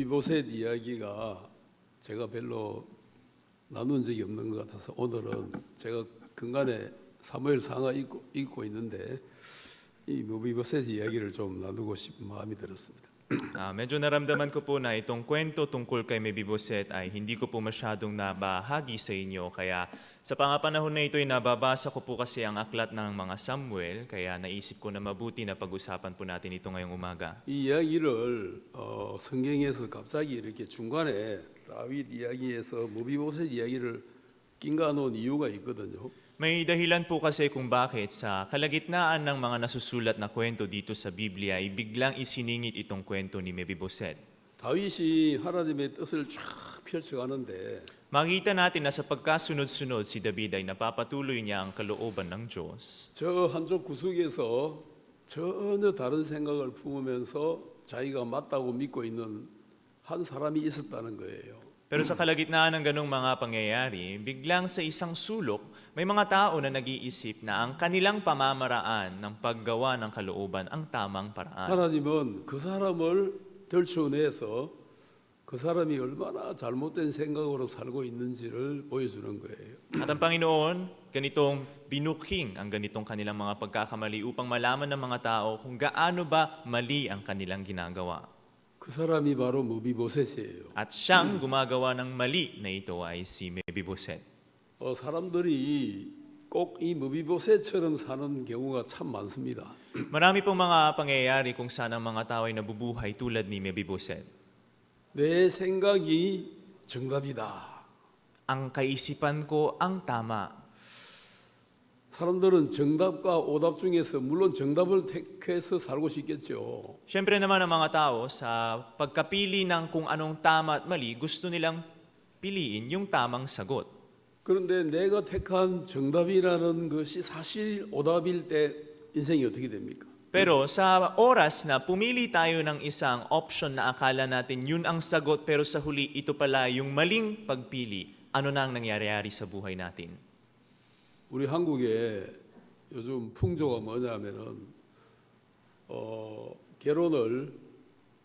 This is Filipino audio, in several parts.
이보셋 이야기가 제가 별로 나눈 적이 없는 것 같아서 오늘은 제가 근간에 사무엘상하 읽고 있는데 이 이보셋 이야기를 좀 나누고 싶은 마음이 들었습니다. Medyo naramdaman ko po na itong kwento tungkol kay Mebiboset ay hindi ko po masyadong nabahagi sa inyo. Kaya sa pangapanahon na ito ay nababasa ko po kasi ang aklat ng mga Samuel. Kaya naisip ko na mabuti na pag-usapan po natin ito ngayong umaga. 이 이야기를 성경에서 갑자기 이렇게 중간에 다윗 이야기에서 무비보셋 이야기를 낀가 놓은 이유가 있거든요. May dahilan po kasi kung bakit sa kalagitnaan ng mga nasusulat na kwento dito sa Biblia ay biglang isiningit itong kwento ni Mebiboset. 다윗이 하나님의 뜻을 쫙 펼쳐가는데 Makita natin na sa pagkasunod-sunod si David ay napapatuloy niya ang kalooban ng Diyos. 저 한쪽 구석에서 전혀 다른 생각을 품으면서 자기가 맞다고 믿고 있는 한 사람이 있었다는 거예요. Pero sa kalagitnaan ng ganong mga pangyayari, biglang sa isang sulok, may mga tao na nag-iisip na ang kanilang pamamaraan ng paggawa ng kalooban ang tamang paraan. 하나님은 그 사람을 들춰내서 그 사람이 얼마나 잘못된 생각으로 살고 있는지를 보여주는 거예요. At ang Panginoon, ganitong binuking ang ganitong kanilang mga pagkakamali upang malaman ng mga tao kung gaano ba mali ang kanilang ginagawa. 그 사람이 바로 무비보셋이에요. At siyang gumagawa ng mali na ito ay si Mebiboset. 사람들이 꼭 이 무비보셋처럼 사는 경우가 참 많습니다. Marami pong mga pangyayari kung saan ang mga tao ay nabubuhay tulad ni Mebiboset. 내 생각이 정답이다. Ang kaisipan ko ang tama. 사람들은 정답과 오답 중에서 물론 정답을 택해서 살고 싶겠죠. Siyempre naman ang mga tao sa pagkapili ng kung anong tama at mali, gusto nilang piliin yung tamang sagot. 그런데 내가 택한 정답이라는 것이 사실 오답일 때 인생이 어떻게 됩니까? Pero sa oras na pumili tayo ng isang option na akala natin yun ang sagot pero sa huli ito pala yung maling pagpili, ano na ang nangyayari sa buhay natin? 우리 한국에 요즘 풍조가 뭐냐면은 결혼을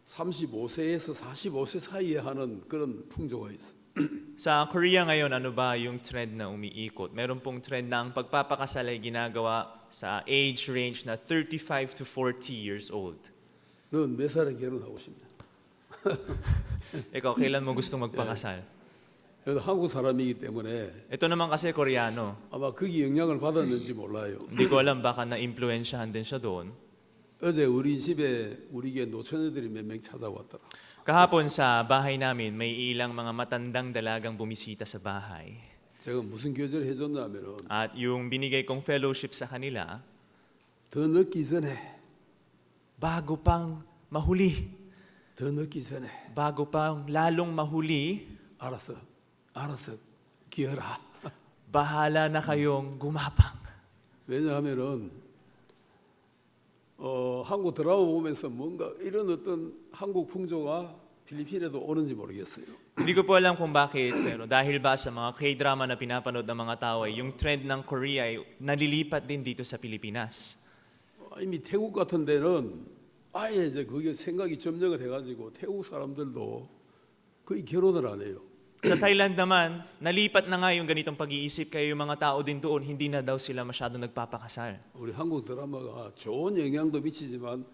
35세에서 45세 사이에 하는 그런 풍조가 있어. Sa Korea ngayon, ano ba yung trend na umiikot? Meron pong trend na ang pagpapakasal ay ginagawa sa age range na 35 to 40 years old. 넌 몇 살에 결혼하고 싶냐? Ikaw, kailan mo gustong magpakasal? 그래서 한국 사람이기 때문에 Ito naman kasi Koreano. 아마 거기 영향을 받았는지 몰라요. Hindi ko alam, baka na-impluensyahan din siya doon. 어제 우리 집에 우리 게 노처녀들이 몇 명 찾아왔더라. Kahapon sa bahay namin, may ilang mga matandang dalagang bumisita sa bahay. 제가 무슨 교제를 해줬냐면은 At yung binigay kong fellowship sa kanila, 더 늦기 전에, bago pang mahuli, 더 늦기 전에 bago pang lalong mahuli, 알았어, 기어라. bahala na kayong gumapang. 왜냐하면은 한국 드라마 보면서 뭔가 이런 어떤 한국 풍조가 필리핀에도 오는지 모르겠어요. Hindi ko po alam kung bakit, pero dahil ba sa mga K-drama na pinapanood ng mga tao ay yung trend ng Korea ay nalilipat din dito sa Pilipinas. 이미 태국 같은 데는 아예 이제 그게 생각이 점령을 해가지고 태국 사람들도 거의 결혼을 안 해요. Sa Thailand naman, nalipat na nga yung ganitong pag-iisip kaya yung mga tao din doon, hindi na daw sila masyadong nagpapakasal. 우리 한국 드라마가 좋은 영향도 미치지만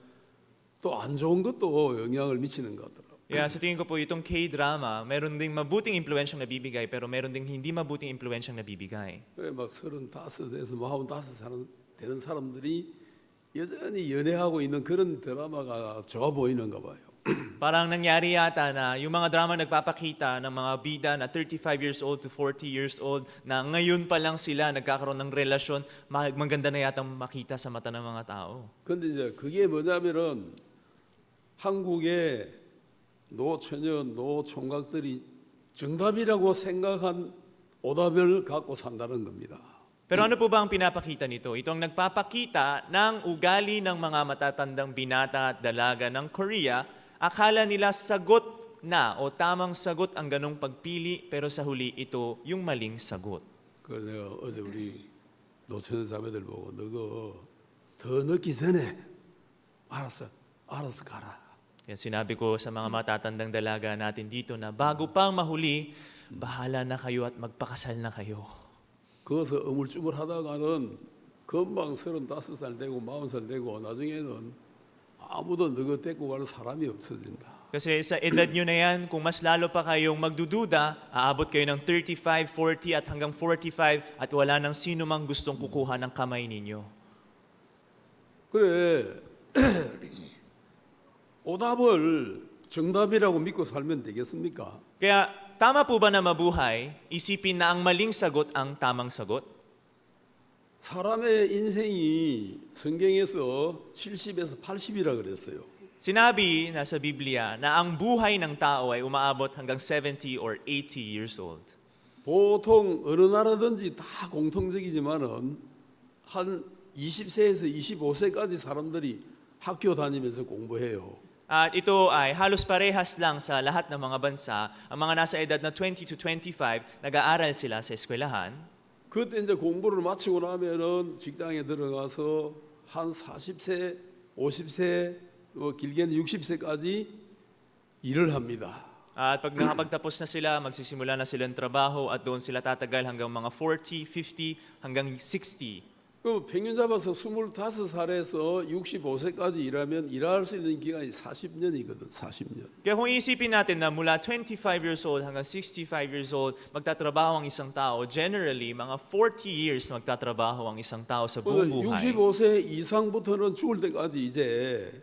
또 안 좋은 것도 영향을 미치는 것 같더라고요. Yeah, sa tingin ko po itong K-drama, meron ding mabuting impluensyang nabibigay pero meron ding hindi mabuting impluensyang nabibigay. 그래 막 35에서 45 되는 사람들이 여전히 연애하고 있는 그런 드라마가 좋아 보이는가 봐요. Parang nangyari yata na yung mga drama nagpapakita ng mga bida na 35 years old to 40 years old na ngayon pa lang sila nagkakaroon ng relasyon, maganda na yata makita sa mata ng mga tao. 근데 이제 그게 뭐냐면은 한국의 노처녀, 노총각들이 정답이라고 생각한 오답을 갖고 산다는 겁니다. Pero ano po ba ang pinapakita nito? Ito ang nagpapakita ng ugali ng mga matatandang binata at dalaga ng Korea. Akala nila sagot na o tamang sagot ang ganong pagpili pero sa huli ito yung maling sagot. 그 내가 어제 우리 노처녀 자매들 보고 너가 더 늦기 전에 알았어 가라. Kaya sinabi ko sa mga matatandang dalaga natin dito na bago pang mahuli, bahala na kayo at magpakasal na kayo. 거기서 어물쭈물 하다가는 금방 35살 되고 40살 되고 나중에는 아무도 너거 데리고 가는 사람이 없어진다. Kasi sa edad nyo na yan, kung mas lalo pa kayong magdududa, aabot kayo ng 35, 40 at hanggang 45 at wala nang sino mang gustong kukuha ng kamay ninyo. 그래 오답을 정답이라고 믿고 살면 되겠습니까? Kaya tama po ba na mabuhay, isipin na ang maling sagot ang tamang sagot? 사람의 인생이 성경에서 70에서 80이라 그랬어요. Sinabi na sa Biblia na ang buhay ng tao ay umaabot hanggang 70 or 80 years old. 보통 어느 나라든지 다 공통적이지만은 한 20세에서 25세까지 사람들이 학교 다니면서 공부해요. At ito ay halos parehas lang sa lahat ng mga bansa. Ang mga nasa edad na 20 to 25, nag-aaral sila sa eskwelahan. 그때 이제 공부를 마치고 나면은 직장에 들어가서 한 40세, 50세, 길게는 60세까지 일을 합니다. At pag nakapagtapos na sila, magsisimula na silang trabaho at doon sila tatagal hanggang mga 40, 50, hanggang 60. 그 평균 잡아서 25살에서 65세까지 일하면 일할 수 있는 기간이 40년이거든. 40년. Kaya kung isipin natin na mula 25 years old hanggang 65 years old, magtatrabaho ang isang tao, generally, mga 40 years magtatrabaho ang isang tao sa buong buhay. 65세 이상부터는 죽을 때까지 이제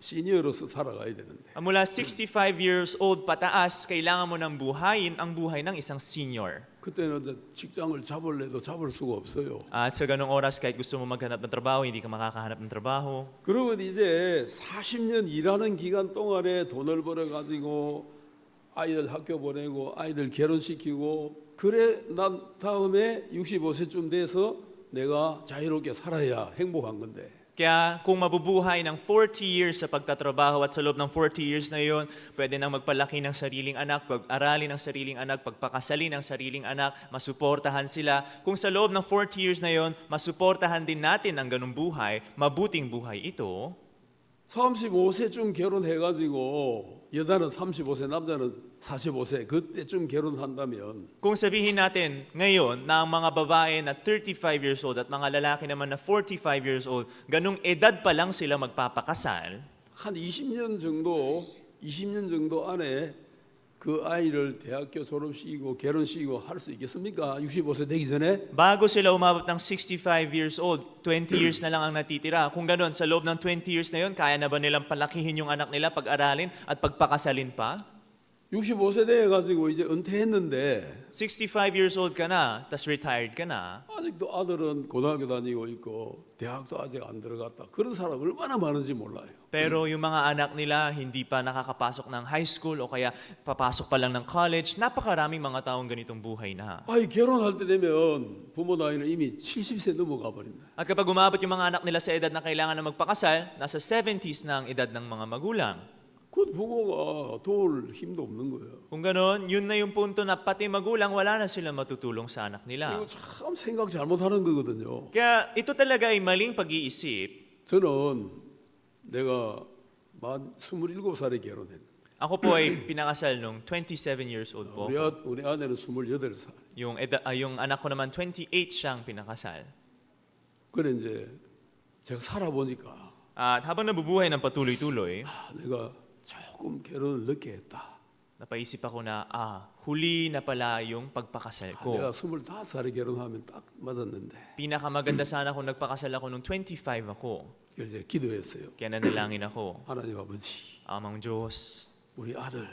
시니어로서 살아가야 되는데. Mula 65 years old pataas, kailangan mo ng buhayin ang buhay ng isang senior. 그때는 이제 직장을 잡을래도 잡을 수가 없어요. At sa ganung oras, kahit gusto mo maghanap ng trabaho, hindi ka makakahanap ng trabaho. 그러면 이제 40년 일하는 기간 동안에 돈을 벌어 가지고 아이들 학교 보내고 아이들 결혼시키고 그래 난 다음에 65세쯤 돼서 내가 자유롭게 살아야 행복한 건데. Kaya kung mabubuhay ng 40 years sa pagtatrabaho at sa loob ng 40 years na yon, pwede nang magpalaki ng sariling anak, pag-aralin ng sariling anak, pagpakasalin ng sariling anak, masuportahan sila. Kung sa loob ng 40 years na yon, masuportahan din natin ang ganung buhay, mabuting buhay ito. 35세쯤 결혼해가지고 여자는 35세, 남자는 45세 그때쯤 결혼한다면 Kung sabihin natin ngayon na ang mga babae na 35 years old at mga lalaki naman na 45 years old, ganung edad pa lang sila magpapakasal, 한 20년 정도 안에 그 아이를 대학교 졸업시키고 결혼시키고 할 수 있겠습니까? 65세 되기 전에? bago sila umabot ng 65 years old, 20 years na lang ang natitira. Kung gano'n, sa loob ng 20 years na yon, kaya na ba nilang palakihin yung anak nila, pag-aralin at pagpakasalin pa? 65세 돼가지고 이제 은퇴했는데 65 years old ka na, tas retired ka na, 아직도 아들은 고등학교 다니고 있고 대학도 아직 안 들어갔다. 그런 사람 얼마나 많은지 몰라요. pero yung mga anak nila hindi pa nakakapasok ng high school o kaya papasok pa lang ng college, napakaraming mga taong ganitong buhay na. 아이 결혼할 때 되면 부모 나이는 이미 70세 넘어가 버린다. At kapag umabot yung mga anak nila sa edad na kailangan na magpakasal, nasa 70s na ang edad ng mga magulang. 그 부모가 도울 힘도 없는 거예요. Kung gano'n, yun na yung punto na pati magulang wala na sila matutulong sa anak nila. 이거 참 생각 잘못하는 거거든요. Kaya ito talaga ay maling pag-iisip. 저는 내가 만 27살에 결혼했는데 Ako po ay pinakasal nung 27 years old po. 우리 아내는 28살. Yung anak ko naman 28 siyang pinakasal. 그래 이제 제가 살아보니까 At habang nabubuhay ng patuloy-tuloy, 내가 조금 결혼을 늦게 했다. napaisip ako na, huli na pala yung pagpakasal ko. 내가 25살에 결혼하면 딱 맞았는데 Pinakamaganda sana kung nagpakasal ako nung 25 ako. 그래서 이제 기도했어요. Kaya nanalangin ako, 하나님 아버지, Amang Diyos, 우리 아들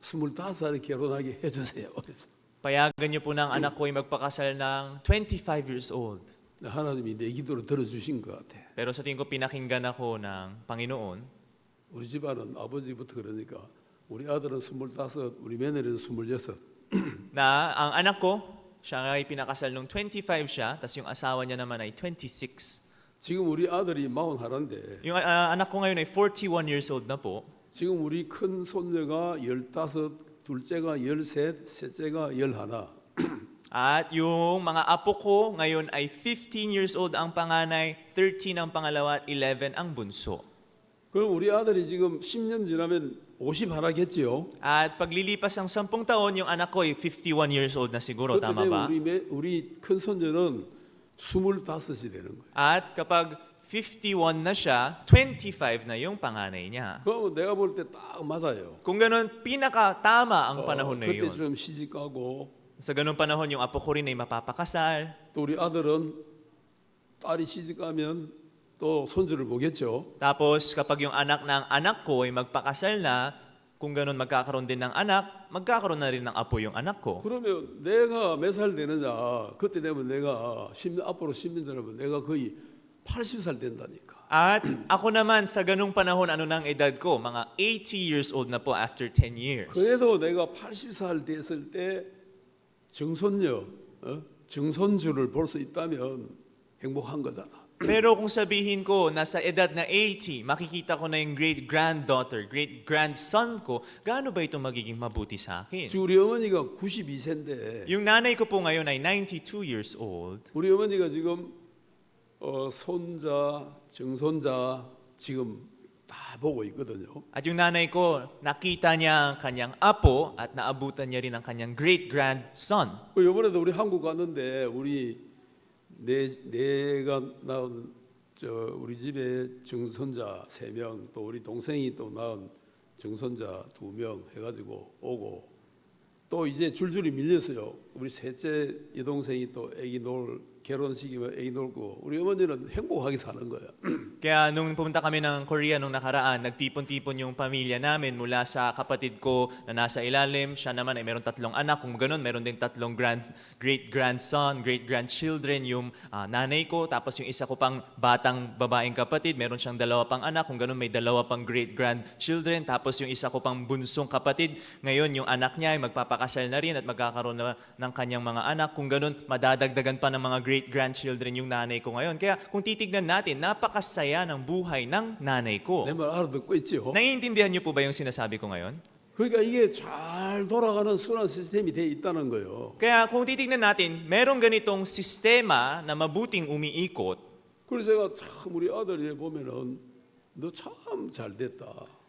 25살에 결혼하게 해주세요. 그래서 payagan niyo po ng anak ko ay magpakasal ng 25 years old. 하나님이 내 기도를 들어주신 것 같아. Pero sa tingin ko pinakinggan ako ng Panginoon. 우리 집안은 아버지부터 그러니까 우리 아들은 25, 우리 며느리는 26. Na ang anak ko, siya ay pinakasal nung 25 siya, tapos yung asawa niya naman ay 26. 지금 우리 아들이 41인데 Yung anak ko ngayon ay 41 years old na po. 지금 우리 큰 손녀가 15, 둘째가 13, 셋째가 11. At yung mga apo ko ngayon ay 15 years old ang panganay, 13 ang pangalawa at 11 ang bunso. 그럼 우리 아들이 지금 10년 지나면 50 하락했지요. At paglilipas ng 10 taon, yung anak ko ay 51 years old na siguro, 그때 tama 되면 ba? 우리 큰 손녀는 25이 되는 거예요. At kapag 51 na siya, 25 na yung panganay niya. 그럼 내가 볼 때 딱 맞아요. Kung ganun, pinaka-tama ang panahon na yun. 그때쯤 시집 가고 Sa ganung panahon, yung apo ko rin ay mapapakasal. 또 우리 아들은 딸이 시집 가면 또 손주를 보겠죠. Tapos kapag yung anak ng anak ko ay magpakasal na, kung ganun magkakaroon din ng anak, magkakaroon na rin ng apo yung anak ko. 그러면 내가 몇 살 되느냐? 그때 되면 내가 10년 앞으로 10년 전이면 내가 거의 80살 된다니까. At ako naman sa ganung panahon, ano nang edad ko? Mga 80 years old na po after 10 years. 그래도 내가 80살 됐을 때 정손녀, 정손주를 볼 수 있다면 행복한 거잖아. Pero kung sabihin ko, nasa edad na 80, makikita ko na yung great-granddaughter, great-grandson ko, gaano ba ito magiging mabuti sa akin? 지금 우리 어머니가 92세인데 Yung nanay ko po ngayon ay 92 years old. 우리 어머니가 지금 손자, 정손자 지금 다 보고 있거든요. At yung nanay ko, nakita niya ang kanyang apo at naabutan niya rin ang kanyang great-grandson. 이번에도 우리 한국 갔는데 우리 내가 낳은 우리 집에 정손자 3명 또 우리 동생이 또 낳은 정손자 2명 해가지고 오고 또 이제 줄줄이 밀렸어요. 우리 셋째 여동생이 또 애기 놀 결혼식이면 애기 놀고 우리 어머니는 행복하게 사는 거야. Kaya nung pumunta kami ng Korea nung nakaraan, nagtipon-tipon yung pamilya namin mula sa kapatid ko na nasa ilalim. Siya naman ay meron 3 anak. Kung ganun, meron ding 3 great-grandson, great-grandchildren. Yung nanay ko, tapos yung isa ko pang batang babaeng kapatid, meron siyang 2 pang anak. Kung ganun, may 2 pang great-grandchildren. Tapos yung isa ko pang bunsong kapatid, ngayon yung anak niya ay magpapakasal na rin at magkakaroon na ng kanyang mga anak. Kung ganun, madadagdagan pa ng mga great-grandchildren yung nanay ko ngayon. Kaya kung titignan natin, napakasaya ng buhay ng nanay ko. 내 말 알아듣고 있죠. Naiintindihan niyo po ba yung sinasabi ko ngayon? 그러니까 이게 잘 돌아가는 순환 시스템이 돼 있다는 거예요. Kaya kung titignan natin, merong ganitong sistema na mabuting umiikot. 그래서 제가 참 우리 아들이 보면은 너 참 잘 됐다.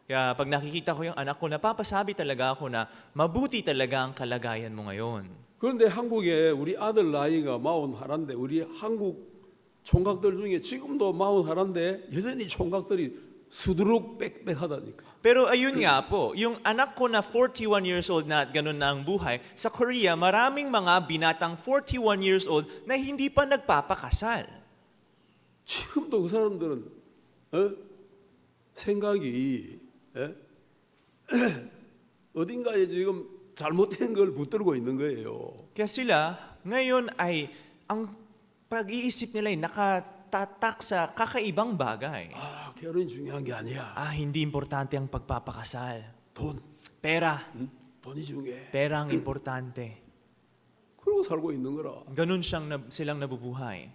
Kaya pag nakikita ko yung anak ko, napapasabi talaga ako na mabuti talaga ang kalagayan mo ngayon. 그런데 한국에 우리 아들 나이가 41인데 우리 한국 총각들 중에 지금도 41인데 여전히 총각들이 수두룩 빽빽하다니까. Pero ayun nga po, yung anak ko na 41 years old na at ganun na ang buhay, sa Korea maraming mga binatang 41 years old na hindi pa nagpapakasal. 지금도 그 사람들은 생각이 어딘가에 지금 잘못된 걸 붙들고 있는 거예요. Kaya sila, ngayon ay, ang pag-iisip nila ay nakatatak sa kakaibang bagay. 아, 결혼이 중요한 게 아니야. Hindi importante ang pagpapakasal. 돈, Pera. 돈이 중요해. Pera ang importante. 그러고 살고 있는 거라. Ganun silang nabubuhay.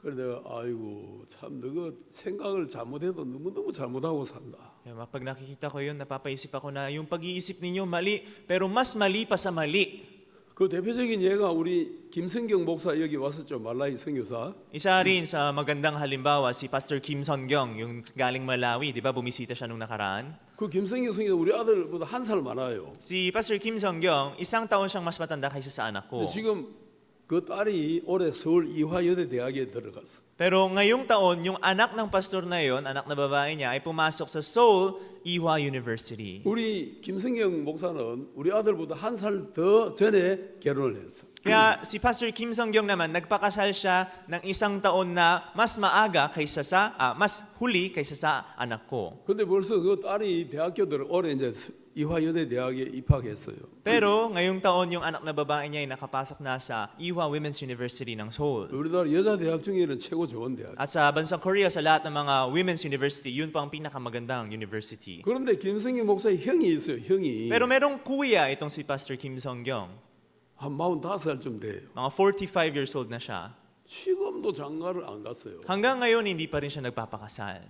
그래 내가 아이고 참 너가 생각을 잘못해도 너무너무 잘못하고 산다. Kaya pag nakikita ko yun, napapaisip ako na yung pag-iisip ninyo mali, pero mas mali pa sa mali. 그 대표적인 예가 우리 김성경 목사 여기 왔었죠. 말라이 선교사. Isa rin sa magandang halimbawa, si Pastor Kim Son-gyong, yung galing Malawi, di ba bumisita siya nung nakaraan? 그 김성경 선교사 우리 아들보다 1살 많아요. Si Pastor Kim Son-gyong, 1 taon siyang mas matanda kaysa sa anak ko. 근데 지금 그 딸이 올해 서울 이화여대 대학에 들어갔어. Pero ngayong taon, yung anak ng pastor na yon, anak na babae niya, ay pumasok sa Seoul Ewha University. 우리 김성경 목사는 우리 아들보다 1살 더 전에 결혼을 했어. Kaya si Pastor Kim Son-gyong naman, nagpakasal siya ng 1 taon na mas maaga kaysa sa, mas huli kaysa sa anak ko. 근데 벌써 그 딸이 대학교 올해 이제 이화여대 대학에 입학했어요. Pero ngayong taon, yung anak na babae niya ay nakapasok na sa Ewha Women's University ng Seoul. 우리나라 여자 대학 중에는 최고 좋은 대학. At sa bansang Korea, sa lahat ng mga women's university, yun pa ang pinakamagandang university. 그런데 김성경 목사의 형이 있어요. 형이 Pero merong kuya itong si Pastor Kim Son-gyong. 한 45살쯤 돼요. Mga 45 years old na siya. 지금도 장가를 안 갔어요. Hanggang ngayon, hindi pa rin siya nagpapakasal.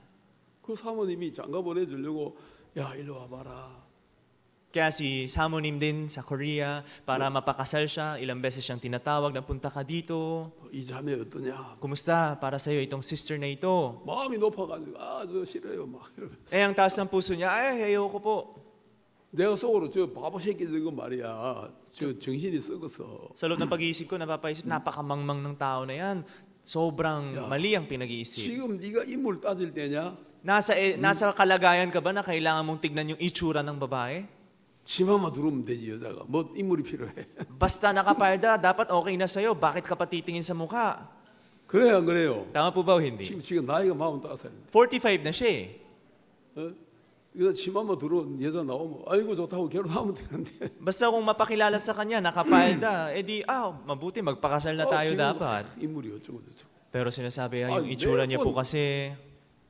그 사모님이 장가 보내주려고 야 일로 와봐라. Kaya si samonim din sa Korea para mapakasal siya. Ilang beses siyang tinatawag na punta ka dito. 이 자매 어떠냐? Kumusta para sa'yo itong sister na ito? 마음이 높아가지고 저 싫어요 막 이러면서. Ang taas ng puso niya, ay, ayoko po. 내가 속으로 저 바보 새끼 저거 말이야. 저 정신이 썩어서. Sa loob ng pag-iisip ko, napapaisip, napakamangmang ng tao na yan. Sobrang mali ang pinag-iisip. 지금 네가 인물 따질 때냐? Nasa kalagayan ka ba na kailangan mong tignan yung itsura ng babae? 치마만 두르면 되지 여자가. 뭐 인물이 필요해. Basta nakapalda, dapat okay na sa'yo. Bakit ka patitingin sa mukha? 그래야 안 그래요? Tama po ba o hindi? 지금 나이가 45살인데. 45 na siya eh. 어? 그래서 치마만 두른 여자 나오면 아이고 좋다고 결혼하면 되는데. Basta kung mapakilala sa kanya, nakapalda, edi, mabuti, magpakasal na tayo 지금 dapat. 인물이 어쩌고 저쩌고. Pero sinasabi, yung itsura niya po kasi,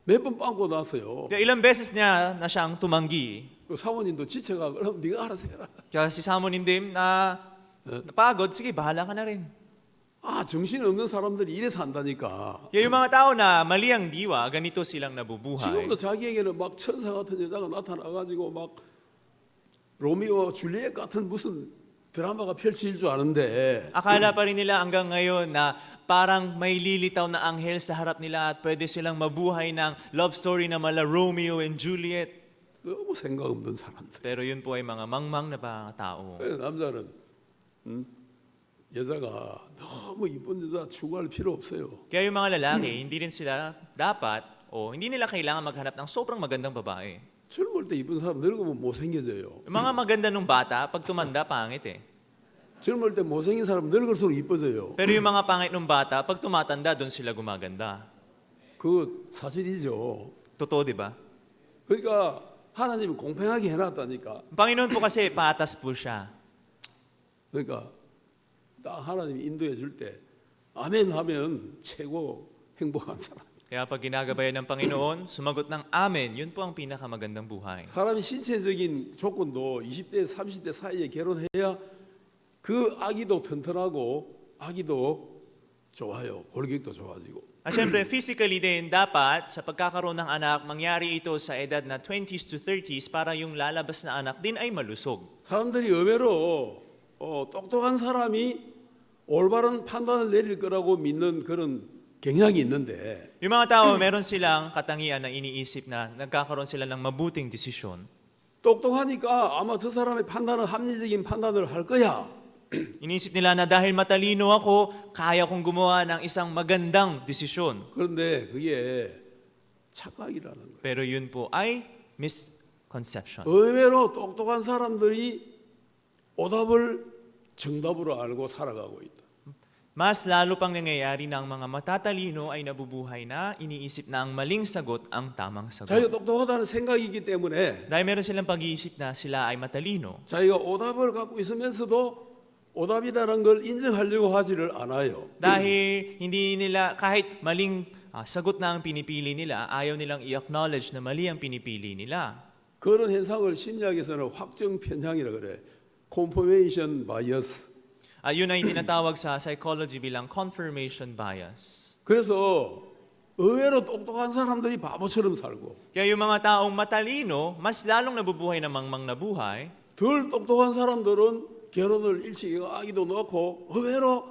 몇 번 빵꾸 났어요. kaya ilang beses niya na siyang tumanggi. 그 사모님도 지쳐가 그럼 네가 알아서 해라. Kaya si Samonim din na napagod, sige, bahala ka na rin. 아 정신 없는 사람들이 이래 산다니까. Kaya yung mga tao na mali ang diwa, ganito silang nabubuhay. 지금도 자기에게는 막 천사 같은 여자가 나타나가지고 막 로미오와 줄리엣 같은 무슨 드라마가 펼쳐질 줄 아는데 Akala pa rin nila hanggang ngayon na parang may lilitaw na anghel sa harap nila at pwede silang mabuhay ng love story na mala Romeo and Juliet. 너무 생각 없는 사람들. Pero yun po ay mga mangmang na mga tao. 그래서 남자는 여자가 너무 이쁜 여자 추구할 필요 없어요. Kaya yung mga lalaki, hindi rin sila 다pat o hindi nila kailangan maghanap ng sobrang magandang babae. 젊을 때 이쁜 사람 늙으면 못생겨져요. Yung mga maganda nung bata, pag tumanda, pangit eh. 젊을 때 못생긴 사람 늙을수록 이뻐져요. Pero yung mga pangit nung bata, pag tumatanda, doon sila gumaganda. 그거 사실이죠. Totoo, di ba? 그러니까 하나님이 공평하게 해놨다니까. Ang Panginoon po kasi, patas po siya. 그러니까 딱 하나님이 인도해 줄 때 아멘 하면 최고 행복한 사람. Kaya pag ginagabayan ng Panginoon, sumagot ng amen, yun po ang pinakamagandang buhay. 사람이 신체적인 조건도 20대, 30대 사이에 결혼해야 그 아기도 튼튼하고 아기도 좋아요. 골격도 좋아지고. At syempre, physically din, dapat sa pagkakaroon ng anak, mangyari ito sa edad na 20s to 30s para yung lalabas na anak din ay malusog. 사람들이 의외로 똑똑한 사람이 올바른 판단을 내릴 거라고 믿는 그런 경향이 있는데 Yung mga tao, meron silang katangian na iniisip na nagkakaroon sila ng mabuting desisyon. 똑똑하니까 아마 저 사람의 판단은 합리적인 판단을 할 거야. Iniisip nila na dahil matalino ako, kaya kong gumawa ng isang magandang desisyon. 그런데 그게 착각이라는 거예요. Pero yun po ay misconception. 의외로 똑똑한 사람들이 오답을 정답으로 알고 살아가고 있다. Mas lalo pang nangyayari na ang mga matatalino ay nabubuhay na iniisip na ang maling sagot ang tamang 자기가 sagot. 똑똑하다는 생각이기 때문에 Dahil meron silang pag-iisip na sila ay matalino, 자기가 오답을 갖고 있으면서도 오답이라는 걸 인정하려고 하지를 않아요. dahil hindi nila, kahit maling sagot na ang pinipili nila, ayaw nilang i-acknowledge na mali ang pinipili nila. 그런 현상을 심리학에서는 확정 편향이라 그래. confirmation bias. Yun ay tinatawag sa psychology bilang confirmation bias. 그래서 의외로 똑똑한 사람들이 바보처럼 살고 Kaya yung mga taong matalino, mas lalong nabubuhay na mangmang na buhay, 덜 똑똑한 사람들은 결혼을 일찍 해서 아기도 낳고 의외로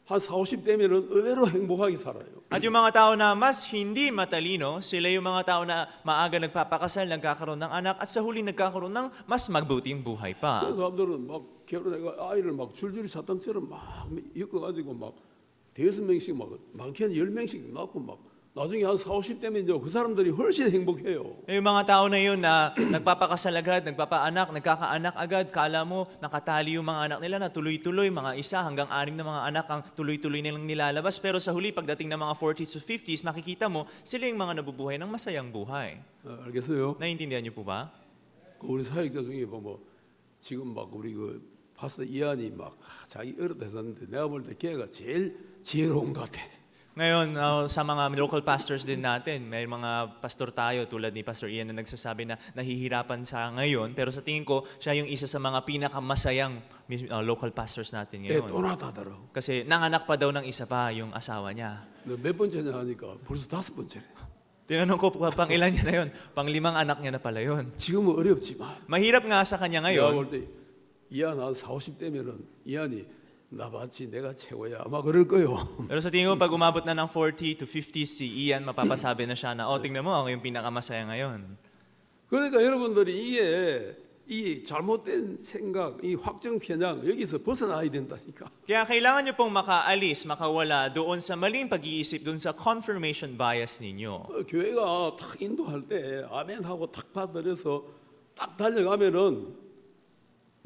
한 40, 50 되면은 의외로 행복하게 살아요. at yung mga tao na mas hindi matalino, sila yung mga tao na maaga nagpapakasal, nagkakaroon ng anak, at sa huli nagkakaroon ng mas mabuting buhay pa. 그 사람들은 막 결혼해가 아이를 막 줄줄이 사탕처럼 막 엮어가지고 막 5명씩 막 많게는 10명씩 낳고 막 나중에 한 40, 50 되면 이제 그 사람들이 훨씬 행복해요. Yung mga tao na yun na nagpapakasal agad, nagpapaanak, nagkakaanak agad, kala mo nakatali yung mga anak nila na tuloy-tuloy, mga 1 hanggang 6 na mga anak ang tuloy-tuloy nilang nilalabas. Pero sa huli, pagdating ng mga 40s to 50s, makikita mo sila yung mga nabubuhay ng masayang buhay. 알겠어요? Naiintindihan niyo po ba? 우리 사역자 중에 보면 지금 막 우리 그 파스터 이한이 막 자기 어릴 때 했었는데 내가 볼 때 걔가 제일 지혜로운 것 같아. Ngayon, sa mga local pastors din natin, may mga pastor tayo tulad ni Pastor Ian na nagsasabi na nahihirapan sa ngayon. Pero sa tingin ko, siya yung isa sa mga pinakamasayang local pastors natin 애 ngayon. 또 낳았다더라고. Kasi nanganak pa daw ng isa pa yung asawa niya. 너 몇 번째냐 하니까 벌써 5번째래. Tinanong ko pa, pang ilan niya na yun? Pang 5 anak niya na pala yun. 지금은 어렵지만 Mahirap nga sa kanya 내가 ngayon. 볼 때 이한 한 40, 50대면은 이한이 나봤지 내가 최고야 아마 그럴 거요. Pero sa tingin ko, pag umabot na ng 40 to 50 si Ian, mapapasabi na siya na, tingnan mo, ako yung pinakamasaya ngayon. 그러니까 여러분들이 이게 이 잘못된 생각, 이 확정 편향 여기서 벗어나야 된다니까. Kaya kailangan niyo pong makaalis, makawala doon sa maling pag-iisip, doon sa confirmation bias ninyo. 교회가 탁 인도할 때 아멘 하고 탁 받들여서 딱 달려가면은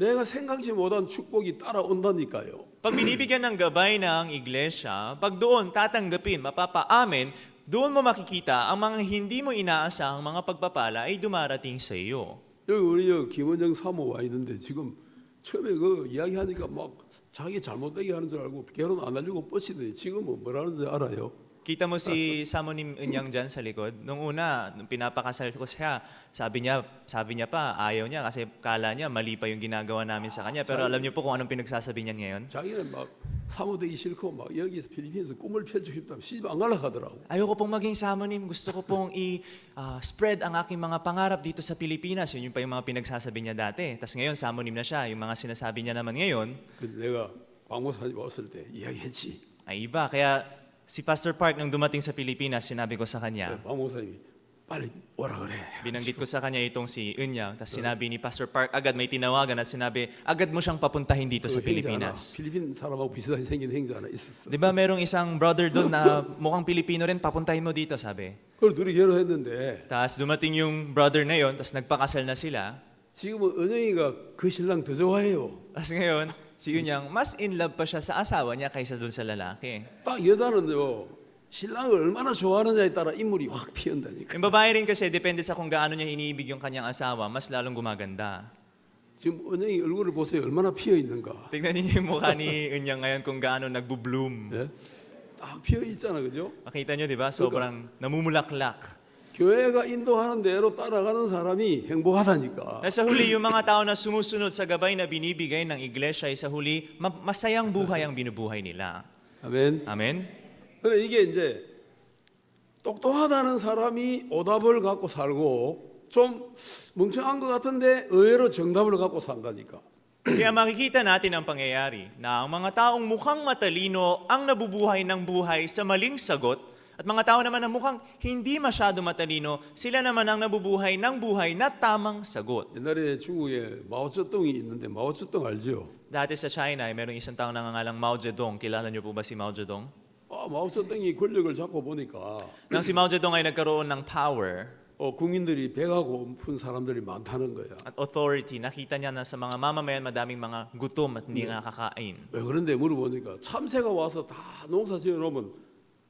내가 생각지 못한 축복이 따라온다니까요. Pag binibigyan ng gabay ng iglesia, pag doon tatanggapin, mapapaamin, doon mo makikita ang mga hindi mo inaasahang mga pagpapala ay dumarating sa iyo. 여기 우리 김원정 사모 와 있는데 지금 처음에 그 이야기하니까 막 자기 잘못되게 하는 줄 알고 결혼 안 하려고 뻗치더니 지금은 뭐라는지 알아요? Kita mo si Samonim Unyang dyan sa likod. Nung una, nung pinapakasal ko siya, sabi niya pa, ayaw niya kasi kala niya mali pa yung ginagawa namin sa kanya. Pero alam niyo po kung anong pinagsasabi niyan ngayon? 자기는 막 사모되기 싫고 막 여기서 필리핀에서 꿈을 펼치고 싶다면 시집 안 가려고 하더라고. Ayoko pong maging Samonim. Gusto ko pong i-spread ang aking mga pangarap dito sa Pilipinas. Yun yung pa yung mga pinagsasabi niya dati. Tapos ngayon, Samonim na siya. Yung mga sinasabi niya naman ngayon, 근데 내가 박모사님 왔을 때 이야기했지. ay iba. Kaya si Pastor Park nung dumating sa Pilipinas, sinabi ko sa kanya, 박모사님이 빨리 오라 그래. binanggit ko sa kanya itong si Unyang, tapos sinabi ni Pastor Park, agad may tinawagan at sinabi, agad mo siyang papuntahin dito sa 그 행자 하나, Pilipinas. 필리핀 사람하고 비슷하게 생긴 행자 하나 있었어. Di ba merong isang brother doon na mukhang Pilipino rin, papuntahin mo dito, sabi. 그걸 둘이 결혼했는데 Tapos dumating yung brother na yon, tapos nagpakasal na sila. 지금은 은영이가 그 신랑 더 좋아해요. Tapos ngayon, si Unyang, mas in love pa siya sa asawa niya kaysa doon sa lalaki. 딱 여자는요 신랑을 얼마나 좋아하느냐에 따라 인물이 확 피어난다니까. Yung babae rin kasi, depende sa kung gaano niya iniibig yung kanyang asawa, mas lalong gumaganda. 지금 은영이 얼굴을 보세요. 얼마나 피어 있는가. Tignan niyo yung mukha ni Unyang ngayon kung gaano nagbo-bloom. 예? 딱 피어 있잖아, 그죠? Makita niyo, di ba? Sobrang namumulaklak. 교회가 인도하는 대로 따라가는 사람이 행복하다니까. Sa huli, yung mga tao na sumusunod sa gabay na binibigay ng iglesia ay sa huli, masayang buhay ang binubuhay nila. 아멘. Amen? 근데 이게 이제 똑똑하다는 사람이 오답을 갖고 살고 좀 멍청한 것 같은데 의외로 정답을 갖고 산다니까. Kaya makikita natin ang pangyayari na ang mga taong mukhang matalino ang nabubuhay ng buhay sa maling sagot at mga tao naman na mukhang hindi masyado matalino, sila naman ang nabubuhay ng buhay na tamang sagot. 옛날에 중국에 마오쩌둥이 있는데 마오쩌둥 알죠? Dati sa China, ay merong isang taong nangangalang Mao Zedong. Kilala niyo po ba si Mao Zedong? 마오쩌둥이 권력을 잡고 보니까 Nang si Mao Zedong ay nagkaroon ng power 국민들이 배가 고픈 사람들이 많다는 거야. at authority, nakita niya na sa mga mamamayan madaming mga gutom at hindi nakakain. 왜 그런데 물어보니까 참새가 와서 다 농사 지어놓으면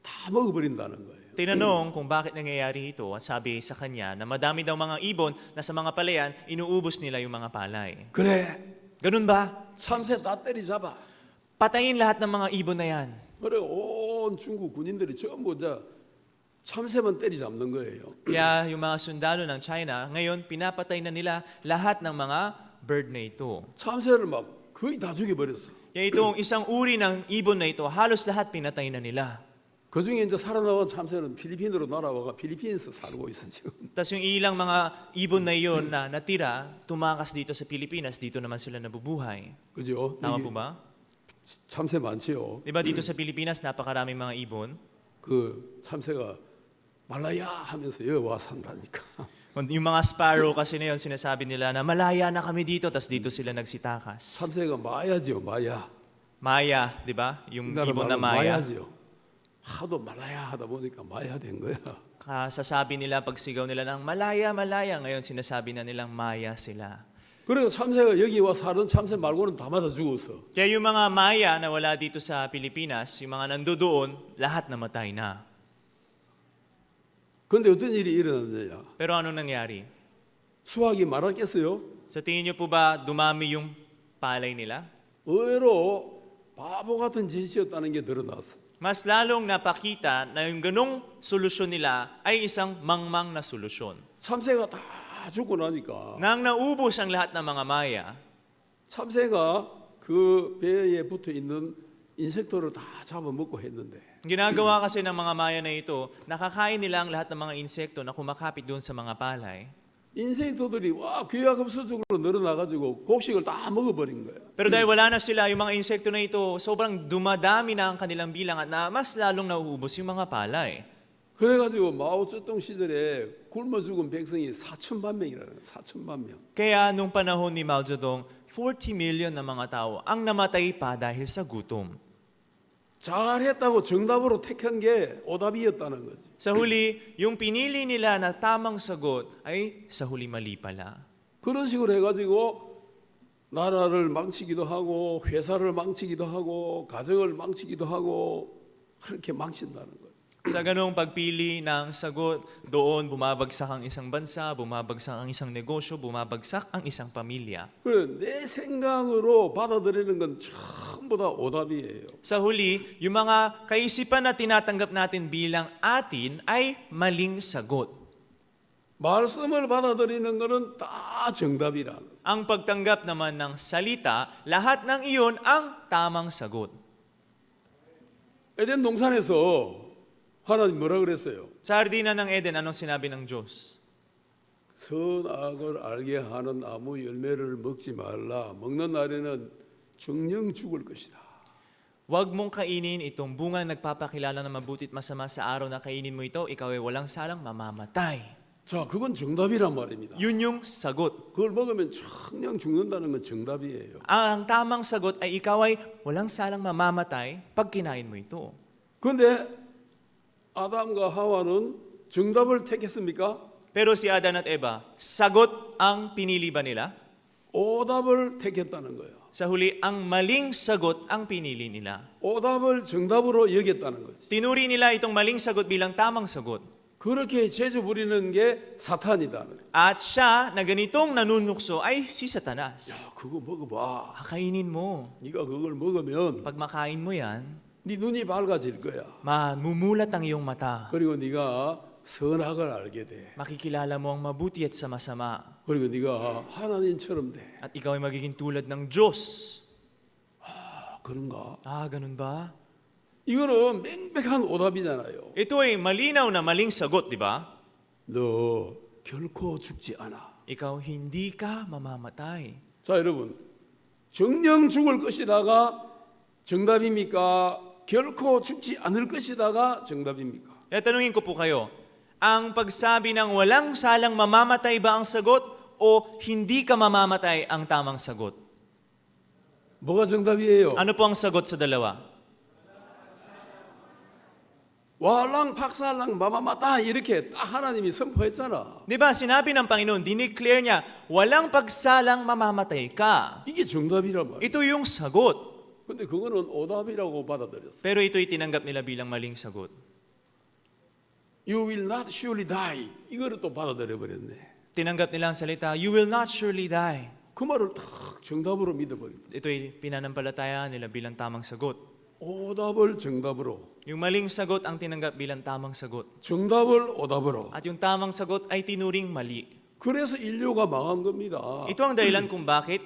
다 먹어버린다는 거예요. Tinanong kung bakit nangyayari ito at sabi sa kanya na madami daw mga ibon na sa mga palayan, inuubos nila yung mga palay. 그래, Ganun ba? 참새 다 때리잡아. Patayin lahat ng mga ibon na yan. 그래, 온 중국 군인들이 전부 참새만 때리잡는 거예요. Kaya yung mga sundalo ng China, ngayon pinapatay na nila lahat ng mga bird na ito. 참새를 막 거의 다 죽여버렸어. Kaya itong isang uri ng ibon na ito, halos lahat pinatay na nila. 그 중에 이제 살아남은 참새는 필리핀으로 날아와가 필리핀에서 살고 있어 지금. Tapos yung ilang mga ibon na iyon na natira, tumakas dito sa Pilipinas, dito naman sila nabubuhay. 그죠? Tama 여기 po ba? 참새 많지요. Di ba dito sa Pilipinas, napakaraming mga ibon? 그 참새가 말라야 하면서 여기 와 산다니까. Yung mga sparrow kasi na yun, sinasabi nila na malaya na kami dito, tapos dito sila nagsitakas. 참새가 마야지요, 마야. Maya, di ba? Yung 우리나라 ibon na 말로 Maya. 마야지요. 하도 말라야 하다 보니까 마야 된 거야. Kasasabi nila, pag sigaw nila ng malaya, malaya, ngayon sinasabi na nilang Maya sila. 그리고 참새가 여기 와 사는 참새 말고는 다 맞아 죽었어. Kaya yung mga Maya na wala dito sa Pilipinas, yung mga nandoon, lahat namatay na. 근데 어떤 일이 일어났느냐? Pero ano nangyari? 수확이 많았겠어요? Sa tingin niyo po ba dumami yung palay nila? 의외로 바보 같은 짓이었다는 게 드러났어. Mas lalong napakita na yung ganong solusyon nila ay isang mangmang na solusyon. 참새가 다 죽고 나니까 Nang naubos ang lahat ng mga Maya, 참새가 그 배에 붙어 있는 인sek들을 다 잡아먹고 했는데 Ginagawa kasi ng mga Maya na ito, nakakain nila ang lahat ng mga insekto na kumakapit doon sa mga palay. 인sek도들이 와 귀하급수적으로 늘어나가지고 곡식을 다 먹어버린 거예요. Pero dahil wala na sila, yung mga insekto na ito, sobrang dumadami na ang kanilang bilang at na mas lalong nauubos yung mga palay. 그래가지고 마오쩌둥 시절에 굶어 죽은 백성이 4천만 명이라는 거예요. 4천만 명. Kaya nung panahon ni Mao Zedong, 40 million na mga tao ang namatay pa dahil sa gutom. 잘했다고 정답으로 택한 게 오답이었다는 거지. Sa huli, yung pinili nila na tamang sagot ay sa huli mali pala. 그런 식으로 해가지고 나라를 망치기도 하고 회사를 망치기도 하고 가정을 망치기도 하고 그렇게 망친다는 거예요. Sa ganong pagpili ng sagot, doon bumabagsak ang isang bansa, bumabagsak ang isang negosyo, bumabagsak ang isang pamilya. 그래, 내 생각으로 받아들이는 건 전부 다 오답이에요. Sa huli, yung mga kaisipan na tinatanggap natin bilang atin ay maling sagot. 말씀을 받아들이는 거는 다 정답이라는 거예요. Ang pagtanggap naman ng salita, lahat ng iyon ang tamang sagot. 에덴 동산에서 하나님 뭐라 그랬어요? Sa hardina ng Eden, anong sinabi ng Diyos? 선악을 알게 하는 나무 열매를 먹지 말라. 먹는 날에는 정령 죽을 것이다. Huwag mong kainin itong bunga nagpapakilala ng mabuti at masama sa araw na kainin mo ito, ikaw ay walang salang mamamatay. 자, 그건 정답이란 말입니다. Yun yung sagot. 그걸 먹으면 정령 죽는다는 건 정답이에요. Ang tamang sagot ay ikaw ay walang salang mamamatay pag kinain mo ito. 그런데 아담과 하와는 정답을 택했습니까? Pero si Adan at Eva, sagot ang pinili ba nila? 오답을 택했다는 거예요. Sa huli, ang maling sagot ang pinili nila. 오답을 정답으로 여겼다는 거지. Tinuri nila itong maling sagot bilang tamang sagot. 그렇게 재주 부리는 게 사탄이다. At siya na ganitong nanunukso ay si 야, Satanas. 그거 먹어봐. Kainin mo. 네가 그걸 먹으면 Pag makain mo yan, 네 눈이 밝아질 거야. mamumulat ang iyong mata. 그리고 네가 선악을 알게 돼. Makikilala mo ang mabuti at sa masama. 그리고 네가 하나님처럼 돼. At ikaw ay magiging tulad ng Diyos. 아, 그런가? Ganun ba? 이거는 맹백한 오답이잖아요. Ito ay malinaw na maling sagot, di ba? 너 결코 죽지 않아. Ikaw hindi ka mamamatay. 자, 여러분. 정령 죽을 것이다가 정답입니까? 결코 죽지 않을 것이다가 정답입니까? Kaya tanungin ko po kayo, ang pagsabi ng walang salang mamamatay ba ang sagot o hindi ka mamamatay ang tamang sagot? 뭐가 정답이에요? Ano po ang sagot sa dalawa? 와랑 박살랑 마마마다 이렇게 딱 하나님이 선포했잖아. Di ba, sinabi ng Panginoon, dineclare niya, walang pagsalang mamamatay ka. 이게 정답이란 말이야. Ito yung sagot. 근데 그거는 오답이라고 받아들였어. Pero ito'y tinanggap nila bilang maling sagot. You will not surely die. 이거를 또 받아들여 버렸네. Tinanggap nila ang salita, you will not surely die. 그 말을 딱 정답으로 믿어버렸어. Ito'y pinanampalataya nila bilang tamang sagot. 오답을 정답으로, Yung maling sagot ang tinanggap bilang tamang sagot. 정답을 오답으로. At yung tamang sagot ay tinuring mali. 그래서 인류가 망한 겁니다. Ito ang dahilan kung bakit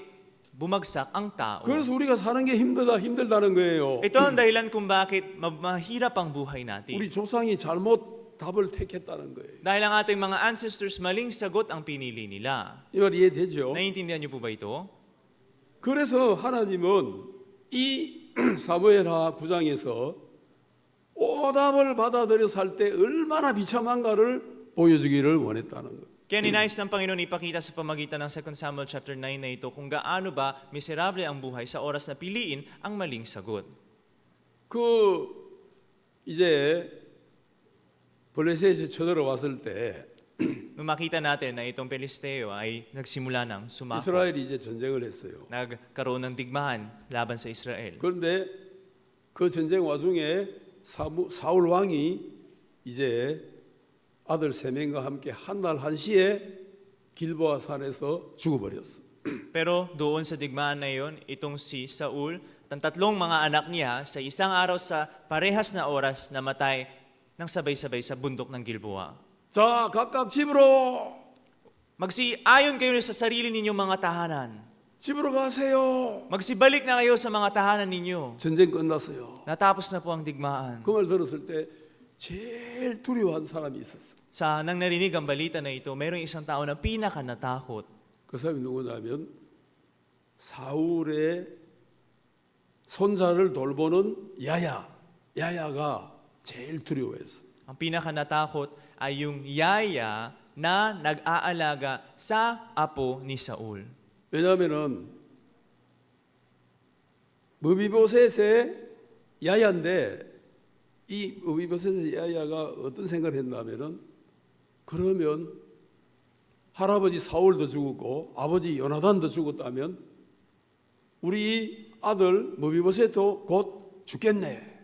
bumagsak ang tao. 그래서 우리가 사는 게 힘들다는 거예요. Ito ang dahilan kung bakit mahirap ang buhay natin. 우리 조상이 잘못 답을 택했다는 거예요. Dahil ang ating mga ancestors maling sagot ang pinili nila. 이 말 이해되죠? Naiintindihan niyo po ba ito? 그래서 하나님은 이 사무엘하 9장에서 오답을 받아들여 살 때 얼마나 비참한가를 보여주기를 원했다는 거예요. Kaya ninais ng Panginoon ipakita sa pamagitan ng 2 Samuel chapter 9 na ito kung gaano ba miserable ang buhay sa oras na piliin ang maling sagot. 그 이제 블레셋이 쳐들어왔을 때 Nung makita natin na itong Pelisteo ay nagsimula ng sumako, 이스라엘이 이제 전쟁을 했어요. nagkaroon ng digmaan laban sa Israel. 그런데 그 전쟁 와중에 사울 왕이 이제 아들 3명과 함께 한날 한시에 길보아 산에서 죽어버렸어. Pero doon sa digmaan na iyon, itong si Saul, ang tatlong mga anak niya, sa isang araw sa parehas na oras, namatay ng sabay-sabay sa bundok ng Gilboa. 자, 각각 집으로. Magsiayon kayo sa sarili ninyong mga tahanan. 집으로 가세요. Magsibalik na kayo sa mga tahanan ninyo. 전쟁 끝났어요. Natapos na po ang digmaan. 그 말 들었을 때 제일 두려워한 사람이 있었어. Sa nang narinig ang balita na ito, mayroong isang tao na pinaka natakot. 그 사람이 누구냐면 사울의 손자를 돌보는 야야가 제일 두려워했어. Ang pinaka natakot ay yung yaya na nag-aalaga sa apo ni Saul. 왜냐하면은 무비보셋의 야야인데 이 무비보셋의 야야가 어떤 생각을 했냐면은 그러면 할아버지 사울도 죽었고 아버지 요나단도 죽었다면 우리 아들 무비보셋도 곧 죽겠네.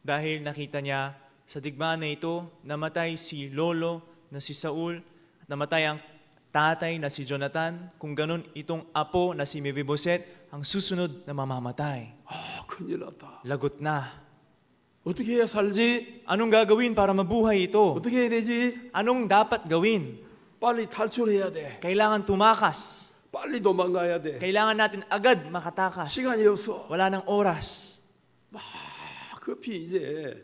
Dahil nakita niya sa digmaan na ito, namatay si lolo na si Saul, namatay ang tatay na si Jonathan, kung ganun itong apo na si Mebiboset, ang susunod na mamamatay. 아, 큰일 났다. Lagot na. 어떻게 해야 살지? Anong gagawin para mabuhay ito? 어떻게 해야 되지? Anong dapat gawin? 빨리 탈출해야 돼. Kailangan tumakas. 빨리 도망가야 돼. Kailangan natin agad makatakas. 시간이 없어. Wala nang oras. 급히 이제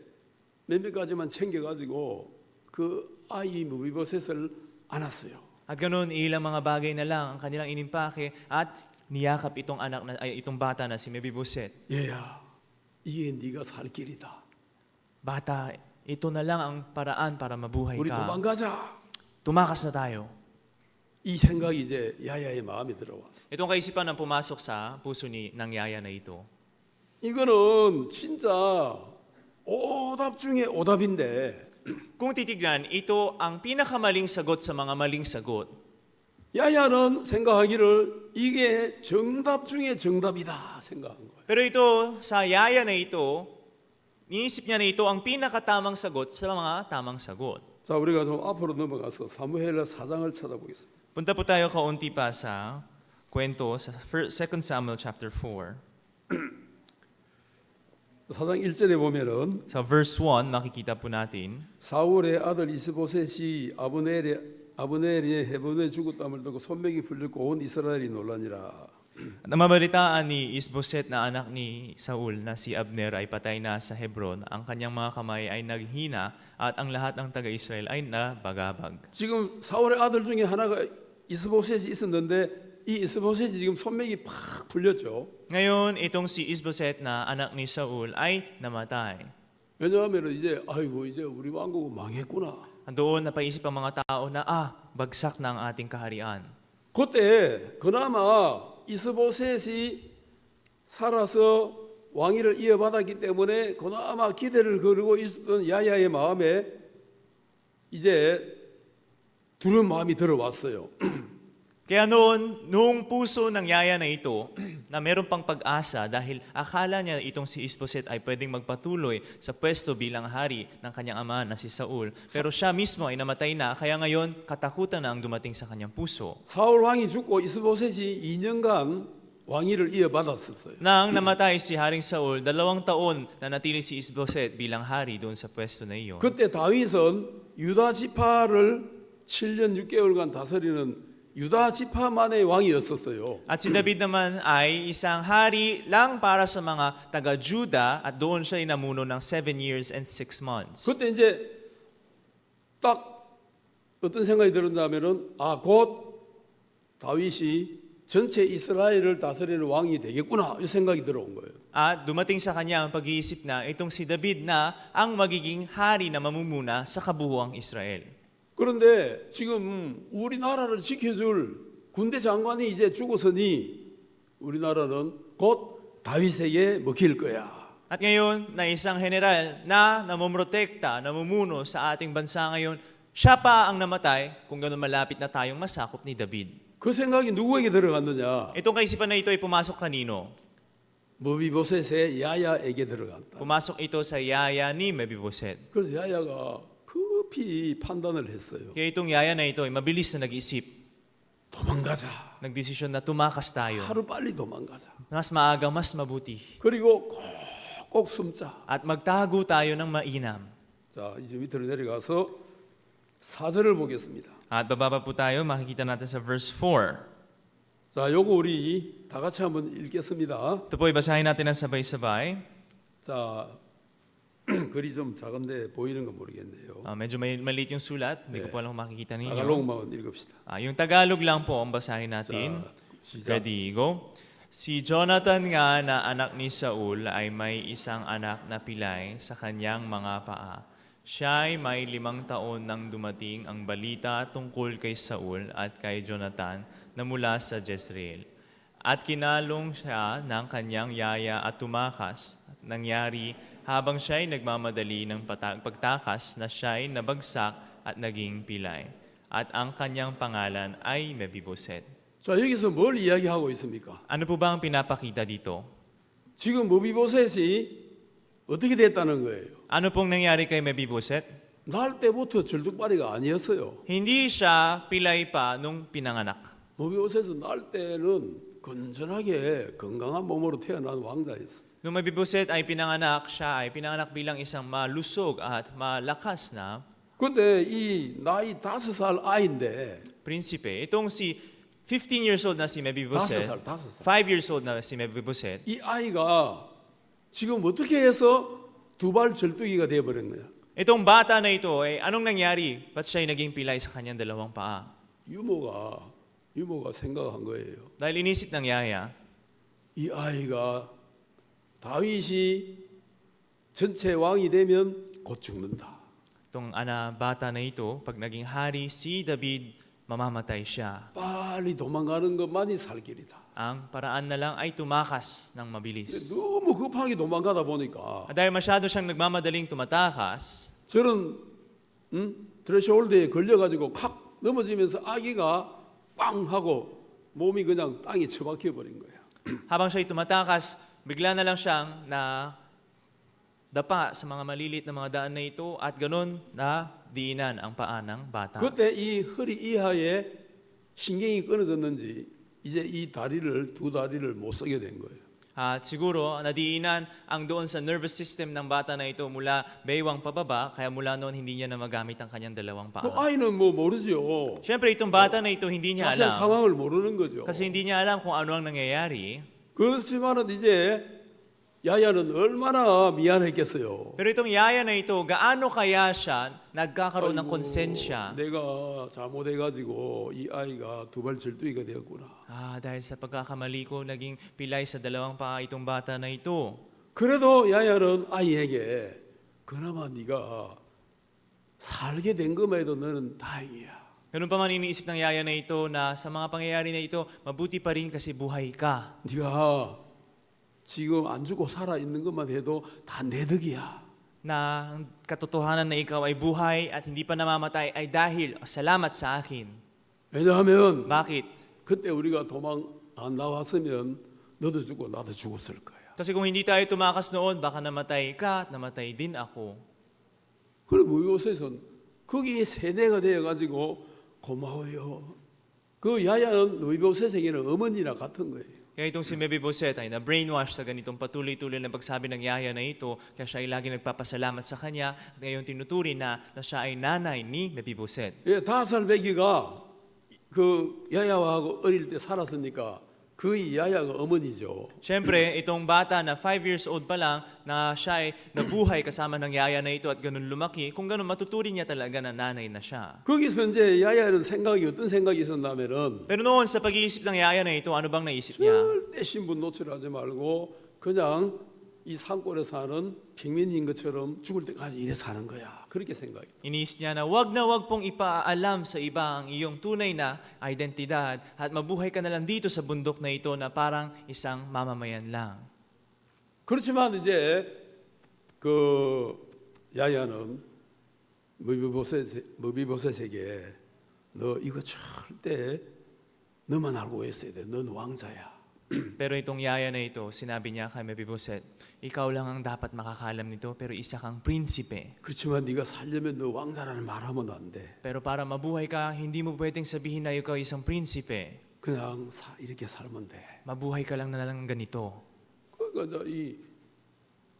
몇몇 가지만 챙겨가지고 그 아이 무비보셋을 안았어요. At ganun, ilang mga bagay na lang ang kanilang inimpake at niyakap itong bata na si Mebiboset. 얘야, 이게 네가 살 길이다. Bata, ito na lang ang paraan para mabuhay 우리 ka. 도망가자. Tumakas na tayo. 이 생각이 이제 야야의 마음에 들어왔어. Itong kaisipan ang pumasok sa puso ng yaya na ito. 이거는 진짜 오답 중에 오답인데 Kung titignan, ito ang pinakamaling sagot sa mga maling sagot. 야야는 생각하기를 이게 정답 중에 정답이다 생각한 거예요. Pero ito, sa yaya na ito, iniisip niya na ito ang pinakatamang sagot sa mga tamang sagot. 자, 우리가 좀 앞으로 넘어가서 사무엘 4장을 찾아보겠습니다. Punta po tayo kaunti pa sa kwento sa 2 Samuel chapter 4. 4장 1절에 보면은 Sa verse 1, makikita po natin, 사울의 아들 이스보셋이 아브넬이 헤브론에 죽었다을 듣고 손명이 풀렸고 온 이스라엘이 놀라니라. namabalitaan ni Isboset na anak ni Saul na si Abner ay patay na sa Hebron. Ang kanyang mga kamay ay naghina at ang lahat ng taga-Israel ay nabagabag. 지금 사울의 아들 중에 하나가 이스보셋이 있었는데 이 이스보셋이 지금 손명이 팍 풀렸죠. Ngayon, itong si Isboset na anak ni Saul ay namatay. 왜냐하면 이제 아이고 이제 우리 왕국은 망했구나. Doon napaisip ang mga tao na bagsak na ang ating kaharian. 그때 그나마 이스보셋이 살아서 왕위를 이어받았기 때문에 그나마 기대를 거르고 있었던 야야의 마음에 이제 두려운 마음이 들어왔어요. Kaya noong puso ng yaya na ito, na meron pang pag-asa dahil akala niya itong si Isboset ay pwedeng magpatuloy sa pwesto bilang hari ng kanyang ama na si Saul. Pero siya mismo ay namatay na, kaya ngayon katakutan na ang dumating sa kanyang puso. 사울 왕이 죽고 이스보셋이 2년간 왕위를 이어받았었어요. Nang namatay si Haring Saul, 2 taon na natili si Isboset bilang hari doon sa pwesto na iyon. 그때 다윗은 유다 지파를 7년 6개월간 다스리는 유다 지파만의 왕이었었어요. At si David naman ay isang hari lang para sa mga taga-Juda at doon siya inamuno ng 7 years and 6 months. 그때 이제 딱 어떤 생각이 들었냐면은 곧 다윗이 전체 이스라엘을 다스리는 왕이 되겠구나 이 생각이 들어온 거예요. At dumating sa kanya ang pag-iisip na itong si David na ang magiging hari na mamumuna sa kabuuang Israel. 그런데 지금 우리나라를 지켜줄 군대 장관이 이제 죽었으니 우리나라는 곧 다윗에게 먹힐 거야. At ngayon, na isang general na namumrotekta, namumuno sa ating bansa ngayon, siya pa ang namatay kung gano'n malapit na tayong masakop ni David. 그 생각이 누구에게 들어갔느냐? Itong kaisipan na ito ay pumasok kanino? 무비보셋의 야야에게 들어갔다. Pumasok ito sa yaya ni Mebiboset. 그래서 야야가 급히 판단을 했어요. Kaya itong yaya na ito ay mabilis na nag-isip. 도망가자. Nagdesisyon na tumakas tayo. 하루 빨리 도망가자. Mas maaga, mas mabuti. 그리고 꼭 숨자. At magtago tayo ng mainam. 자, 이제 밑으로 내려가서 4절을 보겠습니다. At bababa po tayo, makikita natin sa verse 4. 자, 요거 우리 다 같이 한번 읽겠습니다. Ito po, ibasahin natin ng sabay-sabay. 자, 글이 좀 작은데 보이는 거 모르겠네요. Medyo maliit yung sulat. Hindi ko po alam kung makikita ninyo. 타갈록만 읽읍시다. Yung Tagalog lang po ang basahin natin. 시작. Ready, go. Si Jonathan nga na anak ni Saul ay may isang anak na pilay sa kanyang mga paa. Siya ay may 5 taon nang dumating ang balita tungkol kay Saul at kay Jonathan na mula sa Jezreel. At kinalong siya ng kanyang yaya at tumakas. At nangyari habang siya ay nagmamadali ng pagtakas na siya ay nabagsak at naging pilay. At ang kanyang pangalan ay Mebiboset. 자, 여기서 뭘 이야기하고 있습니까? Ano po ba ang pinapakita dito? 지금 무비보셋이 어떻게 됐다는 거예요? Ano pong nangyari kay Mebiboset? 날 때부터 절뚝발이가 아니었어요. Hindi siya pilay pa nung pinanganak. 무비보셋은 날 때는 건전하게 건강한 몸으로 태어난 왕자였어요. Nung Mebiboset ay pinanganak, siya ay pinanganak bilang isang malusog at malakas na 근데 이 나이 5살 아이인데 prinsipe. Itong si 15 years old na si Mebiboset, 5살 5 years old na si Mebiboset, 이 아이가 지금 어떻게 해서 두발 절뚝이가 되어버린 거야? itong bata na ito, anong nangyari? Ba't siya ay naging pilay sa kanyang 2 paa? 유모가 생각한 거예요. Dahil inisip ng yaya, 이 아이가 다윗이 전체 왕이 되면 곧 죽는다. itong bata na ito, pag naging hari si David, mamamatay siya. 빨리 도망가는 것만이 살 길이다. Ang paraan na lang ay tumakas ng mabilis. 너무 급하게 도망가다 보니까 At dahil masyado siyang nagmamadaling tumatakas, 저는 트레시홀드에 걸려가지고 칵 넘어지면서 아기가 빵 하고 몸이 그냥 땅에 처박혀 버린 거야. habang siya'y tumatakas, bigla na lang siyang dapa sa mga malilit na mga daan na ito at ganun na diinan ang paa ng bata. 그때 이 허리 이하에 신경이 끊어졌는지 이제 이 두 다리를 못 쓰게 된 거예요. At siguro nadiinan ang doon sa nervous system ng bata na ito mula baywang pababa, kaya mula noon hindi niya na magamit ang kanyang 2 그 paa. 아이는 뭐 모르죠. Siyempre itong bata na ito hindi niya 자세한 alam. 상황을 모르는 거죠. Kasi hindi niya alam kung ano ang nangyayari. 그렇지만은 이제 야야는 얼마나 미안했겠어요. Pero itong yaya na ito, gaano kaya siya nagkakaroon ng konsensya? 내가 잘못해가지고 이 아이가 두발 절뚝이가 되었구나. Dahil sa pagkakamali ko, naging pilay sa 2 paa itong bata na ito. 그래도 야야는 아이에게 그나마 네가 살게 된 것만 해도 너는 다행이야. Ganun pa man iniisip ng yaya na ito na sa mga pangyayari na ito, mabuti pa rin kasi buhay ka. 네가 지금 안 죽고 살아 있는 것만 해도 다 내 덕이야. Na ang katotohanan na ikaw ay buhay at hindi pa namamatay ay dahil salamat sa akin. 왜냐하면 Bakit? 그때 우리가 도망 안 나왔으면 너도 죽고 나도 죽었을 거야. Kasi kung hindi tayo tumakas noon, baka namatay ka at 나matay din ako. 그리고 요새선 거기에 세대가 되어가지고 고마워요. 그 야야는 의보세에게는 어머니나 같은 거예요. Kaya itong si Mebiboset ay na-brainwash sa ganitong patuloy-tuloy na pagsabi ng yaya na ito, kaya siya ay lagi nagpapasalamat sa kanya, at ngayon tinuturing na siya ay nanay ni Mebiboset. 예, 5살 배기가 그 야야하고 어릴 때 살았으니까 거의 야야가 어머니죠. Siyempre, itong bata na 5 years old pa lang, na siya ay nabuhay kasama ng yaya na ito at ganun lumaki, kung ganun matuturing niya talaga na nanay na siya. 거기서 이제 야야는 생각이 어떤 생각이 있었냐면은 Pero noon, sa pag-iisip ng yaya na ito, ano bang naisip niya? 절대 신분 노출하지 말고 그냥 이 산골에 사는 평민인 것처럼 죽을 때까지 이래 사는 거야. 그렇게 생각이. Iniisip niya na wag pong ipaalam sa iba ang iyong tunay na identidad at mabuhay ka na lang dito sa bundok na ito na parang isang mamamayan lang. 그렇지만 이제 그 야야는 무비보셋에게 너 이거 절대 너만 알고 있어야 돼. 넌 왕자야. Pero itong yaya na ito, sinabi niya kay Mebiboset, ikaw lang ang dapat makakaalam nito, pero isa kang prinsipe. 그렇지만 네가 살려면 너 왕자라는 말하면 안 돼. Pero para mabuhay ka, hindi mo pwedeng sabihin na ikaw isang prinsipe. 이렇게 살면 돼. Mabuhay ka lang na lang ganito. 그러니까 이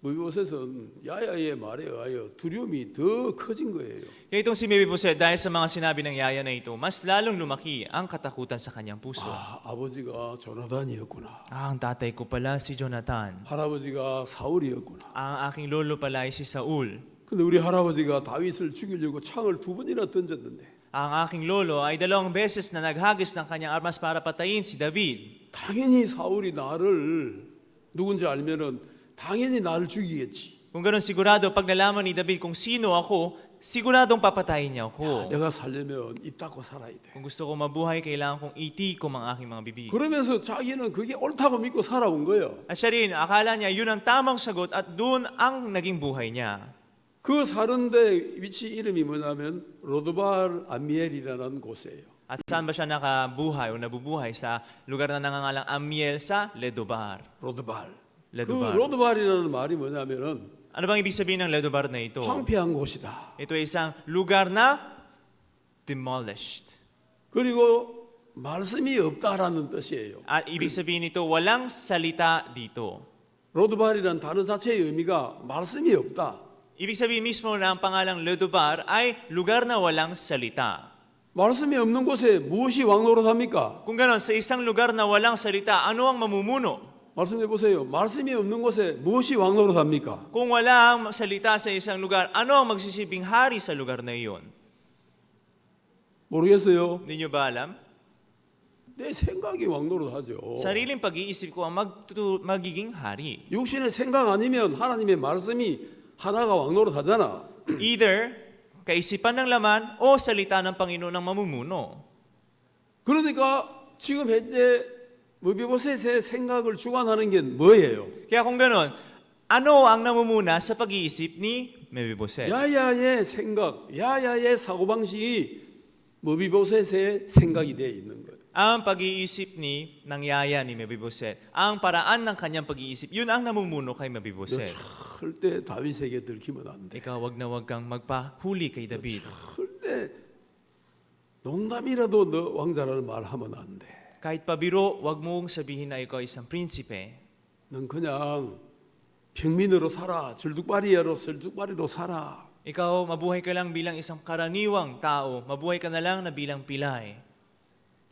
무비보셋은 야야의 말에 의하여 두려움이 더 커진 거예요. Kaya itong si Mephibosheth, dahil sa mga sinabi ng yaya na ito, mas lalong lumaki ang katakutan sa kanyang puso. 아버지가 조나단이었구나. Ang tatay ko pala si Jonathan. 할아버지가 사울이었구나. Ang aking lolo pala ay si Saul. 근데 우리 할아버지가 다윗을 죽이려고 창을 2번이나 던졌는데 Ang aking lolo ay 2 beses na naghagis ng kanyang armas para patayin si David. 당연히 사울이 나를 누군지 알면은 당연히 나를 죽이겠지. Kung gano'n sigurado, pag nalaman ni David kung sino ako, siguradong papatayin niya ako. 내가 살려면 입 닫고 살아야 돼. Kung gusto ko mabuhay, kailangan kong itikom ang aking mga bibig. 그러면서 자기는 그게 옳다고 믿고 살아온 거예요. At siya rin, akala niya yun ang tamang sagot at doon ang naging buhay niya. 그 사는데 위치 이름이 뭐냐면 로드발 암미엘이라는 곳이에요. At saan ba siya nakabuhay o nabubuhay? Sa lugar na nangangalang Amiel sa Ledobar. 로드발. 그 Ledobar. 로드발이라는 말이 뭐냐면은 Ano bang ibig sabihin ng Ledobar na ito? 황폐한 곳이다. Ito ay isang lugar na demolished. 그리고 말씀이 없다라는 뜻이에요. At ibig sabihin nito, walang salita dito. 로드발이라는 단어 자체의 의미가 말씀이 없다. Ibig sabihin mismo na ang pangalang Ledobar ay lugar na walang salita. 말씀이 없는 곳에 무엇이 왕노릇합니까? Kung gano'n, sa isang lugar na walang salita, ano ang mamumuno? 말씀해 보세요. 말씀이 없는 곳에 무엇이 왕노릇합니까? Kung walang salita sa isang lugar, ano ang magsisibing hari sa lugar na iyon? 모르겠어요. Hindi nyo ba alam? 내 생각이 왕노릇하죠. Sariling pag-iisip ko ang magiging hari. 육신의 생각 아니면 하나님의 말씀이 하나가 왕노릇하잖아. Either kaisipan ng laman o salita ng Panginoon ang mamumuno. 그러니까 지금 현재 무비보셋의 생각을 주관하는 게 뭐예요? Kaya kung gano'n, ano ang namumuna sa pag-iisip ni Mephibosheth? 야야의 생각, 야야의 사고방식이 무비보셋의 생각이 되어 있는 거예요. Ang pag-iisip ng yaya ni Mephibosheth, ang paraan ng kanyang pag-iisip, yun ang namumuno kay Mephibosheth. 절대 다윗에게 들키면 안 돼. Ikaw, wag na wag kang magpahuli kay David. 절대 농담이라도 너 왕자라는 말 하면 안 돼. Kahit pabiro, wag mong sabihin na ikaw isang prinsipe. 넌 그냥 평민으로 살아. 절뚝발이로 살아. Ikaw, mabuhay ka lang bilang isang karaniwang tao. Mabuhay ka na lang na bilang pilay.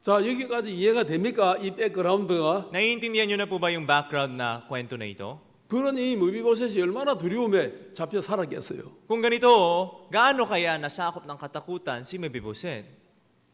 자, 여기까지 이해가 됩니까? 이 백그라운드가. Naiintindihan nyo na po ba yung background na kwento na ito? 그러니 무비보셋이 얼마나 두려움에 잡혀 살았겠어요. Kung ganito, gaano kaya nasakop ng katakutan si Mephibosheth?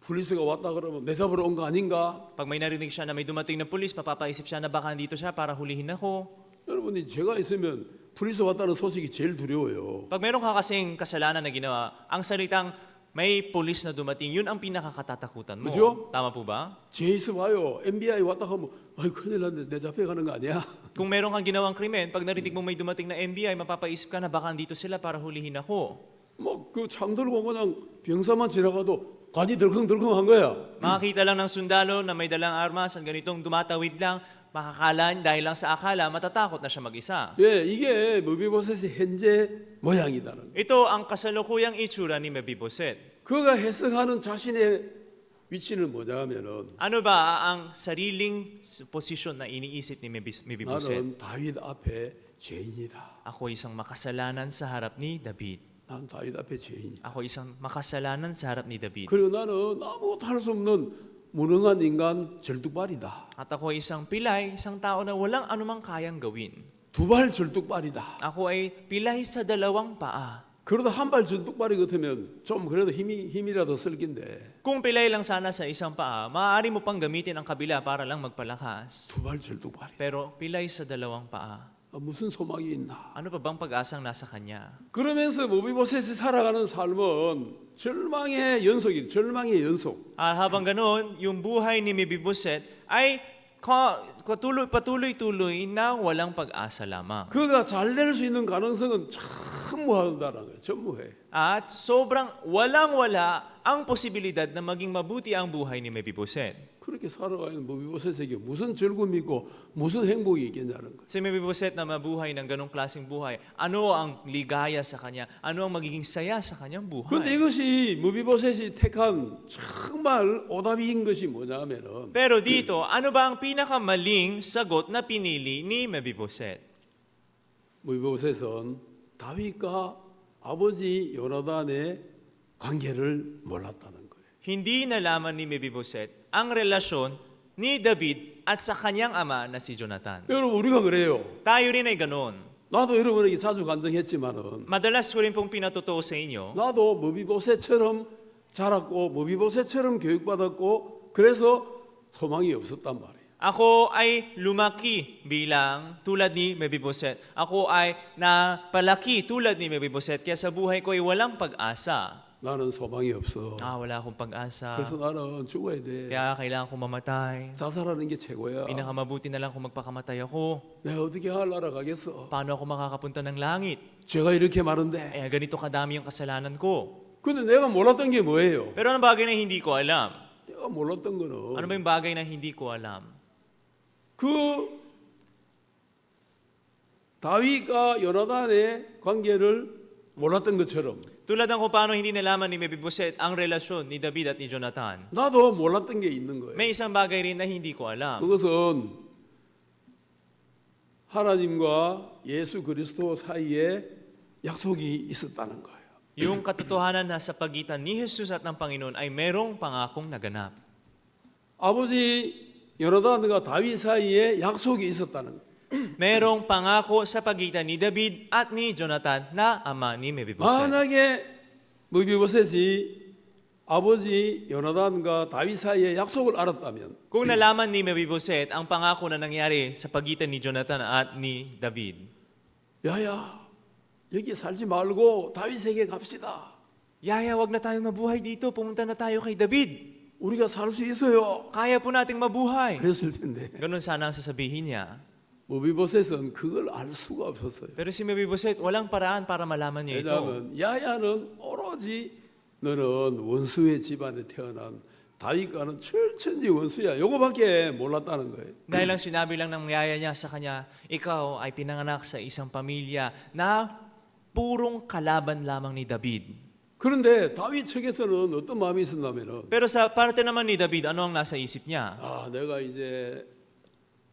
블리스가 왔다 그러면 내 잡으러 온 거 아닌가? Pag may narinig siya na may dumating na pulis, mapapaisip siya na baka dito siya para hulihin ako. 여러분이 제가 있으면 블리스 왔다는 소식이 제일 두려워요. Pag meron ka kasing kasalanan na ginawa, ang salitang may pulis na dumating, yun ang pinakakatatakutan mo. K죠? Tama po ba? 제이스 봐요. FBI 왔다 하면 아이 큰일 났네. 내 잡혀가는 거 아니야? Kung meron kang ginawang krimen, pag narinig mo may dumating na NBI, mapapaisip ka na baka dito sila para hulihin ako. 뭐 그 창 들고 그냥 병사만 지나가도 간이 덜컹덜컹한 거야. Makakita lang ng sundalo na may dalang armas, ang ganitong dumatawid lang, makakalan dahil lang sa akala, matatakot na siya mag-isa. 예, 이게 무비보셋의 현재 모양이다는. Ito ang kasalukuyang itsura ni Mephibosheth. 그가 해석하는 자신의 위치는 뭐냐면은 Ano ba ang sariling posisyon na iniisip ni Mephibosheth? 나는 다윗 앞에 죄인이다. Ako isang makasalanan sa harap ni David. 난 다윗 앞에 죄인이다. Ako isang makasalanan sa harap ni David. 그리고 나는 아무것도 할 수 없는 무능한 인간 절뚝발이다. At ako ay isang pilay, isang tao na walang anumang kayang gawin. 두발 절뚝발이다. Ako ay pilay sa 2 paa. 그러다 한 발 절뚝발이 같으면 좀 그래도 힘이라도 쓸 낀데 Kung pilay lang sana sa isang paa, maaari mo pang gamitin ang kabila para lang magpalakas. 두 발 절뚝발이. Pero pilay sa 2 paa. 무슨 소망이 있나? Ano pa bang pag-asang nasa kanya? 그러면서 무비보셋이 살아가는 삶은 절망의 연속이 절망의 연속. Habang ganoon, yung buhay ni Mephibosheth ay patuloy-tuloy na walang pag-asa lamang. 그가 잘 될 수 있는 가능성은 전무하다는 거예요. 전무해. At sobrang walang-wala ang posibilidad na maging mabuti ang buhay ni Mephibosheth. 그렇게 살아가는 무비보셋에게 무슨 즐거움이 있고 무슨 행복이 있겠냐는 거예요. Si Mephibosheth na mabuhay ng ganong klaseng buhay, ano ang ligaya sa kanya? Ano ang magiging saya sa kanyang 그런데 buhay? 이것이 무비보셋이 택한 정말 오답인 것이 뭐냐면은 Pero dito, ano ba ang pinakamaling sagot na pinili ni Mephibosheth? 무비보셋은 다윗과 아버지 요나단의 관계를 몰랐다는 거예요. Hindi nalaman ni Mephibosheth ang relasyon ni David at sa kanyang ama na si Jonathan. 여러분 우리가 그래요. Tayo rin ay ganoon. 나도 여러분에게 자주 간증했지만은 Madalas ko rin pong pinatotoo sa inyo, 나도 무비보셋처럼 자랐고 무비보셋처럼 교육받았고 그래서 소망이 없었단 말이에요. ako ay lumaki bilang tulad ni Mephibosheth. Ako ay napalaki tulad ni Mephibosheth. Kaya sa buhay ko ay walang pag-asa. 나는 소망이 없어. Wala akong pag-asa. 그래서 나는 죽어야 돼. Kaya kailangan kong mamatay. 자살하는 게 최고야. Pinakamabuti na lang kung magpakamatay ako. 내가 어떻게 하늘나라 가겠어? Paano ako makakapunta ng langit? 죄가 이렇게 많은데. Ganito kadami yung kasalanan ko. 근데 내가 몰랐던 게 뭐예요? Pero anong bagay na hindi ko alam? 내가 몰랐던 거는 Ano ba yung bagay na hindi ko alam? 그 다윗과 요나단의 관계를 몰랐던 것처럼 Tulad ng kung paano hindi nalaman ni Mephibosheth ang relasyon ni David at ni Jonathan. 나도 몰랐던 게 있는 거예요. May isang bagay rin na hindi ko alam. 그것은 하나님과 예수 그리스도 사이에 약속이 있었다는 거예요. Yung katotohanan na sa pagitan ni Jesus at ng Panginoon ay merong pangakong naganap. 아버지 요나단과 다윗 사이에 약속이 있었다는 거예요. Merong pangako sa pagitan ni David at ni Jonathan na ama ni Mephibosheth. 만약에 무비보셋이 아버지 요나단과 다윗 사이에 약속을 알았다면 Kung nalaman ni Mephibosheth ang pangako na nangyari sa pagitan ni Jonathan at ni David, 야야 여기 살지 말고 다윗에게 갑시다. Yaya, wag na tayong mabuhay dito. Pumunta na tayo kay David. 우리가 살 수 있어요. Kaya po nating mabuhay. 그랬을 텐데 Ganun sana ang sasabihin niya. 무비보셋은 그걸 알 수가 없었어요. Pero si Mephibosheth, walang paraan para malaman niya ito. 왜냐하면 야야는 오로지 너는 원수의 집안에 태어난 다윗과는 철천지 원수야. 요거밖에 몰랐다는 거예요. Dahil lang sinabi lang ng yaya niya sa kanya, ikaw ay pinanganak sa isang pamilya na purong kalaban lamang ni David. 그런데 다윗 측에서는 어떤 마음이 있었냐면은 Pero sa parte naman ni David, ano ang nasa isip niya? 내가 이제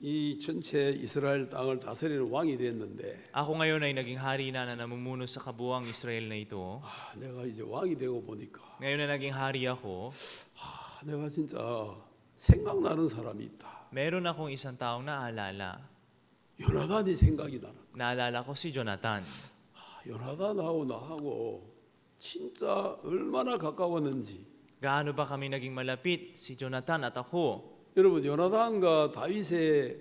이 전체 이스라엘 땅을 다스리는 왕이 됐는데 Ako ngayon ay naging hari na namumuno sa kabuuang Israel na ito. 내가 이제 왕이 되고 보니까 Ngayon na naging hari ako, 내가 진짜 생각나는 사람이 있다. meron akong isang taong naalala. 요나단이 생각이 나는. Naalala ko si Jonathan. 요나단하고 나하고 진짜 얼마나 가까웠는지. Gaano ba kami naging malapit, si Jonathan at ako? 여러분 요나단과 다윗의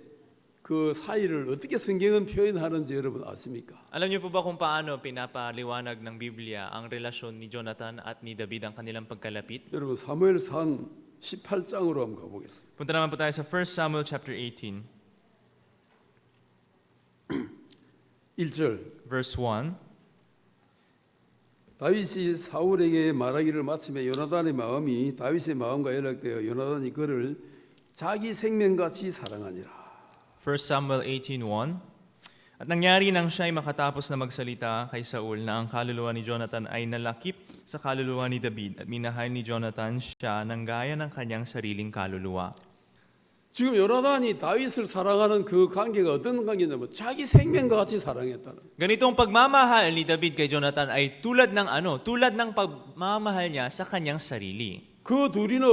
그 사이를 어떻게 성경은 표현하는지 여러분 아십니까? Alam niyo po ba kung paano pinapaliwanag ng Biblia ang relasyon ni Jonathan at ni David ang kanilang pagkalapit? 여러분 사무엘상 18장으로 한번 가보겠습니다. Punta naman po tayo sa 1 Samuel chapter 18, 1절 verse 1. 다윗이 사울에게 말하기를 마침에 요나단의 마음이 다윗의 마음과 연락되어 요나단이 그를 자기 생명같이 사랑하니라. 1 Samuel 18:1. At nangyari nang siya ay makatapos na magsalita kay Saul na ang kaluluwa ni Jonathan ay nalakip sa kaluluwa ni David at minahal ni Jonathan siya ng gaya ng kanyang sariling kaluluwa. 지금 요나단이 다윗을 사랑하는 그 관계가 어떤 관계냐면 자기 생명과 같이 사랑했다는. Ganitong pagmamahal ni David kay Jonathan ay tulad ng tulad ng pagmamahal niya sa kanyang sarili. 그 둘이는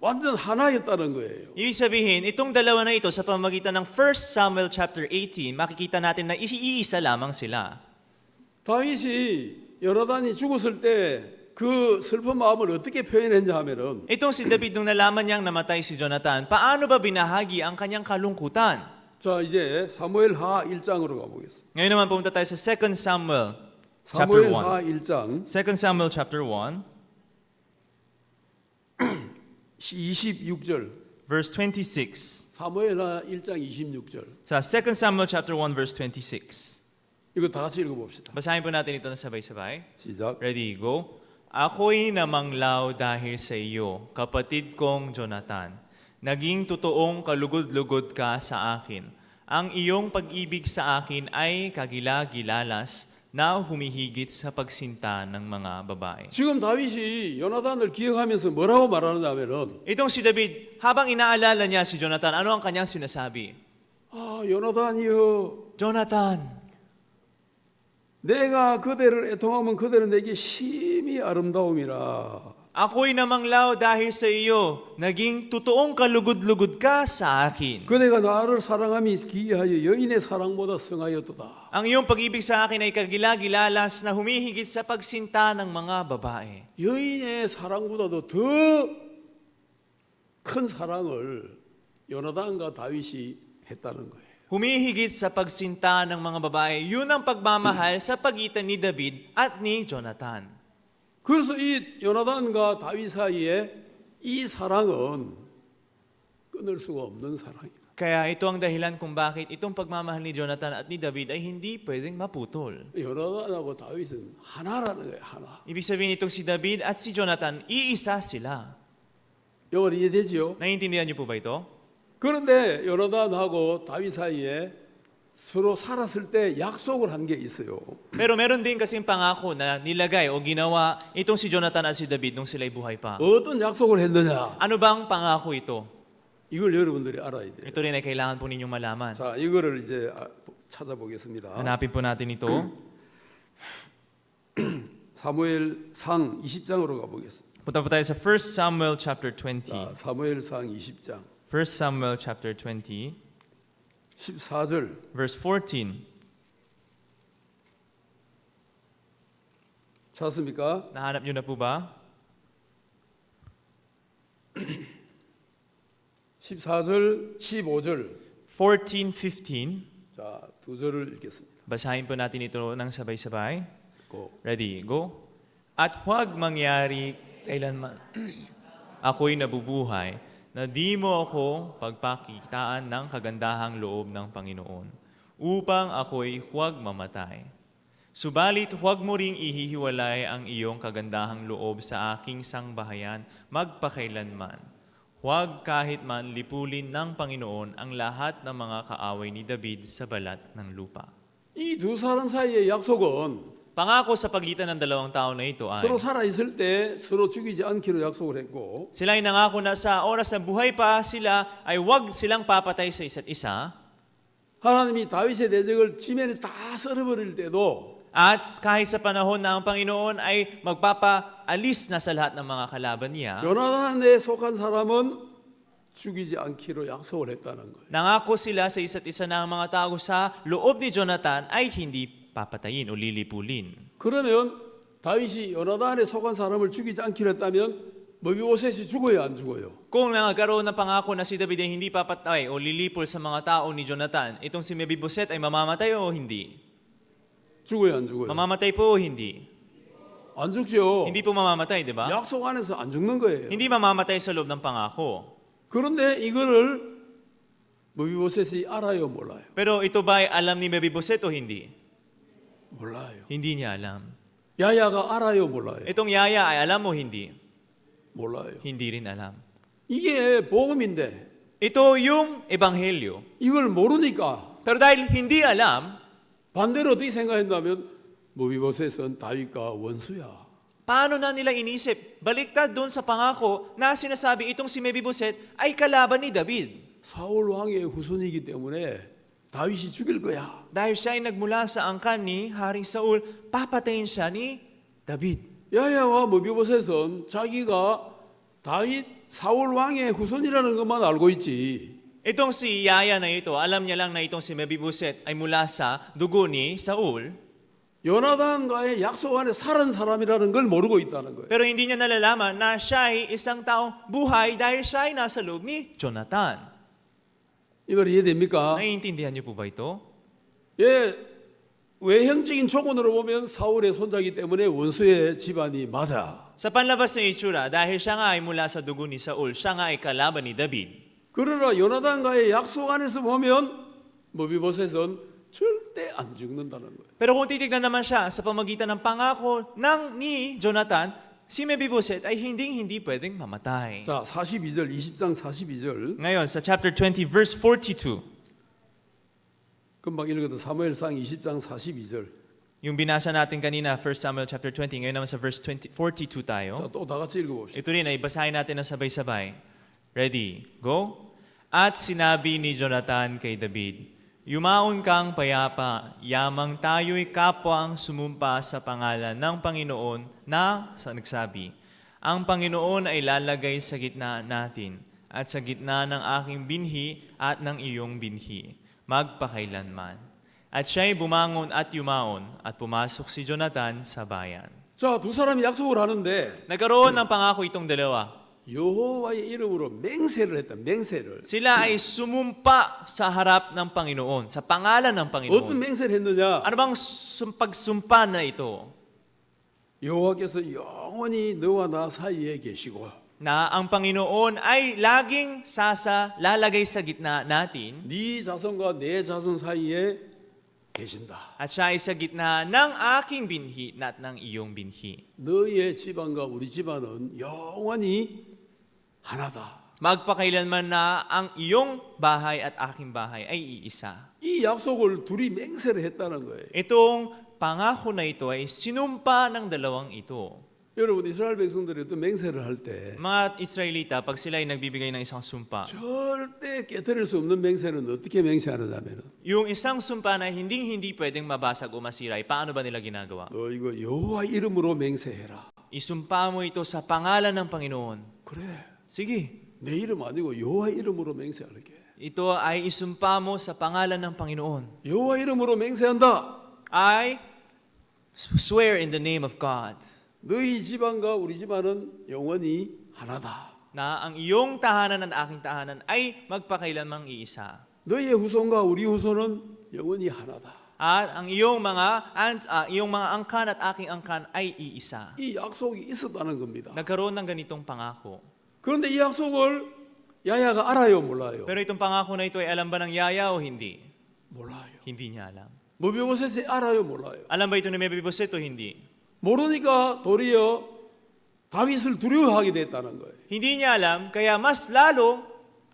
완전 하나였다는 거예요. Ibig sabihin, itong dalawa na ito sa pamamagitan ng 1 Samuel chapter 18, makikita natin na iisa lamang sila. 다윗이 요나단이 죽었을 때 그 슬픈 마음을 어떻게 표현했냐 하면은 Itong si David nung nalaman niyang namatay si Jonathan, paano ba binahagi ang kanyang kalungkutan? 자 이제 사무엘하 1장으로 가보겠습니다. Ngayon naman pumunta tayo sa 2 Samuel chapter 1. 사무엘하 1장 2 Samuel chapter 1, 26절. verse 26. 사무엘하 1장 26절. Sa 2 Samuel chapter 1, verse 26. 이거 다 같이 읽어봅시다. Basahin po natin ito na sabay-sabay. 시작. Ready, go. Ako'y namanglaw dahil sa iyo, kapatid kong Jonathan. Naging totoong kalugod-lugod ka sa akin. Ang iyong pag-ibig sa akin ay kagila-gilalas na humihigit sa pagsinta ng mga babae. 지금 다윗이 요나단을 기억하면서 뭐라고 말하느냐면은 Itong si David, habang inaalala niya si Jonathan, ano ang kanyang sinasabi? 요나단이여 Jonathan, 내가 네 편에 섰으면 어떻게 하겠느냐. Jonathan, 아, 요나단이여, 내가 네 편에 섰으면 어떻게 하겠느냐. Jonathan, 그, 내가 그대를 애통하면 그대는 내게 심히 아름다움이라. Ako'y namanglaw dahil sa iyo. Naging totoong kalugod-lugod ka sa akin. 그대가 나를 사랑함이 기이하여 여인의 사랑보다 성하였도다. Ang iyong pag-ibig sa akin ay kagila-gilalas na humihigit sa pagsinta ng mga babae. 여인의 사랑보다도 더 큰 사랑을 요나단과 다윗이 했다는 거예요. Humihigit sa pagsinta ng mga babae, yun ang pagmamahal sa pagitan ni David at ni Jonathan. 그래서 이 요나단과 다윗 사이에 이 사랑은 끊을 수가 없는 사랑이다. Kaya ito ang dahilan kung bakit itong pagmamahal ni Jonathan at ni David ay hindi pwedeng maputol. 요나단하고 다윗은 하나라는 거예요, 하나. Ibig sabihin itong si David at si Jonathan, 이isa sila. 이걸 이해되지요? Naiintindihan niyo po ba ito? 그런데 요나단하고 다윗 사이에 서로 살았을 때 약속을 한 게 있어요. Pero meron din kasing pangako na nilagay o ginawa itong si Jonathan at si David nung sila'y buhay pa. 어떤 약속을 했느냐? Ano bang pangako ito? 이걸 여러분들이 알아야 돼요. Ito rin ay kailangan po ninyong malaman. 자, 이거를 이제 찾아보겠습니다. Hanapin po natin ito. 사무엘상 20장으로 가보겠습니다. Punta po tayo sa 1 Samuel chapter 20. 자, 사무엘상 20장 1 Samuel chapter 20, 14절. verse 14. 찾습니까? Nahanap niyo na po ba? 14절, 15절. 14, 15. 자, 두 절을 읽겠습니다. Basahin po natin ito ng sabay-sabay. 고. Ready, go. At huwag mangyari kailanman ako'y nabubuhay na di mo ako pagpakitaan ng kagandahang loob ng Panginoon upang ako'y huwag mamatay. Subalit huwag mo ring ihihiwalay ang iyong kagandahang loob sa aking sangbahayan magpakailanman. Huwag kahit man lipulin ng Panginoon ang lahat ng mga kaaway ni David sa balat ng lupa. 이 두 사람 사이의 약속은 Pangako sa pagitan ng dalawang tao na ito ay 서로 살아 있을 때 서로 죽이지 않기로 약속을 했고 sila ay nangako na sa oras na buhay pa sila ay huwag silang papatay sa isa't isa. 하나님이 다윗의 대적을 지면에 다 썰어버릴 때도 At kahit sa panahon na ang Panginoon ay magpapaalis na sa lahat ng mga kalaban niya, 요나단에 속한 사람은 죽이지 않기로 약속을 했다는 거예요. nangako sila sa isa't isa na ang mga tao sa loob ni Jonathan ay hindi papatayin o lilipulin. 그러면 다윗이 요나단에 속한 사람을 죽이지 않기로 했다면 머비보셋이 죽어요, 안 죽어요? Kung nagkaroon ng pangako na si David ay hindi papatay o lilipol sa mga tao ni Jonathan, itong si Mebiboset ay mamamatay o hindi? 죽어요, 안 죽어요? Mamamatay po o hindi? 안 죽죠. Hindi po mamamatay, di ba? 약속 안에서 안 죽는 거예요. Hindi mamamatay sa loob ng pangako. 그런데 이거를 머비보셋이 알아요, 몰라요? Pero ito ba ay alam ni Mebiboset o hindi? 몰라요. Hindi niya alam. 야야가 알아요, 몰라요? Itong yaya ay alam o hindi? 몰라요. Hindi rin alam. 이게 복음인데 Ito yung ebanghelyo. 이걸 모르니까 Pero dahil hindi alam, 반대로 어떻게 생각했냐면 머비보셋은 다윗과 원수야. paano na nila inisip? Baliktad doon sa pangako na sinasabi itong si Mebiboset ay kalaban ni David. 사울 왕의 후손이기 때문에 다윗이 죽일 거야. Dahil siya ay nagmula sa angkan ni Haring Saul, papatayin siya ni David. 야야와 머비보셋은 자기가 다윗 사울 왕의 후손이라는 것만 알고 있지. Itong si Yaya na ito, alam niya lang na itong si Mebiboset ay mula sa dugo ni Saul, 요나단과의 약속 안에 살은 사람이라는 걸 모르고 있다는 거예요. pero hindi niya nalalaman na siya ay isang taong buhay dahil siya ay nasa loob ni Jonathan. 이걸 이해됩니까? Naiintindihan niyo po ba ito? 예, 외형적인 조건으로 보면 사울의 손자이기 때문에 원수의 집안이 맞아. Sa panlabas na itsura, dahil siya nga ay mula sa dugo ni Saul, siya nga ay kalaban ni David. 그러나 요나단과의 약속 안에서 보면 머비보셋은 절대 안 죽는다는 거예요. Pero kung titignan naman siya sa pamagitan ng pangako ni Jonathan, si Mebiboset ay hindi pwedeng mamatay. 자, 42절, 20장 42절. Ngayon, sa chapter 20, verse 42, 금방 읽었던 사무엘상 20장 42절. yung binasa natin kanina, 1 Samuel chapter 20, ngayon naman sa verse 42 tayo. 자, 또 다 같이 읽어봅시다. Ito rin ay basahin natin ng sabay-sabay. Ready, go. At sinabi ni Jonathan kay David, Yumaon kang payapa, yamang tayo'y kapwa ang sumumpa sa pangalan ng Panginoon na nagsabi, ang Panginoon ay lalagay sa gitna natin at sa gitna ng aking binhi at ng iyong binhi, magpakailanman. At siya'y bumangon at yumaon at pumasok si Jonathan sa bayan. 자, 두 사람이 약속을 하는데 Nagkaroon ng pangako itong dalawa. 여호와의 이름으로 맹세를 했다. 맹세를. Sila ay sumumpa sa harap ng Panginoon, sa pangalan ng 어떤 Panginoon. 맹세를 했느냐? Ano bang pagsumpa na ito? 여호와께서 영원히 너와 나 사이에 계시고 Na ang Panginoon ay laging lalagay sa gitna natin 네 자손과 내 자손 사이에 계신다. at siya ay sa gitna ng aking binhi at ng iyong binhi. 너의 집안과 우리 집안은 영원히 하나다. Magpakailanman na ang iyong bahay at aking bahay ay iisa. 이 약속을 둘이 맹세를 했다는 거예요. Itong pangako na ito ay sinumpa ng dalawang ito. 여러분 이스라엘 백성들이 또 맹세를 할 때 Mga Israelita, pag sila ay nagbibigay ng isang sumpa, 절대 깨뜨릴 수 없는 맹세는 어떻게 맹세하느냐면 yung isang sumpa na hindi pwedeng mabasag o masira, ay paano ba nila ginagawa? 너 이거 여호와 이름으로 맹세해라. Isumpa mo ito sa pangalan ng Panginoon. 그래. Sige, 내 이름 아니고 여호와 이름으로 맹세할게. ito ay isumpa mo sa pangalan ng Panginoon. 여호와 이름으로 맹세한다. I swear in the name of God 너희 집안과 우리 집안은 영원히 하나다. na ang iyong tahanan at aking tahanan ay magpakailanmang iisa. 너희의 후손과 우리 후손은 영원히 하나다. At ang iyong mga angkan at aking angkan ay iisa. 이 약속이 있었다는 겁니다. Nagkaroon ng ganitong pangako. 그런데 이 약속을 야야가 알아요, 몰라요? Pero itong pangako na ito ay alam ba ng yaya o hindi? 몰라요. Hindi niya alam. 무비보셋이 알아요, 몰라요? Alam ba ito ni Mefiboset o hindi? 모르니까 도리어 다윗을 두려워하게 됐다는 거예요. Hindi niya alam, kaya mas lalo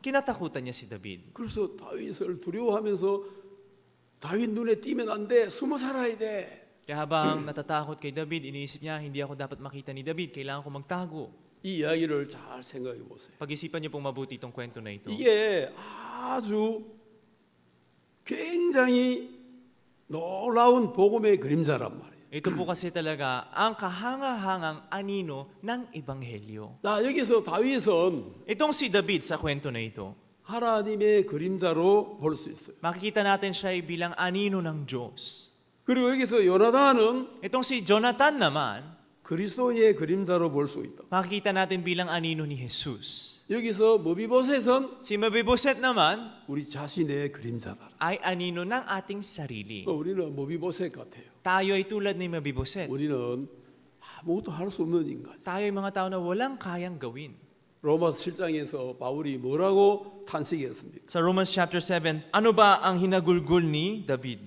kinatakutan niya si David. 그래서 다윗을 두려워하면서 다윗 눈에 띄면 안 돼, 숨어 살아야 돼. Kaya habang natatakot kay David, iniisip niya, hindi ako dapat makita ni David, kailangan ko magtago. 이 이야기를 잘 생각해 보세요. Pag-isipan niyo pong mabuti itong kwento na ito. 이게 아주 굉장히 놀라운 복음의 그림자란 말이에요. Ito po kasi talaga ang kahangahangang anino ng Ebanghelyo. 나 여기서 다윗은 Itong si David sa kwento na ito, 하나님의 그림자로 볼 수 있어요. makikita natin siya ay bilang anino ng Diyos. 그리고 여기서 요나단은 Itong si Jonathan naman, 그리스도의 그림자로 볼 수 있다. makikita natin bilang anino ni Jesus. 여기서 무비보셋은 Si Mefiboset naman 우리 자신의 그림자다. ay anino ng ating sarili. 우리는 무비보셋 같아요. Tayo ay tulad ni Mefiboset. 우리는 아무것도 할 수 없는 인간. Tayo ay mga tao na walang kayang gawin. 로마서 7장에서 바울이 뭐라고 탄식했습니까? Sa Romans chapter 7, ano ba ang hinagulgol ni David?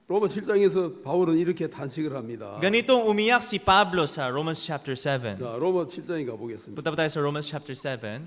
로마 7장에서 바울은 이렇게 탄식을 합니다. Ganitong umiyak si Pablo sa Romans chapter 7. 자, 로마 7장에 가보겠습니다. Punta pa tayo sa Romans chapter 7.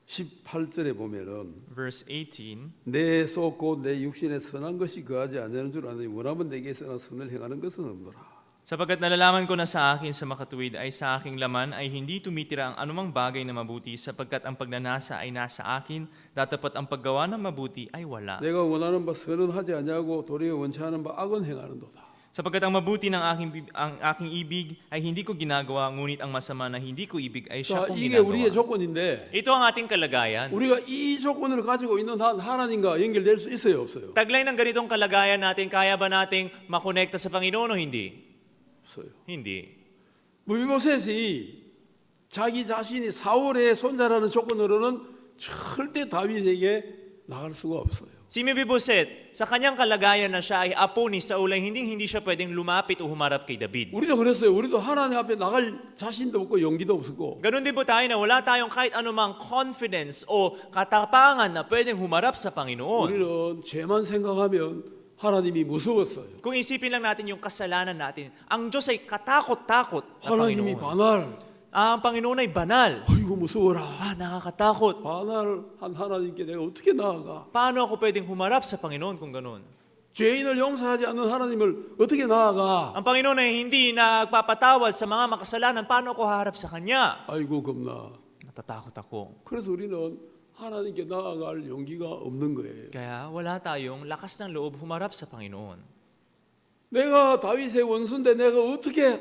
18절에 보면은 Verse 18. 내 쏟고 내 육신에 선한 것이 거하지 않는 줄 아느니 원하면 내게 선한 선을 행하는 것은 없노라. Sapagkat nalalaman ko na sa akin sa makatuwid ay sa aking laman ay hindi tumitira ang anumang bagay na mabuti sapagkat ang pagnanasa ay nasa akin, datapat ang paggawa ng mabuti ay wala. 내가 원하는 바 선은 하지 아니하고 도리어 원치 않은 바 악은 행하는도다. Sapagkat ang mabuti ng aking ibig ay hindi ko ginagawa, ngunit ang masama na hindi ko ibig ay siya 자, kong 이게 우리의 ginagawa. 조건인데 Ito ang ating kalagayan. 우리가 이 조건을 가지고 있는 한 하나님과 연결될 수 있어요, 없어요? Taglay ng ganitong kalagayan natin, kaya ba nating makonekta sa Panginoon o hindi? 없어요. Hindi. 무비보셋이 자기 자신이 사울의 손자라는 조건으로는 절대 다윗에게 나갈 수가 없어요. Si Mefiboset, sa kanyang kalagayan na siya ay apo ni Saul, ay hindi siya pwedeng lumapit o humarap kay David. 우리도 그랬어요. 우리도 하나님 앞에 나갈 자신도 없고 용기도 없었고. Ganon din po tayo na wala tayong kahit anumang confidence o katapangan na pwedeng humarap sa Panginoon. 우리는 죄만 생각하면 하나님이 무서웠어요. Kung isipin lang natin yung kasalanan natin, ang Diyos ay katakot-takot na 하나님이 Panginoon. 반할. Ang Panginoon ay banal. 아이고 무서워라. Nakakatakot. 반할한 하나님께 내가 어떻게 나아가? Paano ako pwedeng humarap sa Panginoon kung ganon? 죄인을 용서하지 않는 하나님을 어떻게 나아가? Ang Panginoon ay hindi nagpapatawad sa mga makasalanan. Paano ako haharap sa Kanya? 아이고 겁나. Natatakot ako. 그래서 우리는 하나님께 나아갈 용기가 없는 거예요. Kaya wala tayong lakas ng loob humarap sa Panginoon. 내가 다윗의 원수인데 내가 어떻게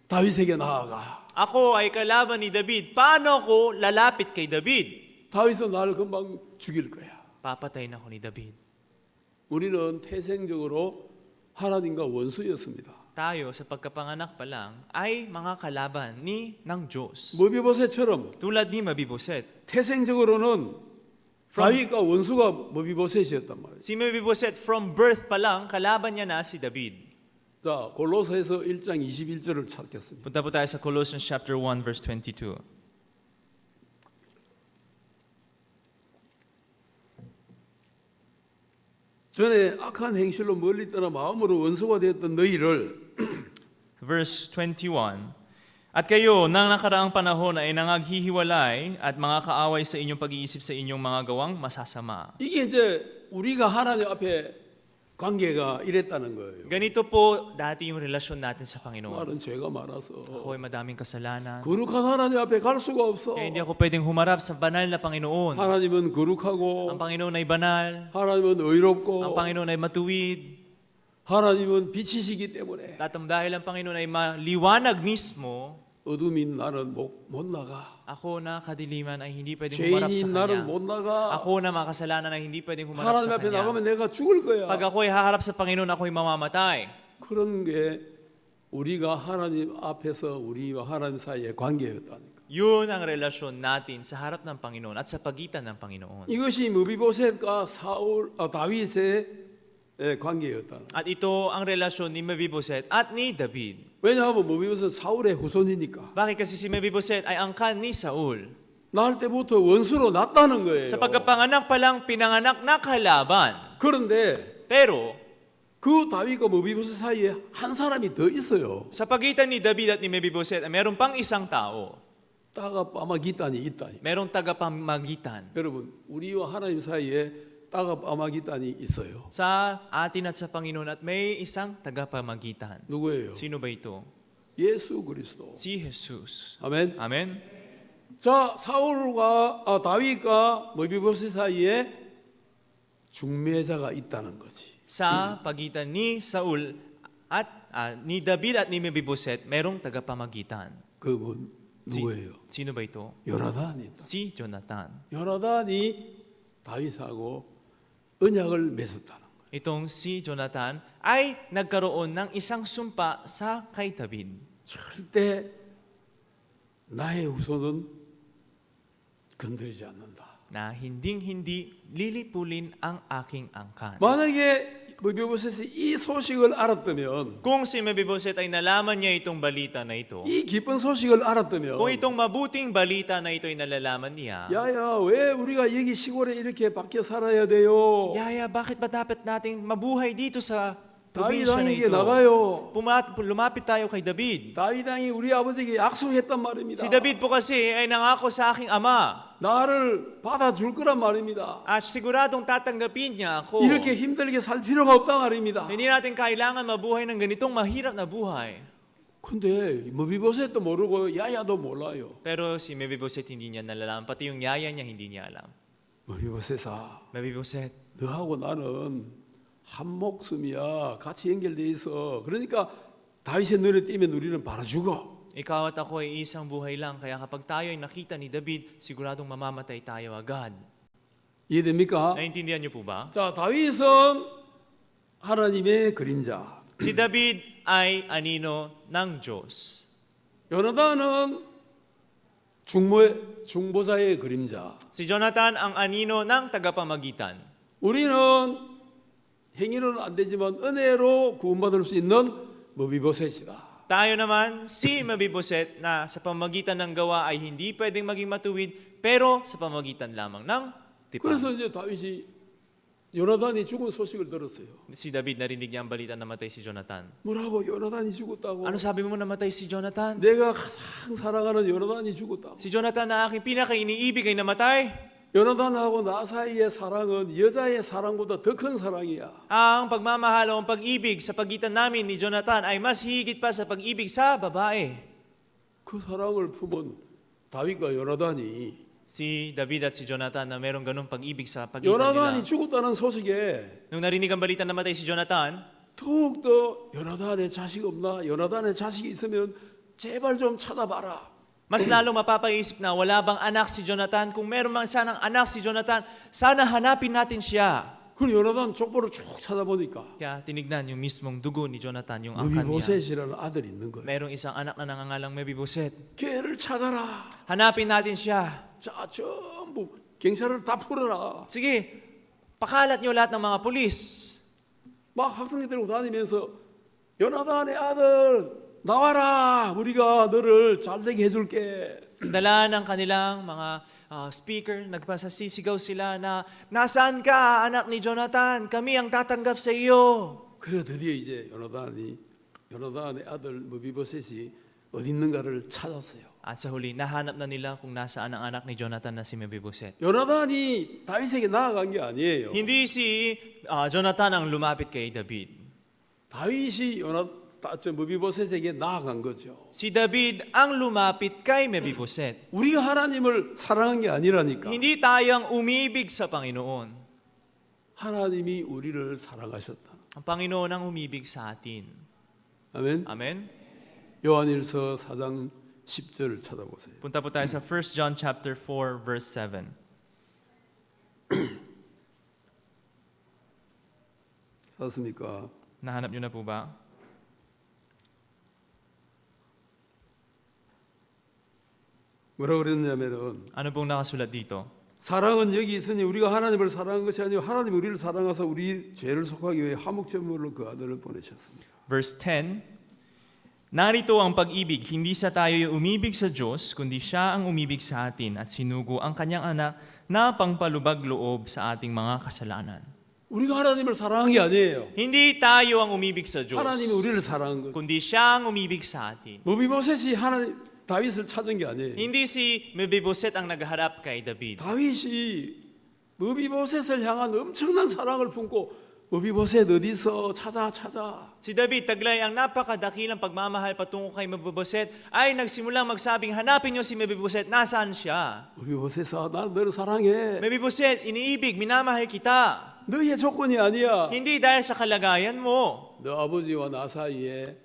다윗에게 나아가? Ako ay kalaban ni David. Paano ako lalapit kay David? 다윗은 나를 금방 죽일 거야. Papatayin ako ni David. 우리는 태생적으로 하나님과 원수였습니다. Tayo sa pagkapanganak pa lang ay mga kalaban ng Diyos. 머비보셋처럼 Tulad ni Mebiboset. 태생적으로는 다윗과 원수가 머비보셋이었단 말이에요. Si Mebiboset from birth pa lang, kalaban niya na si David. 자, 골로새서 1장 21절을 찾겠습니다. Punta po tayo sa Colossians chapter 1 verse 22. 전에 악한 행실로 멀리 떠나 마음으로 원수가 되었던 너희를 Verse 21. At kayo, nang nakaraang panahon ay nangaghihiwalay at mga kaaway sa inyong pag-iisip sa inyong mga gawang masasama. 이게 이제 우리가 하나님 앞에 관계가 이랬다는 거예요. Ganito po dati yung relasyon natin sa Panginoon. 말은 죄가 많아서 Ako ay madaming kasalanan. 거룩한 하나님 앞에 갈 수가 없어. Kaya hindi ako pwedeng humarap sa banal na Panginoon. 하나님은 Ang 거룩하고 Panginoon ay banal. 하나님은 Ang 의롭고 Panginoon ay matuwid. 하나님은 빛이시기 때문에 Tatam dahil ang Panginoon ay maliwanag mismo, 어둠인 나는 못 나가. ako na kadiliman ay hindi pwedeng humarap sa 죄인인 나는 Kanya. 못 나가. Ako na makasalanan ay hindi pwedeng humarap 하나님 sa 앞에 Kanya. 나가면 내가 죽을 거야. Pag ako'y haharap sa Panginoon, ako'y mamamatay. 그런 게 우리가 하나님 앞에서 우리와 하나님 사이의 관계였다니까. Yun ang relasyon natin sa harap ng Panginoon at sa pagitan ng Panginoon. 이것이 무비보셋과 다윗의 관계였다는. At ito ang relasyon ni Mebiboset at ni David. 왜냐하면 무비보셋은 사울의 후손이니까. Bakit kasi si Mebiboset ay angkan ni Saul? 날 때부터 원수로 났다는 거예요. Sa pagkapanganak pa lang, pinanganak na kalaban. 그런데 Pero, 그 다윗과 무비보셋 사이에 한 사람이 더 있어요. sa pagitan ni David at ni Mebiboset, meron pang isang tao. 따갑아마기단이 있다니. Merong tagapamagitan. 여러분, 우리와 하나님 사이에 따갑아마기단이 있어요. Sa atin at sa Panginoon at may isang tagapamagitan. 누구예요? Sino ba ito? 예수 그리스도. Si Jesus. 아멘. Amen? 자, 다윗과 무비보셋 사이에 중매자가 있다는 거지. Sa pagitan ni Saul at ni David at ni Mebiboset, merong tagapamagitan. 그분 누구예요? Sino ba ito? 요나단이. Si Jonathan. 요나단이 다윗하고 언약을 맺었다는 거예요. Itong si Jonathan ay nagkaroon ng isang sumpa sa kay David. 절대 나의 후손은 건드리지 않는다. Na hinding-hindi lilipulin ang aking angkan. 만약에 무비보셋이 이 소식을 알았다면, Kung si Mebiboset ay nalaman niya itong balita na ito, 이 기쁜 소식을 알았다면, kung itong mabuting balita na ito ay nalalaman niya, 야야 왜 우리가 여기 시골에 이렇게 밖에 살아야 돼요? Yaya, bakit ba dapat nating mabuhay dito sa 다윗 probinsya na 왕에게 ito? 나가요. Lumapit tayo kay David. 다윗 왕이 우리 아버지에게 약속했단 말입니다. Si David po kasi ay nangako sa aking ama 나를 받아줄 거란 말입니다. at siguradong tatanggapin niya ako. 이렇게 힘들게 살 필요가 없단 말입니다. Hindi natin kailangan mabuhay ng ganitong mahirap na buhay. 근데 무비보셋도 모르고 야야도 몰라요. Pero si Mebiboset hindi niya nalalaman. Pati yung yaya niya hindi niya alam. 무비보셋아, Mebiboset, 너하고 나는 한 목숨이야. 같이 연결돼 있어. 그러니까 다윗의 눈에 띄면 우리는 바로 죽어. ikaw at ako ay isang buhay lang. Kaya kapag tayo ay nakita ni David, siguradong mamamatay tayo agad. 이해됩니까? Naintindihan niyo po ba? 자, 다윗은 하나님의 그림자. Si David ay anino ng Diyos. 요나단은 중보자의 그림자. Si Jonathan ang anino ng tagapamagitan. 우리는 행위로는 안 되지만 은혜로 구원받을 수 있는 무비보셋이다. Tayo naman, si Mebiboset na sa pamagitan ng gawa ay hindi pwedeng maging matuwid, pero sa pamagitan lamang ng tipan. 그래서 이제 다윗이 요나단이 죽은 소식을 들었어요. Si David narinig niya ang balita na namatay si Jonathan. 뭐라고 요나단이 죽었다고? Ano sabi mo namatay si Jonathan? 내가 가장 사랑하는 요나단이 죽었다고. Si Jonathan na aking pinaka-iniibig ay namatay. 요나단하고 나 사이의 사랑은 여자의 사랑보다 더 큰 사랑이야. Ang pagmamahal o ang pag-ibig sa pagitan namin ni Jonathan ay mas higit pa sa pag-ibig sa babae. 그 사랑을 품은 다윗과 요나단이 Si David at si Jonathan na merong ganung pag-ibig sa pagitan 요나단이 nila. 죽었다는 소식에 Nung narinig ang balita na namatay si Jonathan, 더욱더 요나단의 자식 없나? 요나단의 자식이 있으면 제발 좀 찾아봐라. mas lalong mapapaisip na wala bang anak si Jonathan? Kung meron mang sanang anak si Jonathan, sana hanapin natin siya. 그럼 요나단 족보를 쭉 찾아보니까 Kaya tinignan yung mismong dugo ni Jonathan, yung angkan niya. 무비보셋이라는 아들이 있는 거예요. Merong isang anak na nangangalang Mebiboset. 걔를 찾아라. Hanapin natin siya. 자, 전부 경찰을 다 풀어라. Sige, pakalat niyo lahat ng mga pulis. 막 학생들 데리고 다니면서 요나단의 아들 나와라. 우리가 너를 잘되게 해줄게. Dala ng kanilang mga speaker, nagpasasisigaw sila na, nasaan ka, anak ni Jonathan? Kami ang tatanggap sa iyo. 그래 드디어 이제 요나단의 아들 무비보셋이 어디 있는가를 찾았어요. At sa huli, nahanap na nila kung nasaan ang anak ni Jonathan na si Mebiboset. 요나단이 다윗에게 나아간 게 아니에요. Hindi si Jonathan ang lumapit kay David. 다윗이 무비보셋에게 나아간 거죠. Si David ang lumapit kay Mebiboset. 우리가 하나님을 사랑한 게 아니라니까. Hindi tayo ang umibig sa Panginoon. 하나님이 우리를 사랑하셨다. Ang Panginoon ang umibig sa atin. 아멘. Amen? 요한일서 4장 10절을 찾아보세요. Punta po tayo sa 1 John chapter 4 verse 7. 찾았습니까? Nahanap niyo na po ba? 뭐라 그랬냐면은 Ano pong nakasulat dito? 사랑은 여기 있으니 우리가 하나님을 사랑한 것이 아니고 하나님이 우리를 사랑하사 우리 죄를 속하기 위해 화목제물로 그 아들을 보내셨습니다. Verse 10, narito ang pag-ibig, hindi sa tayo umibig sa Diyos, kundi siya ang umibig sa atin at sinugo ang kanyang anak na pangpalubag loob sa ating mga kasalanan. 우리가 하나님을 사랑한 게 아니에요. Hindi tayo ang umibig sa Diyos, 하나님이 우리를 사랑한 거죠. kundi siya ang umibig sa atin. 무비보셋이 다윗을 찾은 게 아니에요. Hindi si Mebiboset ang nagharap kay David. 다윗이 무비보셋을 향한 엄청난 사랑을 품고 무비보셋 어디 있어? 찾아. Si David, taglay ang napakadakilang pagmamahal patungo kay Mebiboset, ay nagsimulang magsabing, hanapin niyo si Mebiboset, nasaan siya? 무비보셋아, 나는 너를 사랑해. Mebiboset, iniibig, minamahal kita. 너의 조건이 아니야. Hindi dahil sa kalagayan mo, 너 아버지와 나 사이에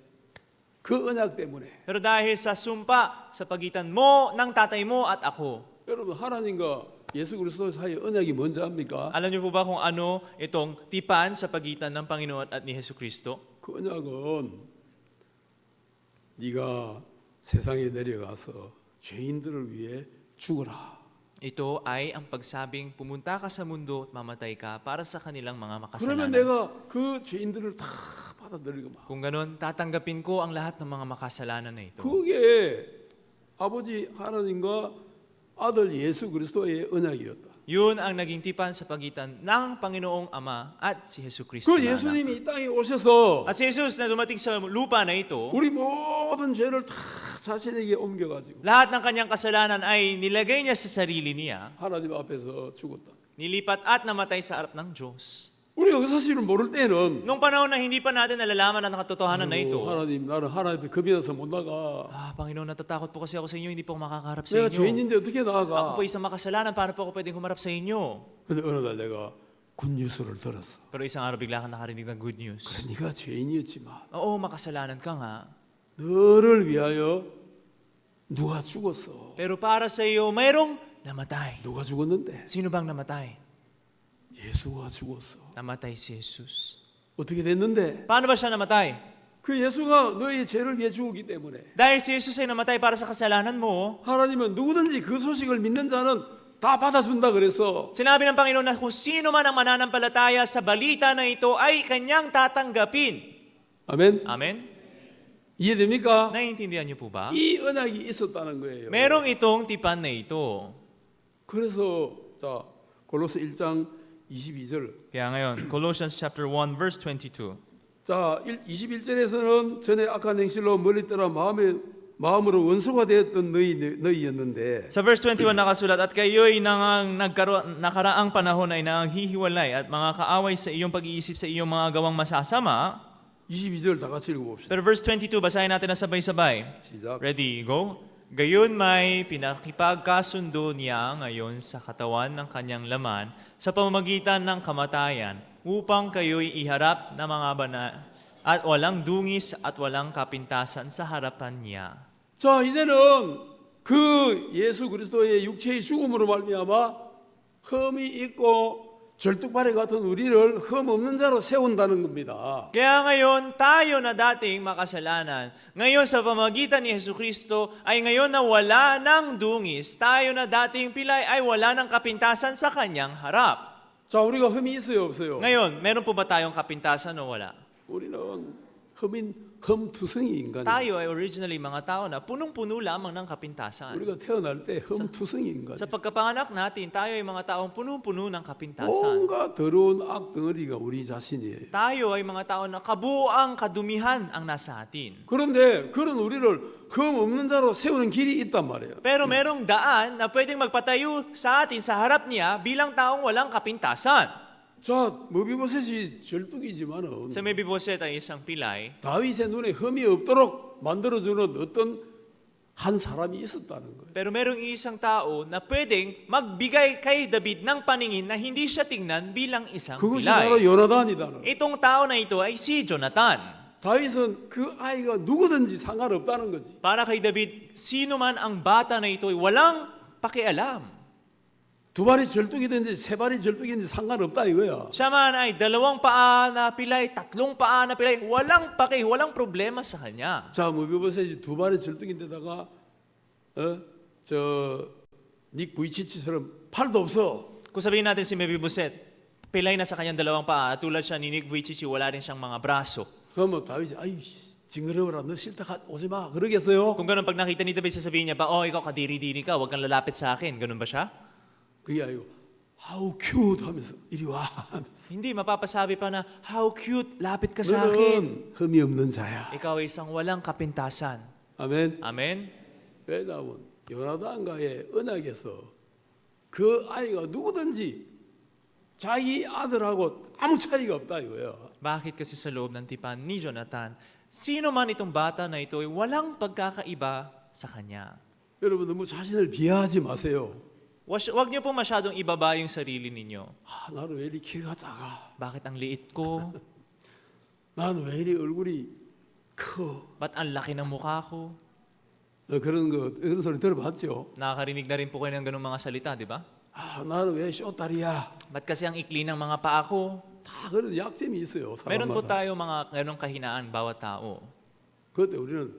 그 언약 때문에. pero dahil sa sumpa sa pagitan mo, ng tatay mo at ako. 여러분 하나님과 예수 그리스도 사이의 언약이 뭔지 압니까? Alam niyo po ba kung ano itong tipan sa pagitan ng Panginoon at ni Hesus Kristo? 그 언약은 네가 세상에 내려가서 죄인들을 위해 죽어라. Ito ay ang pagsabing pumunta ka sa mundo at mamatay ka para sa kanilang mga 그러면 makasalanan. 내가 그 죄인들을 다 받아들이고 막. Kung ganun, tatanggapin ko ang lahat ng mga makasalanan na ito. 그게 아버지 하나님과 아들 예수 그리스도의 언약이었다. Yun ang naging tipan sa pagitan ng Panginoong Ama at si Hesus Kristo 그 na anak. 예수님이 이 땅에 오셔서 At si Jesus na dumating sa lupa na ito, 우리 모든 죄를 다 자신에게 옮겨가지고 lahat ng kanyang kasalanan ay nilagay niya sa sarili niya, 하나님 앞에서 죽었다. nilipat at namatay sa harap ng Diyos. 우리가 그 사실을 모를 때는 Noong panahon na hindi pa natin nalalaman ang katotohanan na ito, 하나님 나는 하나님 앞에 겁이 나서 못 나가. Panginoon, natatakot po kasi ako sa inyo, hindi po ako makakaharap sa 내가 inyo. 죄인인데 어떻게 Ako 나아가? po isang makasalanan, paano po ako pwedeng humarap sa inyo? 근데 어느 날 내가 굿뉴스를 들었어. Pero isang araw bigla kang nakarinig ng good news. 그래, 네가 죄인이었지만 Oo, makasalanan ka nga. 너를 위하여 누가 죽었어? Pero para sa iyo, mayroong namatay. 누가 죽었는데? Sino bang namatay? 예수가 죽었어. Namatay si Jesus. 어떻게 됐는데? Paano ba siya namatay? 그 예수가 너의 죄를 위해 죽었기 때문에 Dahil si Jesus ay namatay para sa kasalanan mo, 하나님은 누구든지 그 소식을 믿는 자는 다 받아준다 그랬어. sinabi ng Panginoon na kung sino man ang mananampalataya sa balita na ito ay kanyang tatanggapin. 아멘. Amen? 이해됩니까? Naiintindihan niyo po ba? 이 언약이 있었다는 거예요. Merong itong tipan na ito. 그래서 자 골로새 1장 22절. Kaya ngayon, Colossians chapter 1 verse 22. 자 21절에서는 전에 악한 행실로 멀리 떠나 마음에 마음으로 원수가 되었던 너희였는데 Sa verse 21 nakasulat, at kayo'y nakaraang panahon ay nanghihiwalay at mga kaaway sa iyong pag-iisip sa iyong mga gawang masasama. 22절 다 같이 읽어봅시다. Pero verse 22, basahin natin na sabay-sabay. 시작. Ready, go. Gayon may pinakipagkasundo niya ngayon sa katawan ng kanyang laman sa pamamagitan ng kamatayan upang kayo'y iharap na mga banal at walang dungis at walang kapintasan sa harapan niya. 자, 이제는 그 예수 그리스도의 육체의 죽음으로 말미암아 흠이 있고 절뚝발에 같은 우리를 흠 없는 자로 세운다는 겁니다. Kaya ngayon, tayo na dating makasalanan, ngayon sa pamagitan ni Jesucristo ay ngayon na wala ng dungis, tayo na dating pilay ay wala ng kapintasan sa kanyang harap. 자, 우리가 흠이 있어요, 없어요? Ngayon, meron po ba tayong kapintasan o wala? 우리는 흠투성이 인간이에요. Tayo ay originally mga tao na punong-puno lamang ng kapintasan. 우리가 태어날 때 흠투성이 인간이에요. Sa pagkapanganak natin, tayo ay mga taong punong-puno ng kapintasan. 온갖 더러운 악덩어리가 우리 자신이에요. Tayo ay mga tao na kabuuang kadumihan ang nasa atin. 그런데 그런 우리를 흠 없는 자로 세우는 길이 있단 말이에요. Pero merong daan na pwedeng magpatayo sa atin sa harap niya bilang taong walang kapintasan. 자, 무비보셋이 절뚝이지만은 Sa Mebiboset ay isang pilay, 다윗의 눈에 흠이 없도록 만들어주는 어떤 한 사람이 있었다는 거예요. pero merong isang tao na pwedeng magbigay kay David ng paningin na hindi siya tingnan bilang isang 그것이 바로 pilay. 요나단이다는 거예요. Itong tao na ito ay si Jonathan. 다윗은 그 아이가 누구든지 상관없다는 거지. Para kay David, sino man ang bata na ito ay walang pakialam. 두 발이 절뚝이든지 세 발이 절뚝이든지 상관없다 이거야. Siya man ay 2 paa na pilay, 3 paa na pilay, walang problema sa kanya. 자, 무비보셋이 두 발이 절뚝인데다가 닉 부이치치처럼 팔도 없어. Kung sabihin natin si Mebiboset, pilay na sa kanyang 2 paa, tulad siya ni Nick Vujicic, wala rin siyang mga braso. 그러면 다윗이 아이 징그러워라 너 싫다 오지 마 그러겠어요? Kung ganun, pag nakita ni David, sasabihin niya ba, oh, ikaw kadiri-diri ka, huwag kang lalapit sa akin. Ganun ba siya? 그게 아니고 how cute 하면서 이리 와 하면서 Hindi, mapapasabi pa na, how cute, lapit ka sa akin. 너는 흠이 없는 자야. Ikaw ay isang walang kapintasan. 아멘. Amen? 왜냐하면 요나단과의 언약에서 그 아이가 누구든지 자기 아들하고 아무 차이가 없다 이거야. Bakit kasi sa loob ng tipan ni Jonathan, sino man itong bata na ito ay walang pagkakaiba sa kanya. 여러분 너무 자신을 비하하지 마세요. Huwag niyo po masyadong ibaba yung sarili ninyo. 아, 나는 왜 이리 키가 작아? Bakit ang liit ko? 나는 왜 이리 얼굴이 커? Ba't ang laki ng mukha ko? 그런 소리 들어봤죠? Nakakarinig na rin po kayo ng ganung mga salita, di ba? 아, 나는 왜 쇼다리야? Ba't kasi ang ikli ng mga paa ko? 다 그런 약점이 있어요. Meron po 사람마다. tayo mga ganong kahinaan bawat tao. 그때 우리는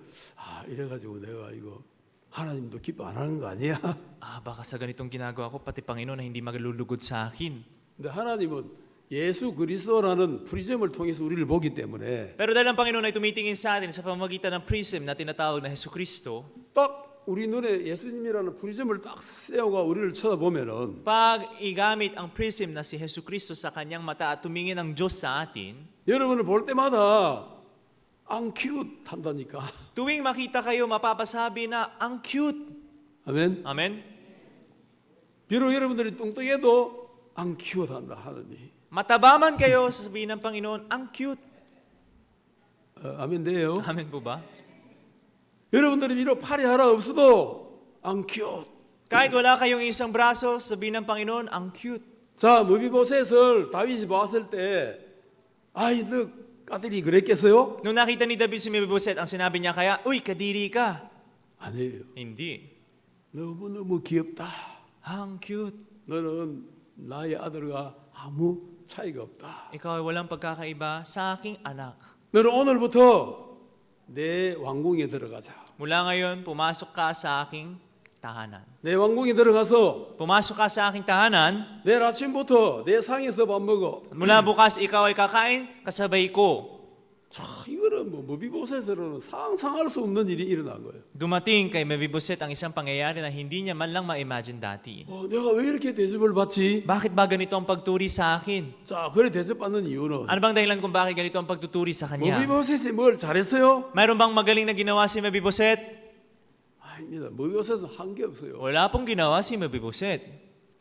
이래가지고 내가 이거 하나님도 기뻐 안 하는 거 아니야? Baka sa ganitong ginagawa ko, pati Panginoon na hindi maglulugod sa akin. 근데 하나님은 예수 그리스도라는 프리즘을 통해서 우리를 보기 때문에 Pero dahil ang Panginoon ay tumitingin sa atin sa pamamagitan ng prism na tinatawag na Jesucristo, 딱 우리 눈에 예수님이라는 프리즘을 딱 세워가 우리를 쳐다보면은 pag igamit ang prism na si Jesucristo sa kanyang mata at tumingin ang Diyos sa atin, 여러분을 볼 때마다 ang cute 한다니까. tuwing makita kayo, mapapasabi na ang cute. 아멘. Amen? 비록 여러분들이 뚱뚱해도 ang cute 한다 하느니. Matabaman kayo, sasabihin ng Panginoon, ang cute. 아멘 돼요. Amen po ba? 여러분들이 비록 팔이 하나 없어도 ang cute. Kahit wala kayong isang braso, sabihin ng Panginoon, ang cute. 자, 무비보셋을 다윗이 봤을 때 아이 너 까들이 그랬겠어요? Nung nakita ni David si Mebiboset, ang sinabi niya kaya, uy, kadiri ka. 아니에요. Hindi. 너무너무 귀엽다. Ang cute. 너는 나의 아들과 아무 차이가 없다. Ikaw ay walang pagkakaiba sa aking anak. 너는 오늘부터 내 왕궁에 들어가자. Mula ngayon, pumasok ka sa aking tahanan. 내 왕궁에 들어가서 Pumasok ka sa aking tahanan, 내일 아침부터 내 상에서 밥 먹어. at mula bukas ikaw ay kakain, kasabay ko. 자, 이거는 뭐 무비보셋으로는 상상할 수 없는 일이 일어난 거예요. Dumating kay Mebiboset ang isang pangyayari na hindi niya man lang ma-imagine dati. 내가 왜 이렇게 대접을 받지? Bakit ba ganito ang pagturi sa akin? 자, 그래 대접받는 이유는 Ano bang dahilan kung bakit ganito ang pagtuturi sa kanya? 무비보셋이 뭘 잘했어요? Mayroon bang magaling na ginawa si Mebiboset? 아닙니다. 무비보셋은 한 게 없어요. Wala pong ginawa si Mephiboset.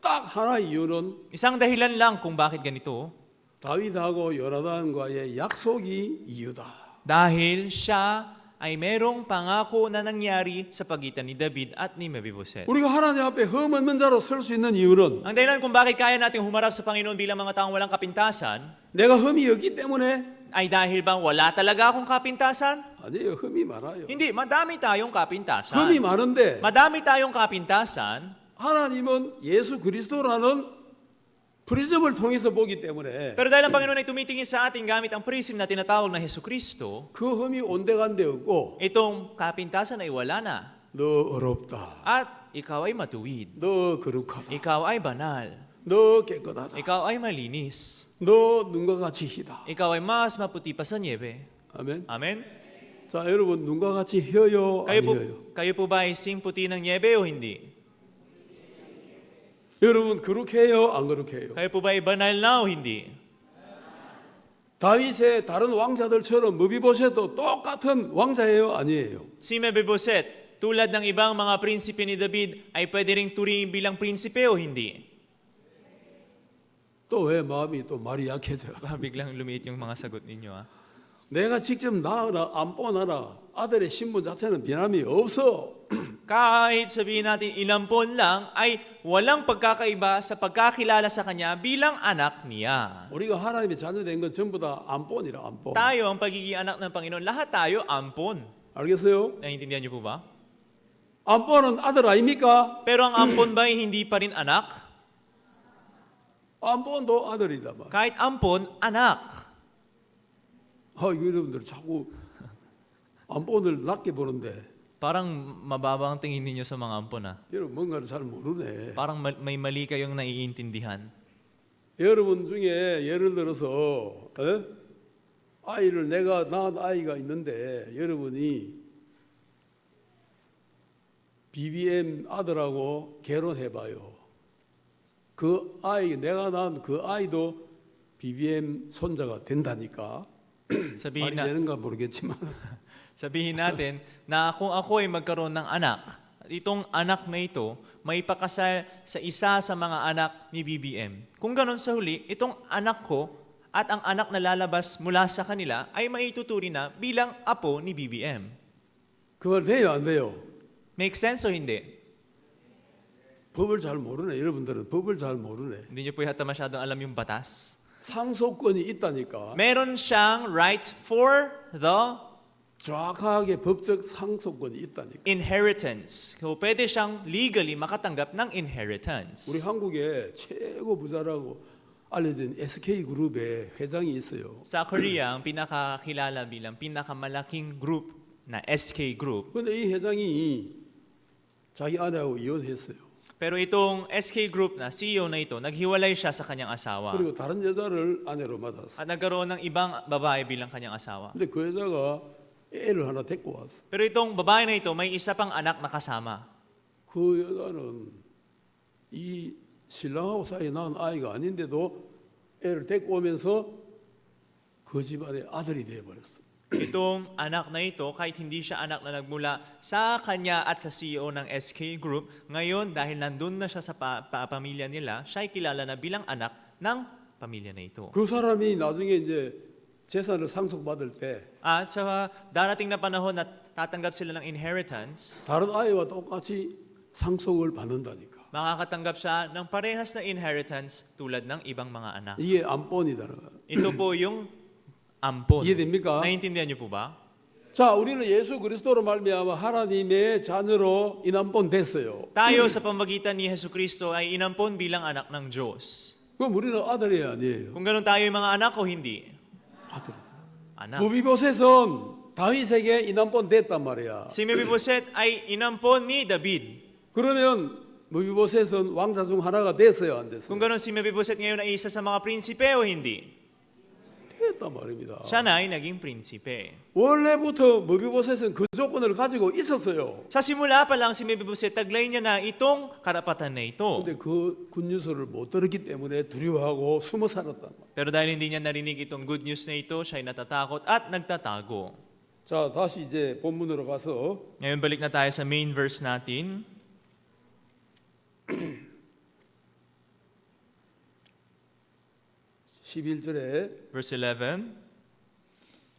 딱 하나의 이유는 Isang dahilan lang kung bakit ganito. 다윗하고 요나단과의 약속이 이유다. Dahil siya ay merong pangako na nangyari sa pagitan ni David at ni Mephiboset. 우리가 하나님 앞에 흠없는 자로 설 수 있는 이유는 Ang dahilan kung bakit kaya nating humarap sa Panginoon bilang mga taong walang kapintasan 내가 흠이 없기 때문에 ay dahil bang wala talaga akong kapintasan? 아니에요. 흠이 많아요. Hindi, madami tayong kapintasan. 흠이 많은데 Madami tayong kapintasan, 하나님은 예수 그리스도라는 프리즘을 통해서 보기 때문에 pero dahil ang Panginoon ay tumitingin sa atin gamit ang prism na tinatawag na Hesus Kristo, 그 흠이 온데간데 없고 itong kapintasan ay wala na. 너 어렵다. At ikaw ay matuwid. 너 거룩하다. Ikaw ay banal. 너 깨끗하다. Ikaw ay malinis. 너 눈과 같이 희다. Ikaw ay mas maputi pa sa niebe. 아멘. Amen? 자, 여러분 눈과 같이 혀요, Kayo po, 아니에요? kayo po ba ay sing puti ng niebe o hindi? 여러분 거룩해요, 안 거룩해요? Kayo po ba ay banal na o hindi? 다윗의 다른 왕자들처럼 무비보셋도 똑같은 왕자예요, 아니에요? Si Mephiboset, tulad ng ibang mga prinsipe ni David, ay pwede ring turingin bilang prinsipe o hindi? 또 왜 마음이 또 말이 약해져? Biglang lumiit yung mga sagot ninyo. 내가 직접 낳으라, 안 뽀나라, 아들의 신분 자체는 변함이 없어. Kahit sabihin natin inampon lang, ay walang pagkakaiba sa pagkakilala sa kanya bilang anak niya. 우리가 하나님의 자녀된 건 전부 다 안본이라, 안본. Tayo, ang pagiging anak ng Panginoon, lahat tayo ampon. 알겠어요? Naiintindihan niyo po ba? 안본은 아들 아닙니까? Pero ang ampon ba ay hindi pa rin anak? 안본도 아들이다 말. Kahit ampon, anak. 여러분들 자꾸 안본을 낮게 보는데 Parang mababa ang tingin ninyo sa mga ampon. 여러분 뭔가를 잘 모르네. Parang may mali kayong naiintindihan. 여러분 중에 예를 들어서 아이를 내가 낳은 아이가 있는데 여러분이 BBM 아들하고 결혼해봐요. 그 아이 내가 낳은 그 아이도 BBM 손자가 된다니까. Sabihin 말이 na, 되는가 모르겠지만 sabihin natin na kung ako ay magkaroon ng anak, itong anak na ito may pakasal sa isa sa mga anak ni BBM. Kung ganon sa huli, itong anak ko at ang anak na lalabas mula sa kanila ay maituturing na bilang apo ni BBM. 그 말 돼요 안 돼요? Make sense o hindi? 법을 잘 모르네. 여러분들은 법을 잘 모르네. Hindi niyo po yata masyadong alam yung batas. 상속권이 있다니까. Meron siyang right for the 정확하게 법적 상속권이 있다니까. inheritance. So, pwede siyang legally makatanggap ng inheritance. 우리 한국에 최고 부자라고 알려진 SK그룹의 회장이 있어요. Sa Korea, ang pinakakilala bilang pinakamalaking group na SK Group. 그런데 이 회장이 자기 아내하고 이혼했어요. Pero itong SK Group na CEO na ito, naghiwalay siya sa kanyang asawa. 그리고 다른 여자를 아내로 맞았어. At nagkaroon ng ibang babae bilang kanyang asawa. 근데 그 여자가 애를 하나 데리고 왔어. Pero itong babae na ito, may isa pang anak na kasama. 그 여자는 이 신랑하고 사이에 낳은 아이가 아닌데도 애를 데리고 오면서 그 집안의 아들이 되어버렸어. Itong anak na ito, kahit hindi siya anak na nagmula sa kanya at sa CEO ng SK Group, ngayon dahil nandun na siya sa pamilya nila, siya ay kilala na bilang anak ng pamilya na ito. 그 사람이 나중에 이제 재산을 상속받을 때 At sa darating na panahon na tatanggap sila ng inheritance, 다른 아이와 똑같이 상속을 받는다니까. makakatanggap siya ng parehas na inheritance tulad ng ibang mga anak. 이게 안본이다. Ito po yung ampon. 이해됩니까? Naiintindihan niyo po ba? 자, 우리는 예수 그리스도로 말미암아 하나님의 자녀로 인안본 됐어요. Tayo sa pamagitan ni Hesus Kristo ay inampon bilang anak ng Diyos. 그럼 우리는 아들이 아니에요. Kung ganun tayo yung mga anak o hindi? 아들. Anak. 무비보셋은 다윗에게 인안본 됐단 말이야. Si Mephiboset ay inampon ni David. 그러면 무비보셋은 왕자 중 하나가 됐어요, 안 됐어요? Kung ganun si Mephiboset ngayon ay isa sa mga prinsipe o hindi? 됐단 말입니다. Siya na ay naging prinsipe. 원래부터 무비보셋은 그 조건을 가지고 있었어요. Sa simula pa lang si Mephiboset, taglay niya na itong karapatan na ito. 근데 그 굿뉴스를 못 들었기 때문에 두려워하고 숨어 살았단 말이에요. Pero dahil hindi niya narinig itong good news na ito, siya ay natatakot at nagtatago. 자, 다시 이제 본문으로 가서 Ngayon balik na tayo sa main verse natin. 11절에 Verse 11.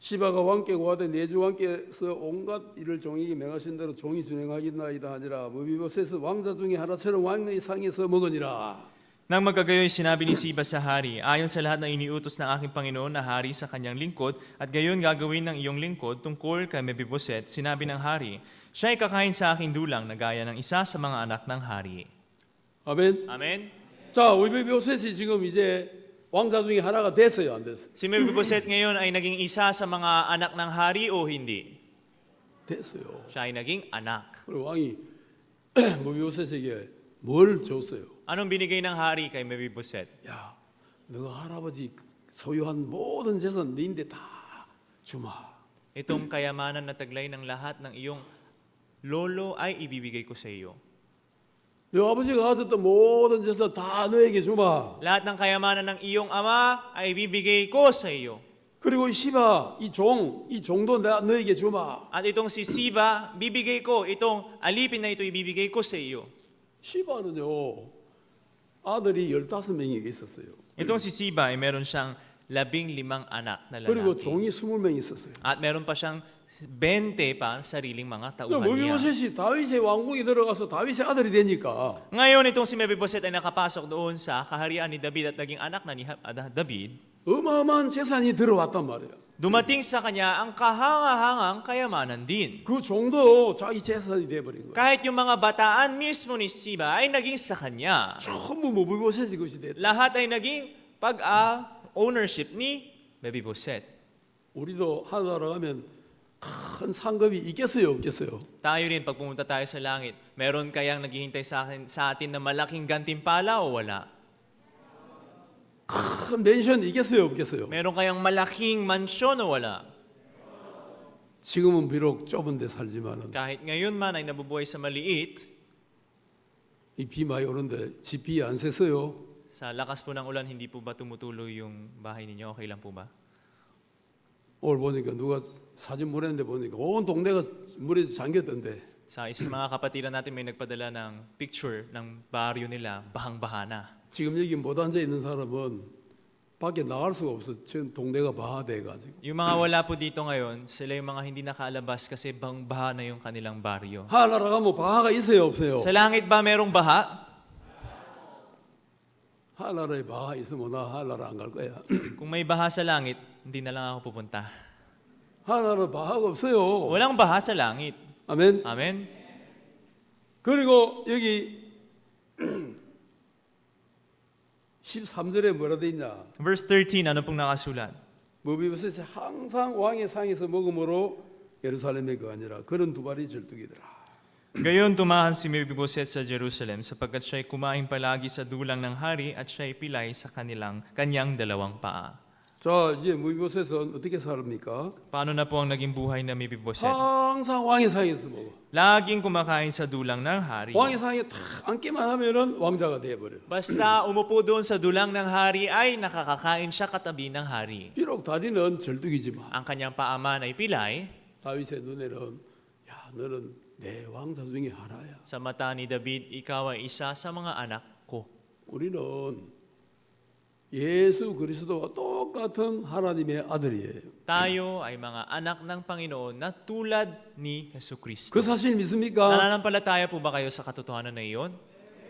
시바가 왕께 고하되 내 주 왕께서 온갖 일을 종에게 명하신 대로 종이 준행하겠나이다 하니라. 무비보셋은 왕자 중에 하나처럼 왕의 상에서 먹으니라. Nang magkagayoy, sinabi ni Siba sa hari, ayon sa lahat ng iniutos ng aking Panginoon na hari sa kanyang lingkod, at gayon gagawin ng iyong lingkod tungkol kay Mebiboset, sinabi ng hari, siya'y kakain sa aking dulang na gaya ng isa sa mga anak ng hari. 아멘. Amen? 자, 무비보셋이 지금 이제 왕자 중에 하나가 됐어요, 안 됐어요? Si Mebiboset ngayon ay naging isa sa mga anak ng hari o hindi? 됐어요. Siya ay naging anak. 그리고 왕이 무비보셋에게 뭘 줬어요? Anong binigay ng hari kay Mebiboset? 야, 너가 할아버지 소유한 모든 재산 너인데 다 주마. Itong kayamanan na taglay ng lahat ng iyong lolo ay ibibigay ko sa iyo. 너 아버지가 가졌던 모든 재산 다 너에게 주마. Lahat ng kayamanan ng iyong ama ay ibibigay ko sa iyo. 그리고 이 시바, 이 종도 너에게 주마. At itong si Siba, bibigay ko. Itong alipin na ito, ibibigay ko sa iyo. 시바는요, 아들이 15명이 있었어요. Itong si Siba ay meron siyang 15 anak na 그리고 lalaki. 종이 20명 있었어요. At meron pa siyang 20 pa sariling mga 그 tauhan niya. 무비보셋이 다윗의 왕궁에 들어가서 다윗의 아들이 되니까 Ngayon, itong si Mebiboset ay nakapasok doon sa kaharian ni David at naging anak na ni David. 어마어마한 재산이 들어왔단 말이에요. Dumating sa kanya ang kahangahangang kayamanan din. 그 종도 자기 재산이 돼버린 거예요. Kahit yung mga bataan mismo ni Siba ay naging sa kanya. 전부 무비보셋이 것이 됐다. Lahat ay naging ownership ni Mebiboset. 우리도 하늘나라 가면 큰 상급이 있겠어요, 없겠어요? Tayo rin, pag pumunta tayo sa langit, meron kayang naghihintay sa atin na malaking gantimpala o wala? 큰 멘션 있겠어요, 없겠어요? Meron kayang malaking mansyon o wala? 지금은 비록 좁은 데 살지만은 Kahit ngayon man ay nabubuhay sa maliit, 이 비 많이 오는데 집 비 안 샜어요. sa lakas po ng ulan, hindi po ba tumutuloy yung bahay ninyo? Okay lang po ba? 오늘 보니까 누가 사진 보냈는데 보니까 온 동네가 물에 잠겼던데. Sa isang mga kapatiran natin may nagpadala ng picture ng baryo nila, bahang-baha na. 지금 여기 못 앉아 있는 사람은 밖에 나갈 수가 없어. 지금 동네가 바하돼 가지고. Yung mga wala po dito ngayon, sila yung mga hindi nakaalabas kasi bahang-baha na yung kanilang baryo. 하늘나라 가면 바하가 있어요, 없어요? Sa langit ba merong baha? 하늘나라에 바하 있으면 나 하늘나라 안 갈 거야. Kung may baha sa langit, hindi na lang ako pupunta. 하늘나라 바하가 없어요. Walang baha sa langit. 아멘. Amen? 그리고 여기 13절에 뭐라 돼 있냐? Verse 13, ano pong nakasulat? 무비보셋이 항상 왕의 상에서 먹음으로 예루살렘에 거하니라. 그런 두 발이 절뚝이더라. Gayon tumahan si Mebiboset sa Jerusalem sapagkat siya'y kumain palagi sa dulang ng hari at siya'y pilay sa kanyang dalawang paa. 자, 이제 무비보셋은 어떻게 살합니까? Paano na po ang naging buhay na Mebiboset? 항상 왕의 상에서 먹어. Laging kumakain sa dulang ng hari. 왕의 상에 탁 앉기만 하면은 왕자가 돼 버려. Basta umupo doon sa dulang ng hari ay nakakakain siya katabi ng hari. 비록 다리는 절뚝이지만 Ang kanyang paaman ay pilay. 다윗의 눈에는 야, 너는 내 왕자 중에 하나야. Sa mata ni David, ikaw ay isa sa mga anak ko. 우리는 예수 그리스도와 똑같은 하나님의 아들이에요. Tayo ay mga anak ng Panginoon na tulad ni Jesucristo. 그 사실 믿습니까? Nananampalataya po ba kayo sa katotohanan na iyon?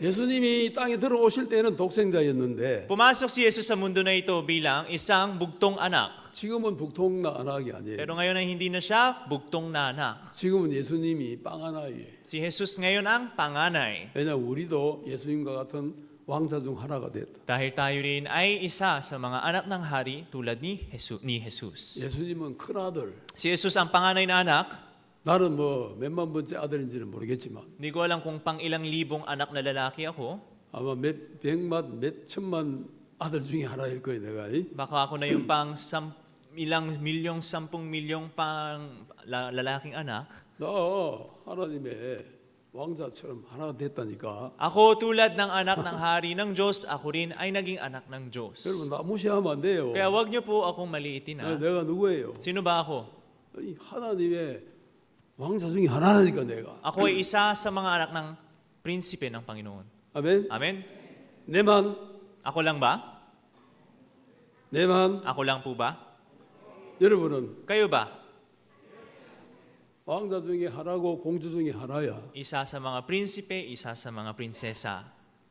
예수님이 땅에 들어오실 때는 독생자였는데 Pumasok si Jesus sa mundo na ito bilang isang bugtong anak. 지금은 북통나 안악이 아니에요. Pero ngayon ay hindi na siya bugtong na anak. 지금은 예수님이 빵 하나예요. Si Jesus ngayon ang panganay. 왜냐 우리도 예수님과 같은 왕자 중 하나가 됐다. Dahil tayo rin ay isa sa mga anak ng hari tulad ni Jesus. 예수님은 큰 아들. Si Jesus ang panganay na anak. 나는 뭐 몇만 번째 아들인지는 모르겠지만 Hindi ko alam kung pang ilang libong anak na lalaki ako. 아마 몇 백만 몇 천만 아들 중에 하나일 거예요, 내가. Baka ako na yung pang ilang milyong, 10 milyong pang lalaking anak. 나 하나님의 왕자처럼 하나가 됐다니까. Ako tulad ng anak ng hari ng Diyos, ako rin ay naging anak ng Diyos. 여러분 나 무시하면 안 돼요. Kaya wag niyo po akong maliitin ha. 내가 누구예요? Sino ba ako? 이 하나님의 왕자 중에 하나니까 내가. Ako ay isa sa mga anak ng prinsipe ng Panginoon. 아멘. Amen? 내만 Ako lang ba? 내만 Ako lang po ba? 여러분은 Kayo ba? 왕자 중에 하나고 공주 중에 하나야. Isa sa mga prinsipe, isa sa mga prinsesa.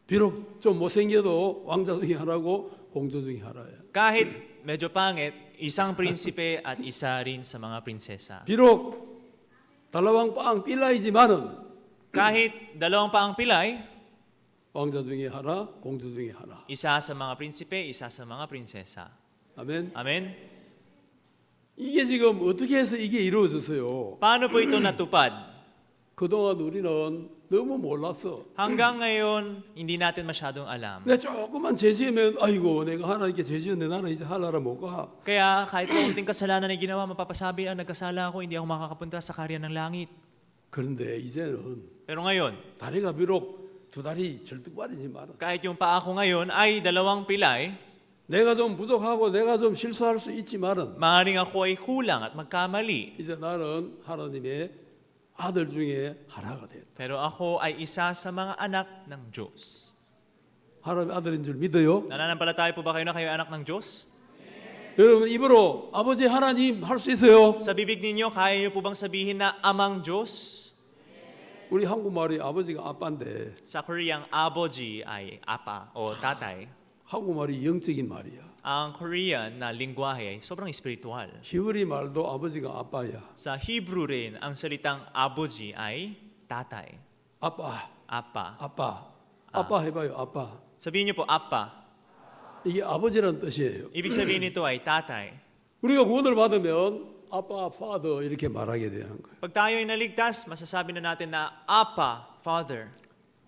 비록 좀 못생겨도 왕자 중에 하나고 공주 중에 하나야. Kahit medyo pangit, isang prinsipe at isa rin sa mga prinsesa. 비록 달라왕 빵 삘라이지만은 Kahit dalawang pa ang pilay, 왕자 중에 하나, 공주 중에 하나. isa sa mga prinsipe, isa sa mga prinsesa. 아멘. Amen? 이게 지금 어떻게 해서 이게 이루어졌어요? Paano po ito natupad? 그동안 우리는 너무 몰랐어. Hanggang ngayon, hindi natin masyadong alam. 내가 조금만 죄지으면 아이고 내가 하나님께 죄지었네 나는 이제 하나라 못 가. Kaya kahit kaunting kasalanan na ginawa, mapapasabi, nagkasala ako, hindi ako makakapunta sa karya ng langit. 그런데 이제는 Pero ngayon, 다리가 비록 두 다리 절뚝발이지만 kahit yung paa ko ngayon ay dalawang pilay, 내가 좀 부족하고 내가 좀 실수할 수 있지만은 maaaring ako ay kulang at magkamali. 이제 나는 하나님의 아들 중에 하나가 됐다. Pero ako ay isa sa mga anak ng Diyos. 하나님의 아들인 줄 믿어요? Nananampalataya po ba kayo na kayo ay anak ng Diyos? 여러분 입으로 아버지 하나님 할 수 있어요? Sa bibig ninyo, kaya niyo po bang sabihin na amang Diyos? 우리 한국말이 아버지가 아빠인데 Sa Koreang, aboji ay apa o tatay. 한국말이 영적인 말이야. Ang Korean na lingwahe ay sobrang espiritual. 히브리 말도 아버지가 아빠야. Sa Hebrew rin, ang salitang aboji ay tatay. 아빠, Apa. 아빠 해봐요. 아빠. Sabihin niyo po, apa. 이게 아버지라는 뜻이에요. Ibig sabihin nito ay tatay. 우리가 구원을 받으면 아빠, father 이렇게 말하게 되는 거예요. Pag tayo ay naligtas, masasabi na natin na apa, father.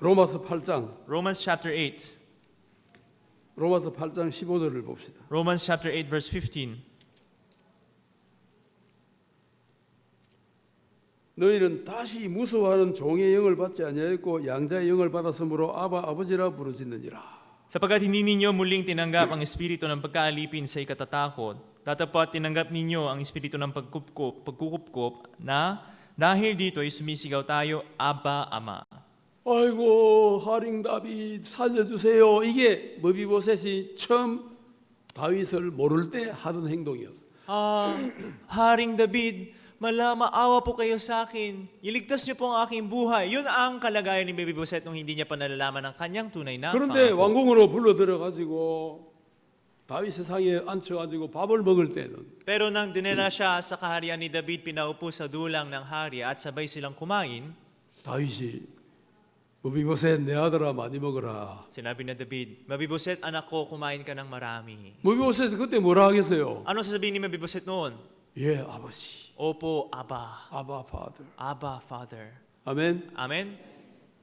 로마서 8장, Romans chapter 8. 로마서 8장 15절을 봅시다. Romans chapter 8 verse 15. 너희는 다시 무서워하는 종의 영을 받지 아니하였고 양자의 영을 받았으므로 아바 아버지라 부르짖느니라. Sapagkat hindi ninyo muling tinanggap ang espiritu ng pagkaalipin sa ikatatakot, tatapat tinanggap ninyo ang espiritu ng pagkukupkop na dahil dito ay sumisigaw tayo, Aba, Ama. 아이고 하링 다윗 살려주세요. 이게 머비보셋이 처음 다윗을 모를 때 하던 행동이었어. Haring David, maawa po kayo sa akin. Iligtas niyo po ang aking buhay. Yun ang kalagayan ni Mephibosheth nung hindi niya pa nalalaman ang kanyang tunay na 그런데 pangako. 왕궁으로 불러 들어가지고 다윗의 상에 앉혀가지고 밥을 먹을 때는 Pero nang dinala siya sa kaharian ni David, pinaupo sa dulang ng hari at sabay silang kumain, 다윗이 머비보셋 내 아들아 많이 먹어라. sinabi na David, Mephibosheth, anak ko, kumain ka ng marami. 머비보셋 그때 뭐라 하겠어요? Ano sasabihin ni Mephibosheth noon? 예 아버지, Opo, Aba. 아바 father. Abba, Father. 아멘. Amen?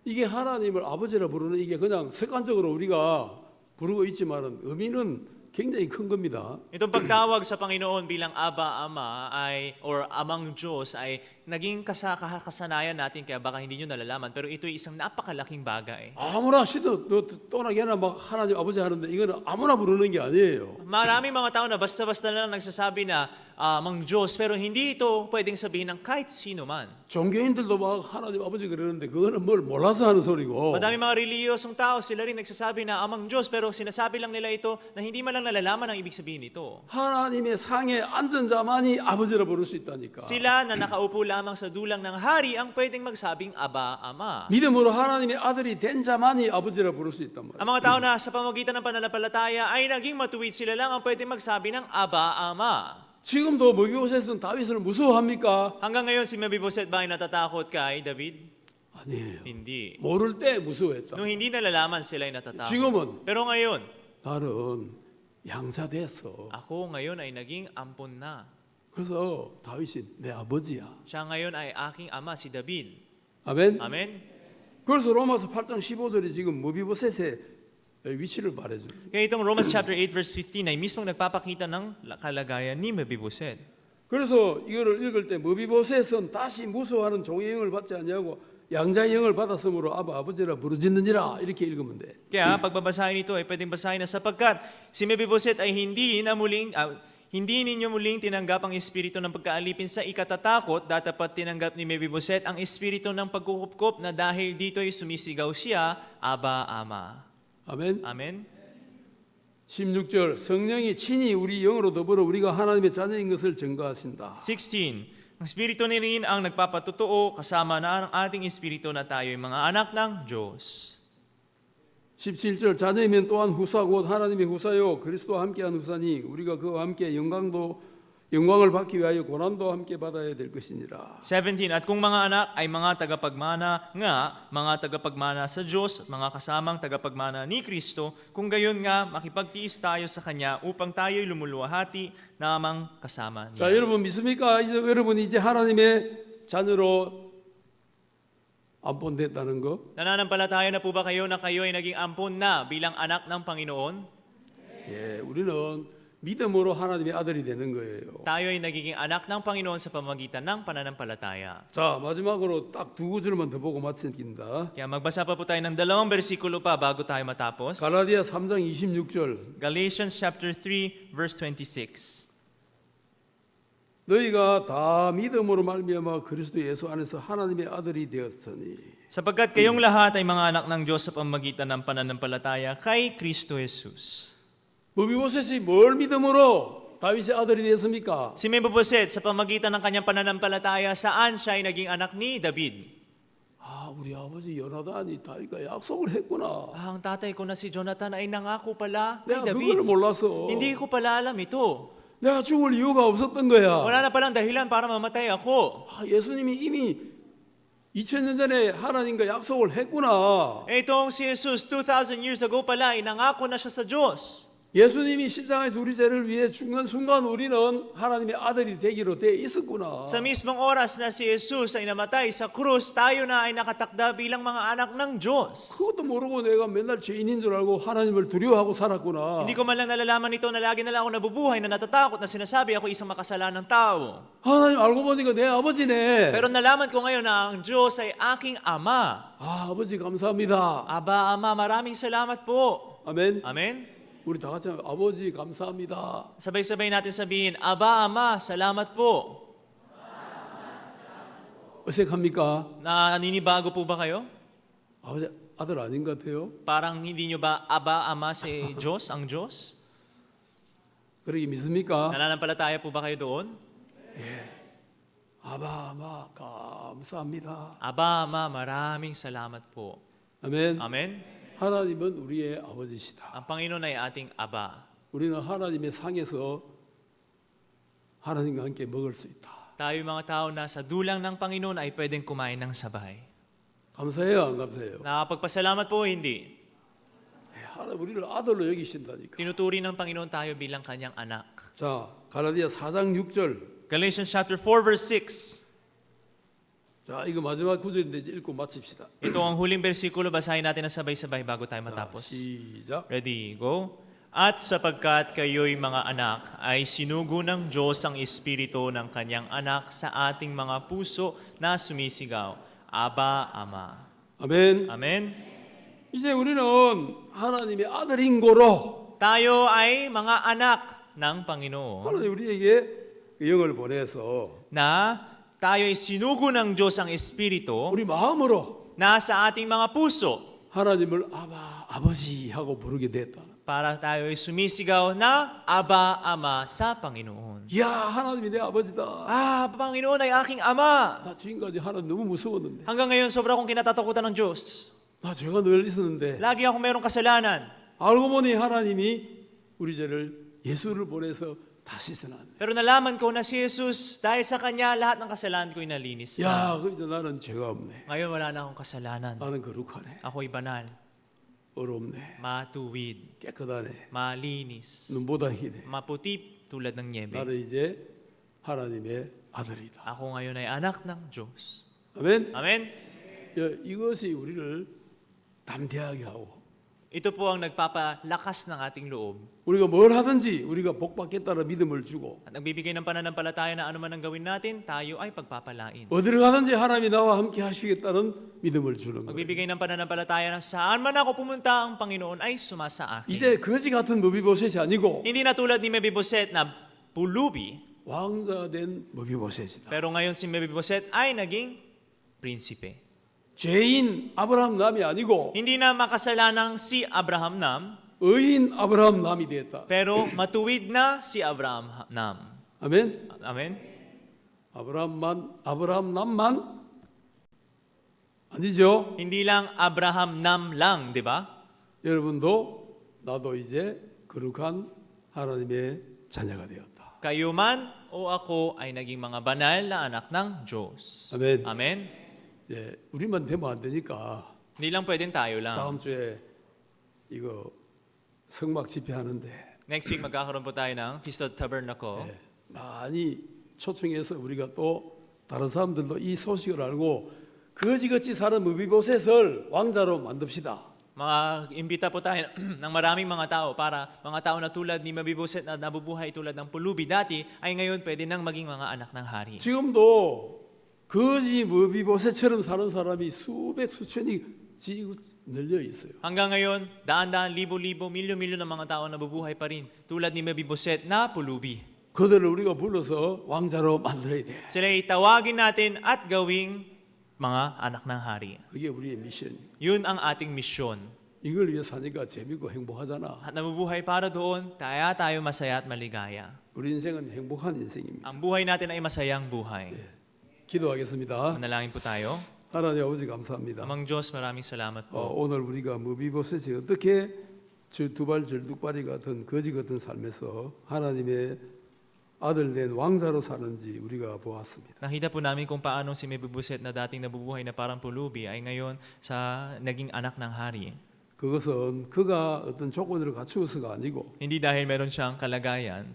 이게 하나님을 아버지라 부르는 이게 그냥 습관적으로 우리가 부르고 있지만은 의미는 굉장히 큰 겁니다. Itong pagtawag sa Panginoon bilang Aba, Ama ay or Amang Diyos ay naging kasanayan natin kaya baka hindi nyo nalalaman pero ito ay isang napakalaking bagay. 아무나 시도 떠나게나 막 하나님 아버지 하는데 이거는 아무나 부르는 게 아니에요. Maraming mga tao na basta-basta lang nagsasabi na Amang Diyos pero hindi ito pwedeng sabihin ng kahit sino man. 종교인들도 막 하나님 아버지 그러는데 그거는 뭘 몰라서 하는 소리고. Madami mga reliyosong tao, sila rin nagsasabi na Amang Diyos pero sinasabi lang nila ito na hindi man lang nalalaman ang ibig sabihin nito. 하나님의 상에 앉은 자만이 아버지라 부를 수 있다니까. Sila na nakaupo lamang sa dulang ng hari ang pwedeng magsabing Aba, Ama. 믿음으로 하나님의 아들이 된 자만이 아버지라 부를 수 있단 말이에요. Ang mga tao na sa pamagitan ng pananampalataya ay naging matuwid sila lang ang pwedeng magsabi ng Aba, Ama. 지금도 머비보셋은 다윗을 무서워합니까? Hanggang ngayon si Mephibosheth ba ay natatakot kay David? 아니에요. Hindi. 모를 때 무서워했다. Nung hindi nalalaman sila ay natatakot. 지금은 Pero ngayon, 나는 양자됐어. ako ngayon ay naging ampon na. 그래서 다윗이 내 아버지야. Siya ngayon ay aking ama, si David. 아멘. Amen? 그래서 로마서 8장 15절이 지금 머비보셋의 위치를 말해줘요. Kaya itong Romans chapter 8 verse 15 ay mismong nagpapakita ng kalagayan ni Mephibosheth. 그래서 이거를 읽을 때 머비보셋은 다시 무서워하는 종의 영을 받지 아니하고 양자의 영을 받았으므로 아바 아버지라 부르짖느니라 이렇게 읽으면 돼. Kaya pagbabasahin ito ay pwedeng basahin na sapagkat si Mephibosheth ay Hindi ninyo muling tinanggap ang espiritu ng pagkaalipin sa ikatatakot, datapat tinanggap ni Mefiboset ang espiritu ng pagkukupkop na dahil dito'y sumisigaw siya, Aba, Ama. 아멘. Amen? 16절 성령이 친히 우리 영으로 더불어 우리가 하나님의 자녀인 것을 증거하신다. 16. Ang espiritu ni rin ang nagpapatotoo kasama na ang ating espiritu na tayo'y mga anak ng Diyos. 17절 자녀이면 또한 후사 곧 하나님의 후사요 그리스도와 함께한 후사니 우리가 그와 함께 영광을 받기 위하여 고난도 함께 받아야 될 것이니라. 17. At kung mga anak ay mga tagapagmana nga, mga tagapagmana sa Diyos, mga kasamang tagapagmana ni Kristo, kung gayon nga makipagtiis tayo sa Kanya upang tayo'y lumuluwahati namang kasama 자, niya. 여러분 믿습니까? 여러분이 이제 하나님의 자녀로 안본됐다는 거? Nananampalataya na po ba kayo na kayo ay naging ampon na bilang anak ng Panginoon? 예, 우리는 믿음으로 하나님의 아들이 되는 거예요. Tayo ay nagiging anak ng Panginoon sa pamagitan ng pananampalataya. 자, 마지막으로 딱 두 구절만 더 보고 마칩니다. Kaya magbasa pa po tayo ng 2 bersikulo pa bago tayo matapos. 갈라디아 3장 26절 Galatians chapter 3 verse 26. 너희가 다 믿음으로 말미암아 그리스도 예수 안에서 하나님의 아들이 되었으니 Sapagkat kayong lahat ay mga anak ng Diyos sa pamagitan ng pananampalataya kay Kristo Jesus. 무비보셋이 뭘 믿음으로 다윗의 아들이 되었습니까? Si Mefiboset sa pamagitan ng kanyang pananampalataya saan siya ay naging anak ni David? 아, 우리 아버지 요나단이 다윗과 약속을 했구나. Ang tatay ko na si Jonathan ay nangako pala kay 내가 David. 그걸 몰랐어. Hindi ko pala alam ito. 내가 죽을 이유가 없었던 거야. Wala na palang dahilan para mamatay ako. 아, 예수님이 이미 2000년 전에 하나님과 약속을 했구나. Itong si Jesus 2,000 years ago pala ay nangako na siya sa Diyos. 예수님이 십자가에서 우리 죄를 위해 죽는 순간 우리는 하나님의 아들이 되기로 돼 있었구나. Sa mismong oras na si Jesus ay namatay sa krus, tayo na ay nakatakda bilang mga anak ng Diyos. 그것도 모르고 내가 맨날 죄인인 줄 알고 하나님을 두려워하고 살았구나. Hindi ko man lang nalalaman ito na lagi na lang ako nabubuhay na natatakot na sinasabi ako isang makasalanang tao. 하나님 알고 보니까 내 아버지네. Pero nalaman ko ngayon na ang Diyos ay aking Ama. 아, 아버지 감사합니다. Aba, Ama, maraming salamat po. 아멘. Amen? 우리 다 같이 아버지 감사합니다. Sabay-sabay natin sabihin, Aba, Ama, salamat po. 어색합니까? Naninibago po ba kayo? 아버지 아들 아닌 것 같아요. Parang hindi nyo ba Aba, Ama si Diyos, ang Diyos? 그러기 믿습니까? Nananampalataya po ba kayo doon? 아바 아마 감사합니다. Aba, Ama, maraming salamat po. 아멘. Amen? 하나님은 우리의 아버지시다. Ang Panginoon ay ating Aba. 우리는 하나님의 상에서 하나님과 함께 먹을 수 있다. Tayo mga tao na sa dulang ng Panginoon ay pwedeng kumain ng sabay. 감사해요, 안 감사해요? Nakapagpasalamat po o hindi? 하나님 우리를 아들로 여기신다니까. Tinuturi ng Panginoon tayo bilang kanyang anak. 자, 갈라디아 4장 6절. Galatians chapter 4 verse 6. 자, 이거 마지막 구절인데 이제 읽고 마칩시다. Ito ang huling bersikulo, basahin natin na sabay-sabay bago tayo 자, matapos. 시작. Ready, go. At sapagkat kayo'y mga anak, ay sinugo ng Diyos ang espiritu ng kanyang anak sa ating mga puso na sumisigaw, Aba, Ama. 아멘. Amen? 이제 우리는 하나님의 아들인 고로 Tayo ay mga anak ng Panginoon 하나님 우리에게 그 영을 보내서 na tayo ay sinugo ng Diyos ang espiritu 우리 마음으로 na sa ating mga puso 하나님을 아버지 하고 부르게 됐다. para tayo ay sumisigaw na Aba, Ama sa Panginoon. 야, 하나님이 내 아버지다. Ah, Panginoon ay aking Ama. 나 지금까지 하나님 너무 무서웠는데. Hanggang ngayon, sobra akong kinatatakutan ng Diyos. 나 죄가 늘 있었는데. Lagi akong mayroong kasalanan. 알고 보니 하나님이 우리 죄를 예수를 보내서 다 씻어놨네. Pero nalaman ko na si Jesus, dahil sa Kanya, lahat ng kasalanan ko'y nalinis 야, na. 그 이제 나는 죄가 없네. Ngayon, wala na akong kasalanan. 나는 거룩하네. Ako'y banal, 어렵네. matuwid, 깨끗하네. malinis, 눈보다 희네. maputi tulad ng niebe. 나는 이제 하나님의 아들이다. Ako ngayon ay anak ng Diyos. 아멘. Amen? 야, 이것이 우리를 담대하게 하고 Ito po ang nagpapalakas ng ating loob 우리가 뭘 하든지 우리가 복받겠다는 믿음을 주고 at nagbibigay ng pananampalataya na anuman ang gawin natin, tayo ay pagpapalain. 어디를 가든지 하나님이 나와 함께 하시겠다는 믿음을 주는 거예요. Magbibigay ng pananampalataya na saan man ako pumunta, ang Panginoon ay sumasa akin. 이제 거지 같은 무비보셋이 아니고 Hindi na tulad ni Mefiboset na pulubi. 왕자 된 무비보셋이다. Pero ngayon si Mephibosheth ay naging prinsipe. 죄인 아브라함 남이 아니고 Hindi na makasalanang si Abraham Nam, 의인 아브라함 남이 되었다. pero matuwid na si Abraham Nam. 아멘. Amen? 아브라함 남만 아니죠. Hindi lang Abraham Nam lang, di ba? 여러분도 나도 이제 거룩한 하나님의 자녀가 되었다. Kayo man o ako ay naging mga banal na anak ng Diyos. 아멘. Amen? 예, 우리만 되면 안 되니까 Hindi lang pwedeng tayo lang. 다음 주에 이거 성막 집회하는데 Next week magkakaroon po tayo ng Feast of Tabernacle. 예, 많이 초청해서 우리가 또 다른 사람들도 이 소식을 알고 거지같이 사는 무비보셋을 왕자로 만듭시다. Imbita po tayo ng maraming mga tao para mga tao na tulad ni Mephibosheth na nabubuhay tulad ng pulubi dati ay ngayon pwede nang maging mga anak ng hari. 지금도 거지 무비보셋처럼 사는 사람이 수백 수천이 지고 늘려 있어요. Hanggang ngayon, daan-daan, libo-libo, milyo-milyo ng mga tao na nabubuhay pa rin tulad ni Mephibosheth na pulubi. 그들을 우리가 불러서 왕자로 만들어야 돼. Sila ay tawagin natin at gawing mga anak ng hari. 그게 우리의 미션이에요. Yun ang ating misyon. 이걸 위해 사니까 재밌고 행복하잖아. At nabubuhay para doon, tayo masaya at maligaya. 우리 인생은 행복한 인생입니다. Ang buhay natin ay masayang buhay. 기도하겠습니다. Manalangin po tayo. 하나님 아버지 감사합니다. Amang Diyos, maraming salamat po. 오늘 우리가 무비보셋이 어떻게 두발 절뚝발이 같은 거지 같은 삶에서 하나님의 아들 된 왕자로 사는지 우리가 보았습니다. Nakita po namin kung paano si Mephibosheth na dating nabubuhay na parang pulubi ay ngayon sa naging anak ng hari. 그것은 그가 어떤 조건을 갖추어서가 아니고 Hindi dahil meron siyang kalagayan,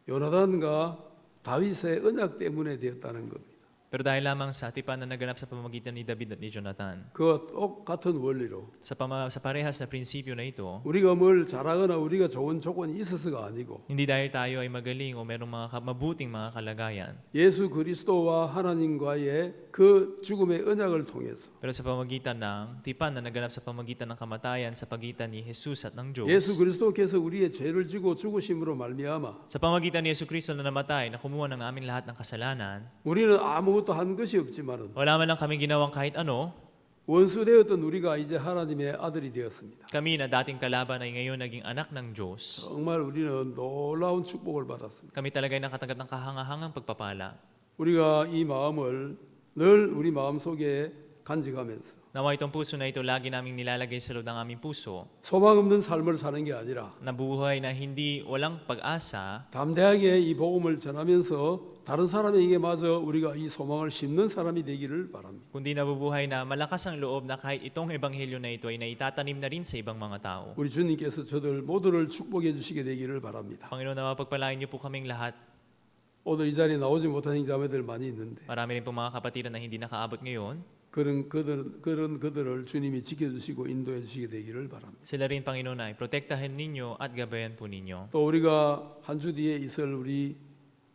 요나단과 다윗의 언약 때문에 되었다는 겁니다. pero dahil lamang sa tipan na naganap sa pamamagitan ni David at ni Jonathan. 그와 똑같은 원리로 Sa parehas na prinsipyo na ito, 우리가 뭘 잘하거나 우리가 좋은 조건이 있어서가 아니고 hindi dahil tayo ay magaling o merong mga mabuting mga kalagayan, 예수 그리스도와 하나님과의 그 죽음의 언약을 통해서 pero sa pamamagitan ng tipan na naganap sa pamamagitan ng kamatayan sa pagitan ni Jesus at ng Diyos. 예수 그리스도께서 우리의 죄를 지고 죽으심으로 말미암아 Sa pamamagitan ni Yesu Cristo na namatay, na kumuha ng aming lahat ng kasalanan, 우리는 아무것도 한 것이 없지만은 wala man lang kaming ginawang kahit ano, 원수되었던 우리가 이제 하나님의 아들이 되었습니다. kami na dating kalaban ay ngayon naging anak ng Diyos. 정말 우리는 놀라운 축복을 받았습니다. Kami talaga ay nakatanggap ng kahangahangang pagpapala. 우리가 이 마음을 늘 우리 마음 속에 간직하면서 Nawa itong puso na ito lagi naming nilalagay sa loob ng aming puso, 소망 없는 삶을 사는 게 아니라 nabubuhay na hindi walang pag-asa, 담대하게 이 복음을 전하면서 다른 사람에게 마저 우리가 이 소망을 심는 사람이 되기를 바랍니다. kundi nabubuhay na malakas ang loob na kahit itong ebanghelyo na ito ay naitatanim na rin sa ibang mga tao. 우리 주님께서 저들 모두를 축복해 주시게 되기를 바랍니다. Panginoon, nawa pagpalain niyo po kaming lahat. 오늘 이 자리에 나오지 못한 형제자매들 많이 있는데 Marami rin po mga kapatiran na hindi nakaabot ngayon. 그런 그들을 주님이 지켜주시고 인도해 주시게 되기를 바랍니다. Sila rin, Panginoon, ay protektahin ninyo at gabayan po ninyo. 또 우리가 한 주 뒤에 있을 우리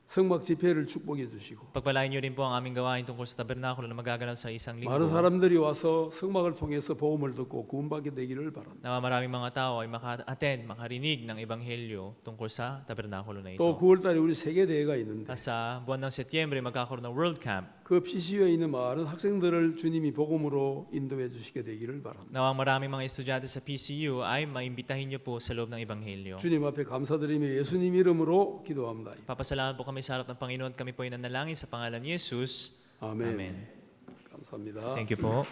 성막 집회를 축복해 주시고 Pagpalain niyo rin po ang aming gawain tungkol sa tabernakulo na magaganap sa isang linggo. 많은 사람들이 와서 성막을 통해서 복음을 듣고 구원받게 되기를 바랍니다. Na maraming mga tao ay maka-attend, makarinig ng ebanghelyo tungkol sa tabernakulo na ito. 또 9월달에 우리 세계대회가 있는데 At sa buwan ng Setyembre, magkakaroon ng World Camp. 그 PCU에 있는 많은 학생들을 주님이 복음으로 인도해 주시게 되기를 바랍니다. Nawang maraming mga estudyante sa PCU ay maimbitahin niyo po sa loob ng ebanghelyo. 주님 앞에 감사드리며 예수님 이름으로 기도합니다. Papasalamat po kami sa harap ng Panginoon. Kami po ay nanalangin sa pangalan ni Jesus. 아멘. Amen. 감사합니다. Thank you po.